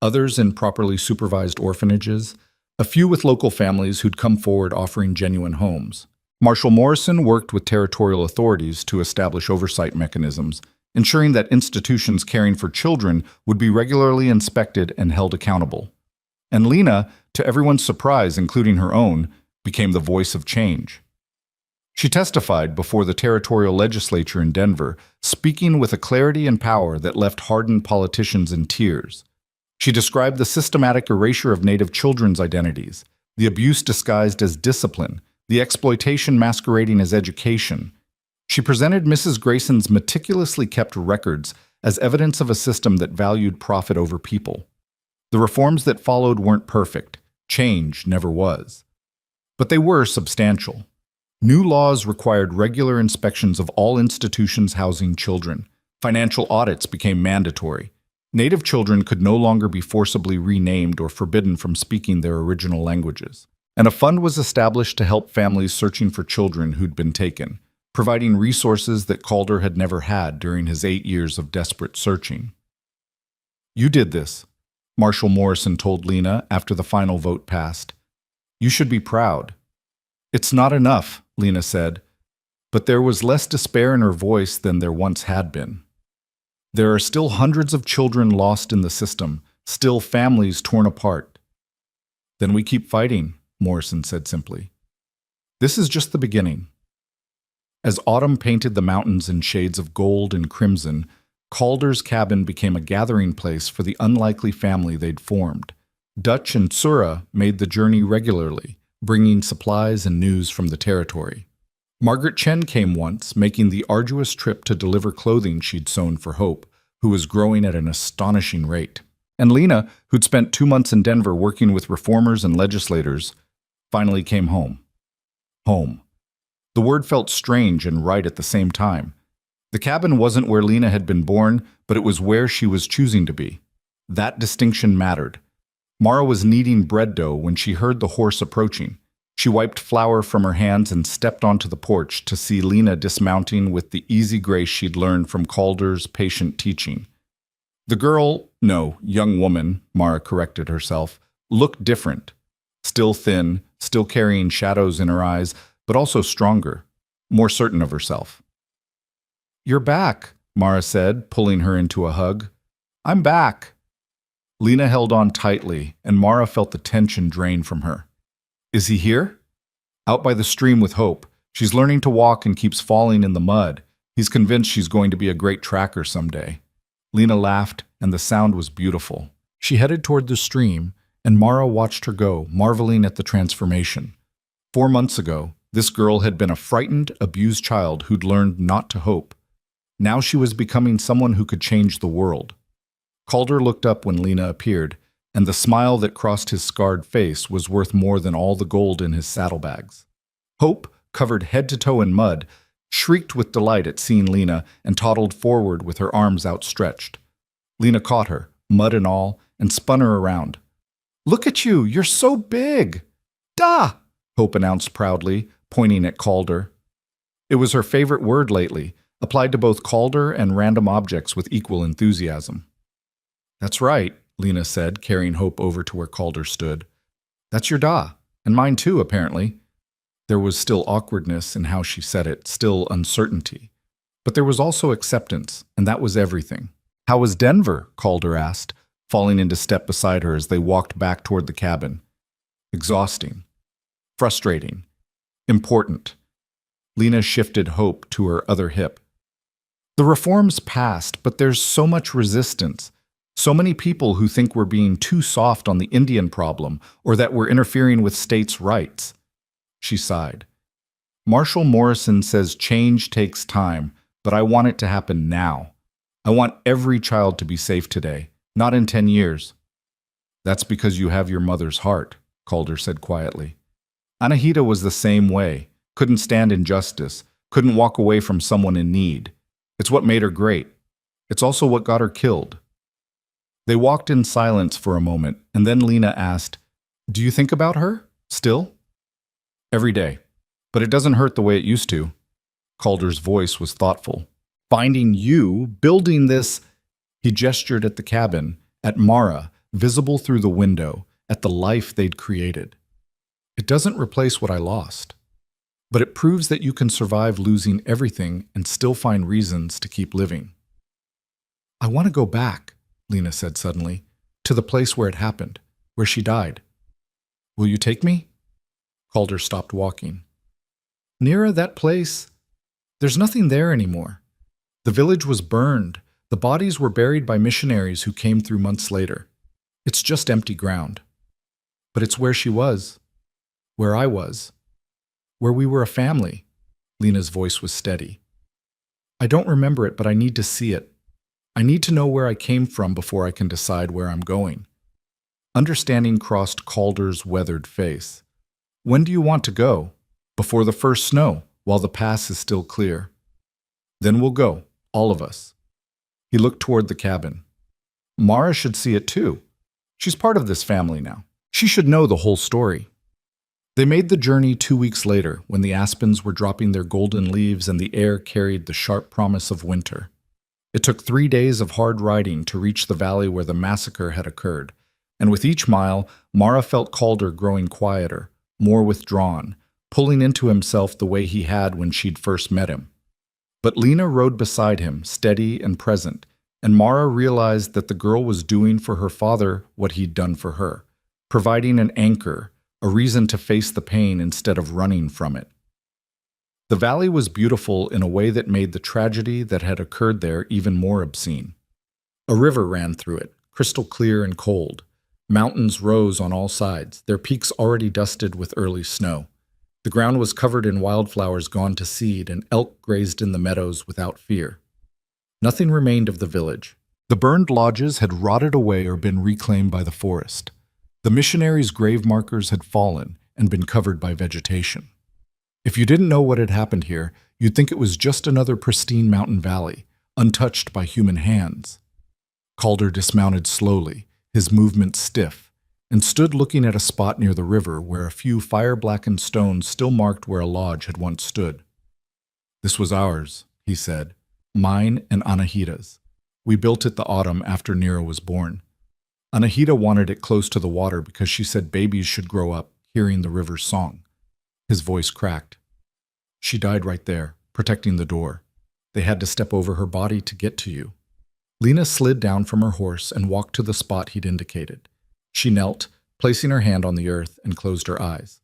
others in properly supervised orphanages, a few with local families who'd come forward offering genuine homes. Marshall Morrison worked with territorial authorities to establish oversight mechanisms, ensuring that institutions caring for children would be regularly inspected and held accountable. And Lena, to everyone's surprise, including her own, became the voice of change. She testified before the territorial legislature in Denver, speaking with a clarity and power that left hardened politicians in tears. She described the systematic erasure of Native children's identities, the abuse disguised as discipline, the exploitation masquerading as education. She presented Mrs. Grayson's meticulously kept records as evidence of a system that valued profit over people. The reforms that followed weren't perfect. Change never was. But they were substantial. New laws required regular inspections of all institutions housing children. Financial audits became mandatory. Native children could no longer be forcibly renamed or forbidden from speaking their original languages. And a fund was established to help families searching for children who'd been taken, providing resources that Calder had never had during his 8 years of desperate searching. "You did this," Marshall Morrison told Lena after the final vote passed. "You should be proud." "It's not enough," Lena said, but there was less despair in her voice than there once had been. "There are still hundreds of children lost in the system, still families torn apart." "Then we keep fighting," Morrison said simply. "This is just the beginning." As autumn painted the mountains in shades of gold and crimson, Calder's cabin became a gathering place for the unlikely family they'd formed. Dutch and Tsura made the journey regularly, bringing supplies and news from the territory. Margaret Chen came once, making the arduous trip to deliver clothing she'd sewn for Hope, who was growing at an astonishing rate. And Lena, who'd spent 2 months in Denver working with reformers and legislators, finally came home. Home. The word felt strange and right at the same time. The cabin wasn't where Lena had been born, but it was where she was choosing to be. That distinction mattered. Mara was kneading bread dough when she heard the horse approaching. She wiped flour from her hands and stepped onto the porch to see Lena dismounting with the easy grace she'd learned from Calder's patient teaching. The girl, no, young woman, Mara corrected herself, looked different. Still thin, still carrying shadows in her eyes, but also stronger, more certain of herself. "You're back," Mara said, pulling her into a hug. "I'm back." Lena held on tightly, and Mara felt the tension drain from her. "Is he here?" "Out by the stream with Hope. She's learning to walk and keeps falling in the mud. He's convinced she's going to be a great tracker someday." Lena laughed, and the sound was beautiful. She headed toward the stream, and Mara watched her go, marveling at the transformation. 4 months ago, this girl had been a frightened, abused child who'd learned not to hope. Now she was becoming someone who could change the world. Calder looked up when Lena appeared, and the smile that crossed his scarred face was worth more than all the gold in his saddlebags. Hope, covered head to toe in mud, shrieked with delight at seeing Lena and toddled forward with her arms outstretched. Lena caught her, mud and all, and spun her around. "Look at you! You're so big!" "Da!" Hope announced proudly, pointing at Calder. It was her favorite word lately, applied to both Calder and random objects with equal enthusiasm. "That's right," Lena said, carrying Hope over to where Calder stood. "That's your da, and mine too, apparently." There was still awkwardness in how she said it, still uncertainty. But there was also acceptance, and that was everything. "How was Denver?" Calder asked, falling into step beside her as they walked back toward the cabin. "Exhausting. Frustrating. Important." Lena shifted Hope to her other hip. "The reforms passed, but there's so much resistance. So many people who think we're being too soft on the Indian problem or that we're interfering with states' rights." She sighed. "Marshall Morrison says change takes time, but I want it to happen now. I want every child to be safe today, not in 10 years. "That's because you have your mother's heart," Calder said quietly. Anahita was the same way, couldn't stand injustice, couldn't walk away from someone in need. It's what made her great. It's also what got her killed. They walked in silence for a moment, and then Lena asked, "Do you think about her, still?" "Every day. But it doesn't hurt the way it used to." Calder's voice was thoughtful. "Finding you, building this—" He gestured at the cabin, at Mara, visible through the window, at the life they'd created. It doesn't replace what I lost, but it proves that you can survive losing everything and still find reasons to keep living. I want to go back, Lena said suddenly, to the place where it happened, where she died. Will you take me? Calder stopped walking. Nearer that place? There's nothing there anymore. The village was burned. The bodies were buried by missionaries who came through months later. It's just empty ground. But it's where she was. Where I was. Where we were a family. Lena's voice was steady. I don't remember it, but I need to see it. I need to know where I came from before I can decide where I'm going. Understanding crossed Calder's weathered face. When do you want to go? Before the first snow, while the pass is still clear. Then we'll go, all of us. He looked toward the cabin. Mara should see it too. She's part of this family now. She should know the whole story. They made the journey 2 weeks later, when the aspens were dropping their golden leaves and the air carried the sharp promise of winter. It took 3 days of hard riding to reach the valley where the massacre had occurred, and with each mile, Mara felt Calder growing quieter, more withdrawn, pulling into himself the way he had when she'd first met him. But Lena rode beside him, steady and present, and Mara realized that the girl was doing for her father what he'd done for her, providing an anchor, a reason to face the pain instead of running from it. The valley was beautiful in a way that made the tragedy that had occurred there even more obscene. A river ran through it, crystal clear and cold. Mountains rose on all sides, their peaks already dusted with early snow. The ground was covered in wildflowers gone to seed, and elk grazed in the meadows without fear. Nothing remained of the village. The burned lodges had rotted away or been reclaimed by the forest. The missionaries' grave markers had fallen and been covered by vegetation. If you didn't know what had happened here, you'd think it was just another pristine mountain valley, untouched by human hands. Calder dismounted slowly, his movements stiff, and stood looking at a spot near the river where a few fire-blackened stones still marked where a lodge had once stood. This was ours, he said, mine and Anahita's. We built it the autumn after Nero was born. Anahita wanted it close to the water because she said babies should grow up hearing the river's song. His voice cracked. She died right there, protecting the door. They had to step over her body to get to you. Lena slid down from her horse and walked to the spot he'd indicated. She knelt, placing her hand on the earth, and closed her eyes.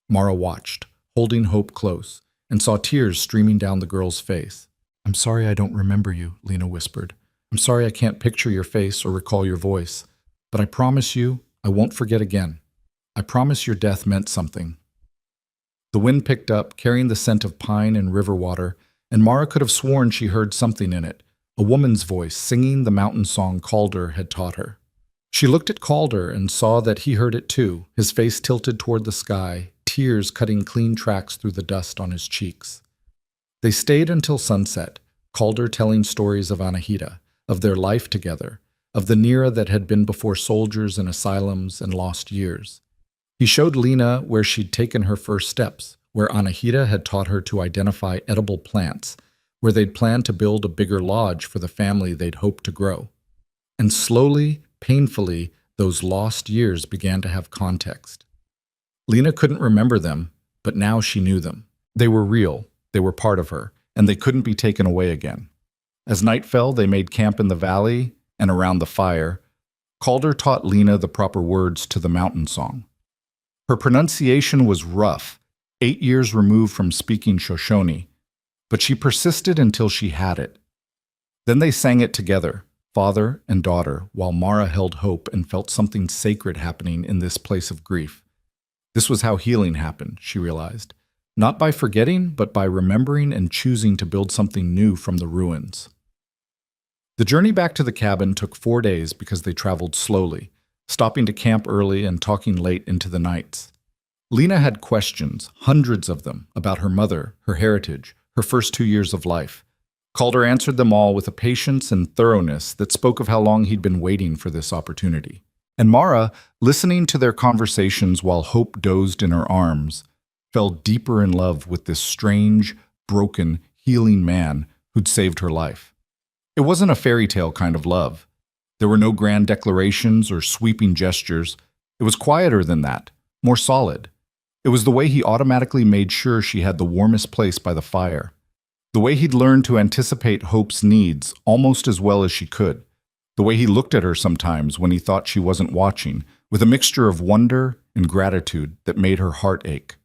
Mara watched, holding Hope close, and saw tears streaming down the girl's face. I'm sorry I don't remember you, Lena whispered. I'm sorry I can't picture your face or recall your voice, but I promise you I won't forget again. I promise your death meant something. The wind picked up, carrying the scent of pine and river water, and Mara could have sworn she heard something in it, a woman's voice singing the mountain song Calder had taught her. She looked at Calder and saw that he heard it too, his face tilted toward the sky, tears cutting clean tracks through the dust on his cheeks. They stayed until sunset, Calder telling stories of Anahita, of their life together, of the Nera that had been before soldiers in asylums and lost years. He showed Lena where she'd taken her first steps, where Anahita had taught her to identify edible plants, where they'd planned to build a bigger lodge for the family they'd hoped to grow. And slowly, painfully, those lost years began to have context. Lena couldn't remember them, but now she knew them. They were real, they were part of her, and they couldn't be taken away again. As night fell, they made camp in the valley and around the fire. Calder taught Lena the proper words to the mountain song. Her pronunciation was rough, 8 years removed from speaking Shoshone, but she persisted until she had it. Then they sang it together, father and daughter, while Mara held hope and felt something sacred happening in this place of grief. This was how healing happened, she realized. Not by forgetting, but by remembering and choosing to build something new from the ruins. The journey back to the cabin took 4 days because they traveled slowly, stopping to camp early and talking late into the nights. Lena had questions, hundreds of them, about her mother, her heritage, her first 2 years of life. Calder answered them all with a patience and thoroughness that spoke of how long he'd been waiting for this opportunity. And Mara, listening to their conversations while Hope dozed in her arms, fell deeper in love with this strange, broken, healing man who'd saved her life. It wasn't a fairy tale kind of love. There were no grand declarations or sweeping gestures, It was quieter than that, more solid. It was the way he automatically made sure she had the warmest place by the fire. The way he'd learned to anticipate Hope's needs almost as well as she could. The way he looked at her sometimes when he thought she wasn't watching, with a mixture of wonder and gratitude that made her heart ache.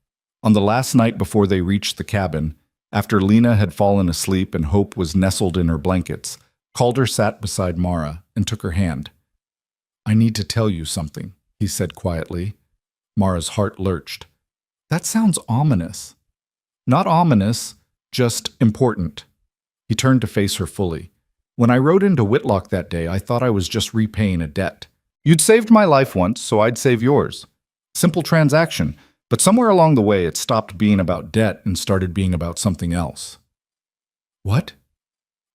On the last night before they reached the cabin, after Lena had fallen asleep and Hope was nestled in her blankets, Calder sat beside Mara and took her hand. "I need to tell you something," he said quietly. Mara's heart lurched. "That sounds ominous." "Not ominous, just important." He turned to face her fully. "When I rode into Whitlock that day, I thought I was just repaying a debt. You'd saved my life once, so I'd save yours. Simple transaction, but somewhere along the way it stopped being about debt and started being about something else." "What?"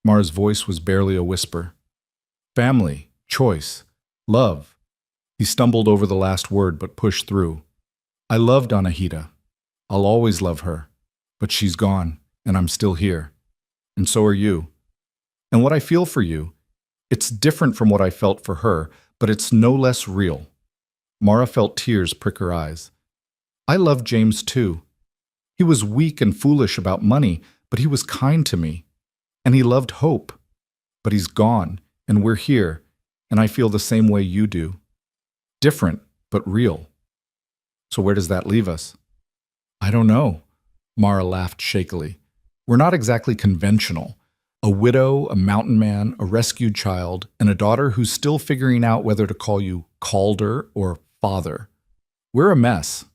Mara's voice was barely a whisper. "Family, choice, love." He stumbled over the last word but pushed through. "I loved Anahita. I'll always love her. But she's gone, and I'm still here. And so are you. And what I feel for you, it's different from what I felt for her, but it's no less real." Mara felt tears prick her eyes. "I loved James too. He was weak and foolish about money, but he was kind to me. And he loved Hope. But he's gone, and we're here, and I feel the same way you do. Different, but real. So where does that leave us?" "I don't know." Mara laughed shakily. "We're not exactly conventional. A widow, a mountain man, a rescued child, and a daughter who's still figuring out whether to call you Calder or father. We're a mess."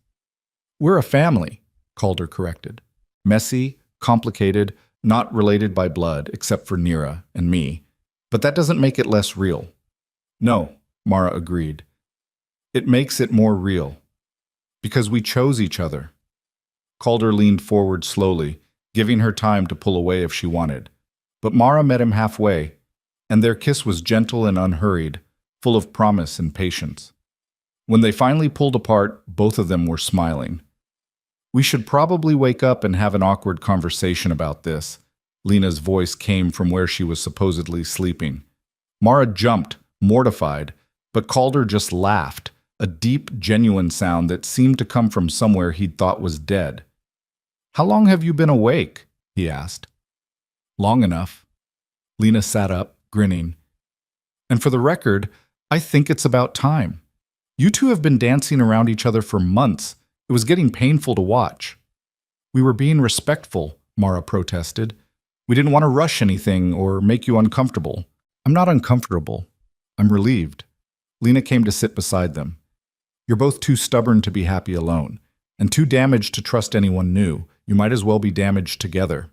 "We're a family," Calder corrected. "Messy, complicated, not related by blood except for Nira and me. But that doesn't make it less real." "No," Mara agreed. "It makes it more real. Because we chose each other." Calder leaned forward slowly, giving her time to pull away if she wanted. But Mara met him halfway, and their kiss was gentle and unhurried, full of promise and patience. When they finally pulled apart, both of them were smiling. "We should probably wake up and have an awkward conversation about this." Lena's voice came from where she was supposedly sleeping. Mara jumped, mortified, but Calder just laughed, a deep, genuine sound that seemed to come from somewhere he'd thought was dead. "How long have you been awake?" he asked. "Long enough." Lena sat up, grinning. "And for the record, I think it's about time. You two have been dancing around each other for months. It was getting painful to watch." "We were being respectful," Mara protested. "We didn't want to rush anything or make you uncomfortable." "I'm not uncomfortable. I'm relieved." Lena came to sit beside them. "You're both too stubborn to be happy alone, and too damaged to trust anyone new. You might as well be damaged together."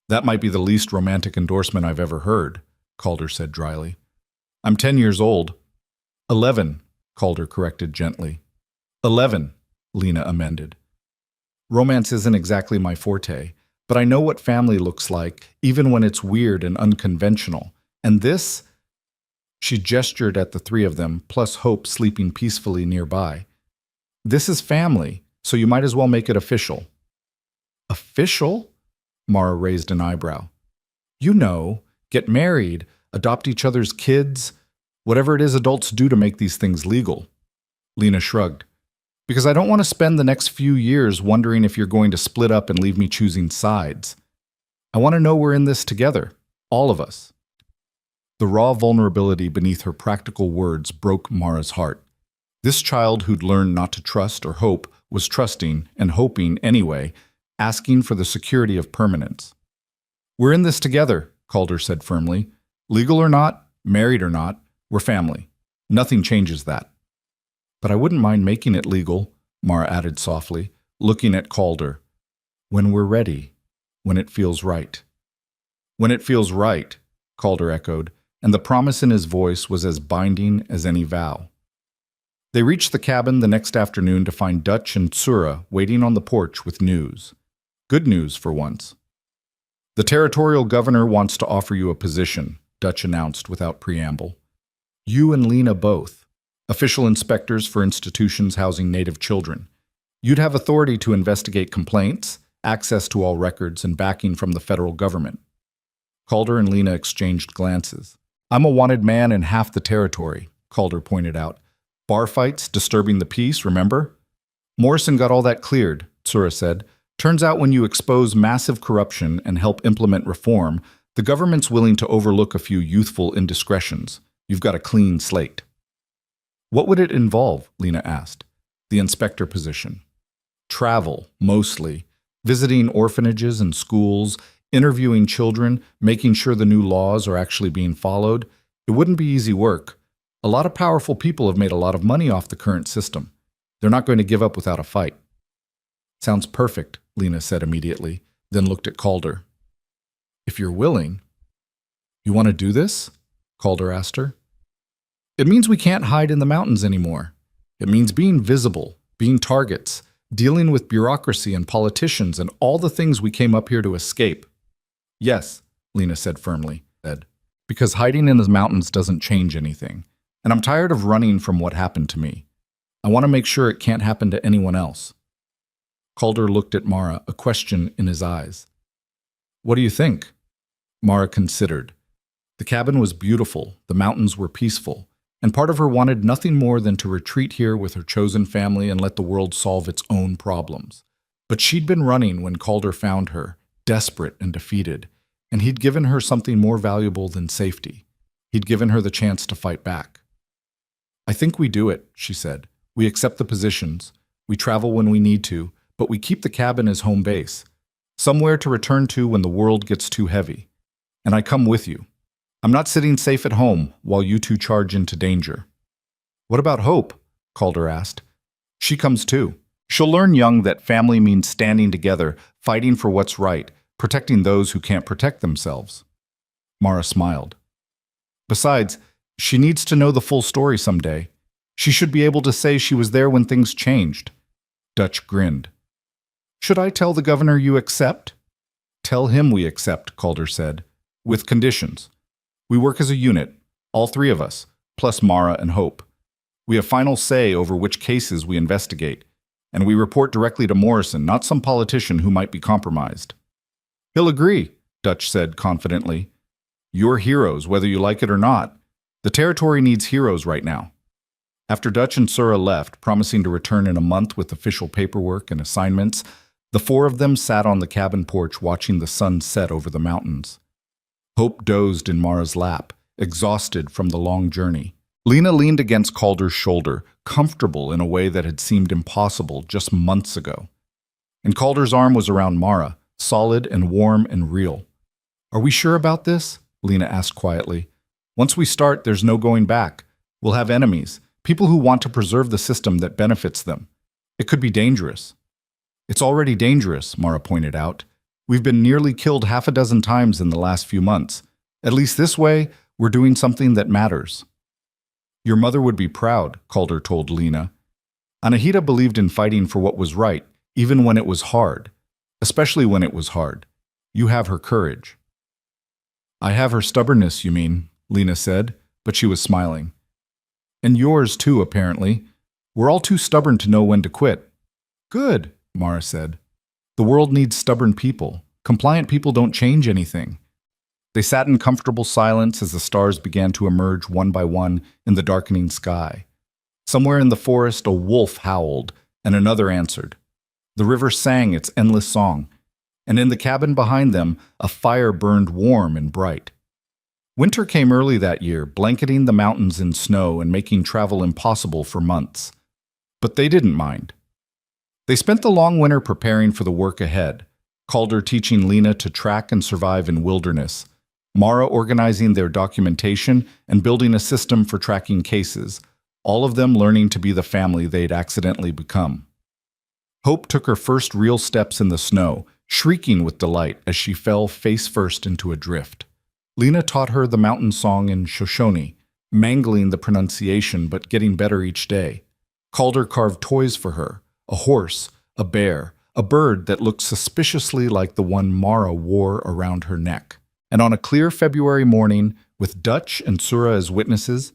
"That might be the least romantic endorsement I've ever heard," Calder said dryly. "I'm 10 years old." 11, Calder corrected gently. 11, Lena amended. "Romance isn't exactly my forte, but I know what family looks like, even when it's weird and unconventional. And this..." She gestured at the three of them, plus Hope sleeping peacefully nearby. "This is family, so you might as well make it official." "Official?" Mara raised an eyebrow. "You know, get married, adopt each other's kids, whatever it is adults do to make these things legal." Lena shrugged. "Because I don't want to spend the next few years wondering if you're going to split up and leave me choosing sides. I want to know we're in this together, all of us." The raw vulnerability beneath her practical words broke Mara's heart. This child who'd learned not to trust or hope was trusting and hoping anyway, asking for the security of permanence. "We're in this together," Calder said firmly. "Legal or not, married or not, we're family. Nothing changes that." "But I wouldn't mind making it legal," Mara added softly, looking at Calder. "When we're ready, when it feels right." "When it feels right," Calder echoed, and the promise in his voice was as binding as any vow. They reached the cabin the next afternoon to find Dutch and Tsura waiting on the porch with news. Good news for once. "The territorial governor wants to offer you a position," Dutch announced without preamble. "You and Lena both. Official inspectors for institutions housing Native children. You'd have authority to investigate complaints, access to all records, and backing from the federal government." Calder and Lena exchanged glances. "I'm a wanted man in half the territory," Calder pointed out. Bar fights, disturbing the peace, remember? Morrison got all that cleared, Tsura said. Turns out when you expose massive corruption and help implement reform, the government's willing to overlook a few youthful indiscretions. You've got a clean slate. What would it involve? Lena asked. The inspector position. Travel, mostly. Visiting orphanages and schools, interviewing children, making sure the new laws are actually being followed. It wouldn't be easy work. A lot of powerful people have made a lot of money off the current system. They're not going to give up without a fight. Sounds perfect, Lena said immediately, then looked at Calder. If you're willing. You want to do this? Calder asked her. It means we can't hide in the mountains anymore. It means being visible, being targets, dealing with bureaucracy and politicians and all the things we came up here to escape. Yes, Lena said firmly, because hiding in the mountains doesn't change anything, and I'm tired of running from what happened to me. I want to make sure it can't happen to anyone else. Calder looked at Mara, a question in his eyes. What do you think? Mara considered. The cabin was beautiful, the mountains were peaceful, and part of her wanted nothing more than to retreat here with her chosen family and let the world solve its own problems. But she'd been running when Calder found her, desperate and defeated, and he'd given her something more valuable than safety. He'd given her the chance to fight back. I think we do it, she said. We accept the positions. We travel when we need to, but we keep the cabin as home base, somewhere to return to when the world gets too heavy. And I come with you. I'm not sitting safe at home while you two charge into danger. What about Hope? Calder asked. She comes too. She'll learn young that family means standing together, fighting for what's right, protecting those who can't protect themselves. Mara smiled. Besides, she needs to know the full story someday. She should be able to say she was there when things changed. Dutch grinned. Should I tell the governor you accept? Tell him we accept, Calder said, with conditions. We work as a unit, all three of us, plus Mara and Hope. We have final say over which cases we investigate, and we report directly to Morrison, not some politician who might be compromised. He'll agree, Dutch said confidently. You're heroes, whether you like it or not. The territory needs heroes right now. After Dutch and Tsura left, promising to return in a month with official paperwork and assignments, the four of them sat on the cabin porch watching the sun set over the mountains. Hope dozed in Mara's lap, exhausted from the long journey. Lena leaned against Calder's shoulder, comfortable in a way that had seemed impossible just months ago. And Calder's arm was around Mara, solid and warm and real. Are we sure about this? Lena asked quietly. Once we start, there's no going back. We'll have enemies, people who want to preserve the system that benefits them. It could be dangerous. It's already dangerous, Mara pointed out. We've been nearly killed 6 times in the last few months. At least this way, we're doing something that matters. Your mother would be proud, Calder told Lena. Anahita believed in fighting for what was right, even when it was hard. Especially when it was hard. You have her courage. I have her stubbornness, you mean, Lena said, but she was smiling. And yours too, apparently. We're all too stubborn to know when to quit. Good, Mara said. The world needs stubborn people. Compliant people don't change anything. They sat in comfortable silence as the stars began to emerge one by one in the darkening sky. Somewhere in the forest, a wolf howled, and another answered. The river sang its endless song, and in the cabin behind them, a fire burned warm and bright. Winter came early that year, blanketing the mountains in snow and making travel impossible for months. But they didn't mind. They spent the long winter preparing for the work ahead, Calder teaching Lena to track and survive in wilderness, Mara organizing their documentation and building a system for tracking cases, all of them learning to be the family they'd accidentally become. Hope took her first real steps in the snow, shrieking with delight as she fell face first into a drift. Lena taught her the mountain song in Shoshone, mangling the pronunciation but getting better each day. Calder carved toys for her, a horse, a bear, a bird that looked suspiciously like the one Mara wore around her neck. And on a clear February morning, with Dutch and Tsura as witnesses,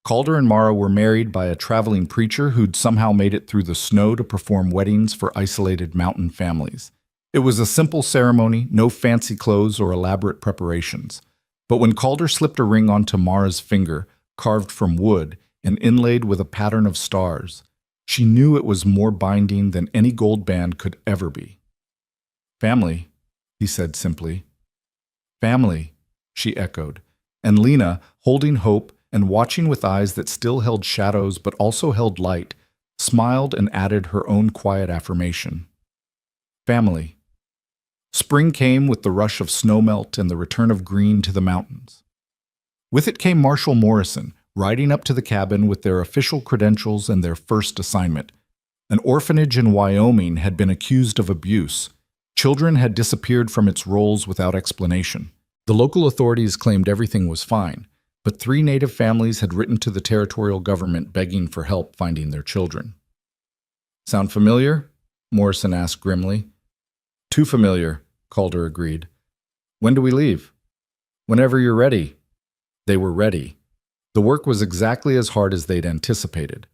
Calder and Mara were married by a traveling preacher who'd somehow made it through the snow to perform weddings for isolated mountain families. It was a simple ceremony, no fancy clothes or elaborate preparations. But when Calder slipped a ring onto Mara's finger, carved from wood, and inlaid with a pattern of stars. She knew it was more binding than any gold band could ever be. "Family," he said simply. "Family," she echoed, and Lena, holding Hope and watching with eyes that still held shadows but also held light, smiled and added her own quiet affirmation. Family. Spring came with the rush of snowmelt and the return of green to the mountains. With it came Marshall Morrison, riding up to the cabin with their official credentials and their first assignment. An orphanage in Wyoming had been accused of abuse. Children had disappeared from its rolls without explanation. The local authorities claimed everything was fine, but 3 Native families had written to the territorial government begging for help finding their children. "Sound familiar?" Morrison asked grimly. "Too familiar," Calder agreed. "When do we leave?" "Whenever you're ready." They were ready. The work was exactly as hard as they'd anticipated.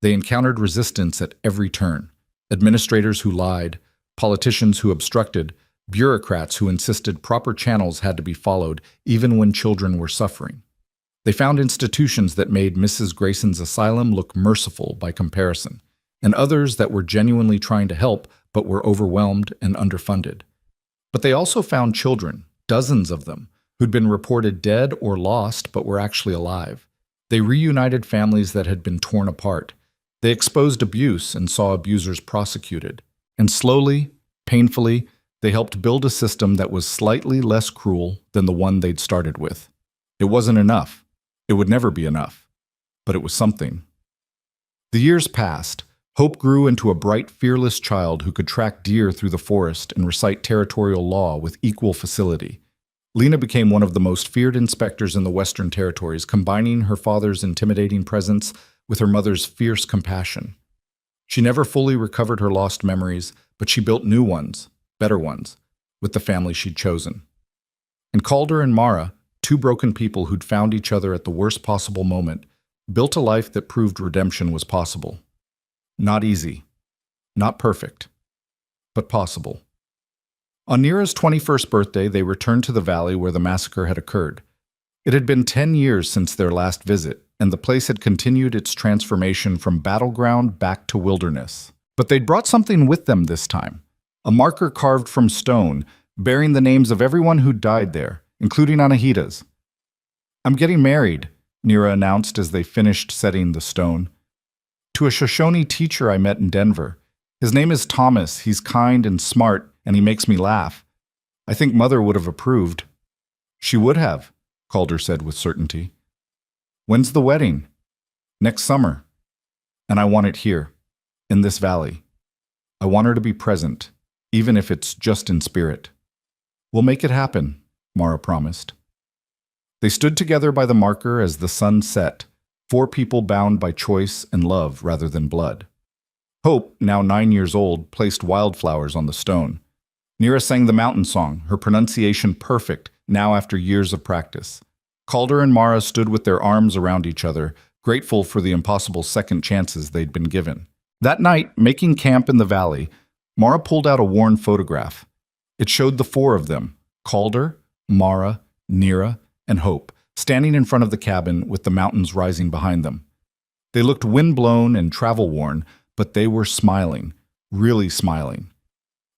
They encountered resistance at every turn. Administrators who lied, politicians who obstructed, bureaucrats who insisted proper channels had to be followed even when children were suffering. They found institutions that made Mrs. Grayson's asylum look merciful by comparison, and others that were genuinely trying to help but were overwhelmed and underfunded. But they also found children, dozens of them, who'd been reported dead or lost but were actually alive. They reunited families that had been torn apart. They exposed abuse and saw abusers prosecuted. And slowly, painfully, they helped build a system that was slightly less cruel than the one they'd started with. It wasn't enough. It would never be enough. But it was something. The years passed. Hope grew into a bright, fearless child who could track deer through the forest and recite territorial law with equal facility. Lena became one of the most feared inspectors in the Western Territories, combining her father's intimidating presence with her mother's fierce compassion. She never fully recovered her lost memories, but she built new ones, better ones, with the family she'd chosen. And Calder and Mara, 2 broken people who'd found each other at the worst possible moment, built a life that proved redemption was possible. Not easy, not perfect, but possible. On Nira's 21st birthday, they returned to the valley where the massacre had occurred. It had been 10 years since their last visit, and the place had continued its transformation from battleground back to wilderness. But they'd brought something with them this time, a marker carved from stone, bearing the names of everyone who'd died there, including Anahita's. "I'm getting married," Nira announced as they finished setting the stone. "To a Shoshone teacher I met in Denver. His name is Thomas. He's kind and smart, and he makes me laugh. I think Mother would have approved." "She would have," Calder said with certainty. "When's the wedding?" "Next summer. And I want it here, in this valley. I want her to be present, even if it's just in spirit." "We'll make it happen," Mara promised. They stood together by the marker as the sun set, 4 people bound by choice and love rather than blood. Hope, now 9 years old, placed wildflowers on the stone. Nira sang the mountain song, her pronunciation perfect, now after years of practice. Calder and Mara stood with their arms around each other, grateful for the impossible second chances they'd been given. That night, making camp in the valley, Mara pulled out a worn photograph. It showed the 4 of them, Calder, Mara, Nira, and Hope, standing in front of the cabin with the mountains rising behind them. They looked wind-blown and travel-worn, but they were smiling, really smiling.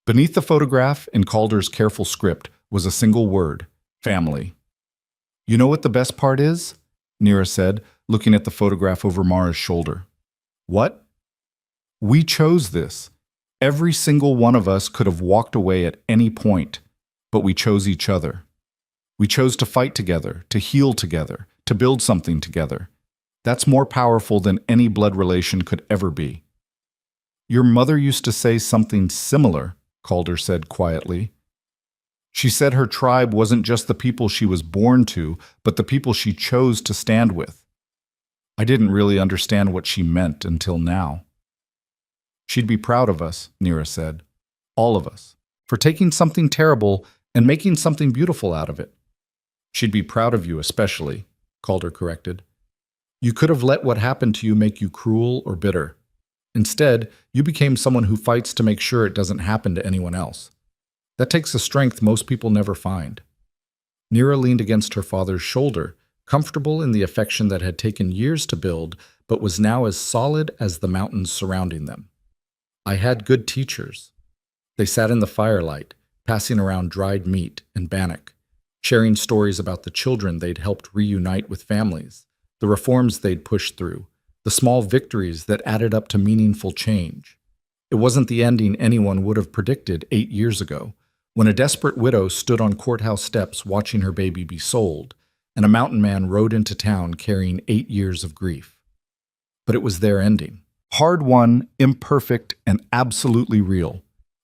Beneath the photograph, in Calder's careful script, was a single word, family. "You know what the best part is?" Nira said, looking at the photograph over Mara's shoulder. "What?" "We chose this. Every single one of us could have walked away at any point, but we chose each other. We chose to fight together, to heal together, to build something together. That's more powerful than any blood relation could ever be." "Your mother used to say something similar," Calder said quietly. "She said her tribe wasn't just the people she was born to, but the people she chose to stand with. I didn't really understand what she meant until now." "She'd be proud of us," Nira said, "all of us, for taking something terrible and making something beautiful out of it." "She'd be proud of you especially," Calder corrected. "You could have let what happened to you make you cruel or bitter. Instead, you became someone who fights to make sure it doesn't happen to anyone else. That takes a strength most people never find." Nira leaned against her father's shoulder, comfortable in the affection that had taken years to build, but was now as solid as the mountains surrounding them. I had good teachers. They sat in the firelight, passing around dried meat and bannock, sharing stories about the children they'd helped reunite with families, the reforms they'd pushed through, the small victories that added up to meaningful change. It wasn't the ending anyone would have predicted 8 years ago, when a desperate widow stood on courthouse steps watching her baby be sold, and a mountain man rode into town carrying 8 years of grief. But it was their ending. Hard-won, imperfect, and absolutely real.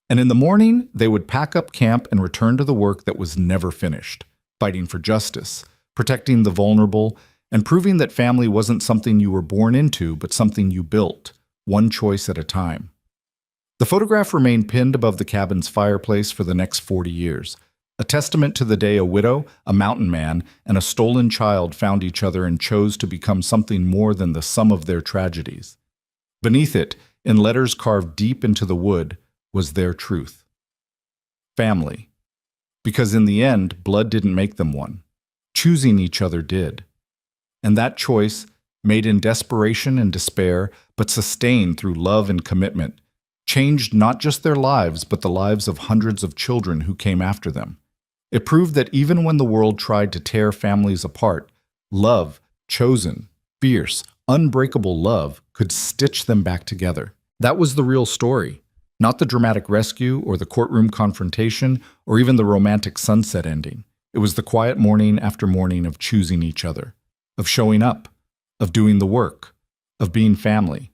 And in the morning, they would pack up camp and return to the work that was never finished, fighting for justice, protecting the vulnerable, and proving that family wasn't something you were born into, but something you built, one choice at a time. The photograph remained pinned above the cabin's fireplace for the next 40 years, a testament to the day a widow, a mountain man, and a stolen child found each other and chose to become something more than the sum of their tragedies. Beneath it, in letters carved deep into the wood, was their truth. Family. Because in the end, blood didn't make them one. Choosing each other did. And that choice, made in desperation and despair, but sustained through love and commitment, changed not just their lives, but the lives of hundreds of children who came after them. It proved that even when the world tried to tear families apart, love, chosen, fierce, unbreakable love, could stitch them back together. That was the real story, not the dramatic rescue or the courtroom confrontation or even the romantic sunset ending. It was the quiet morning after morning of choosing each other, of showing up, of doing the work, of being family.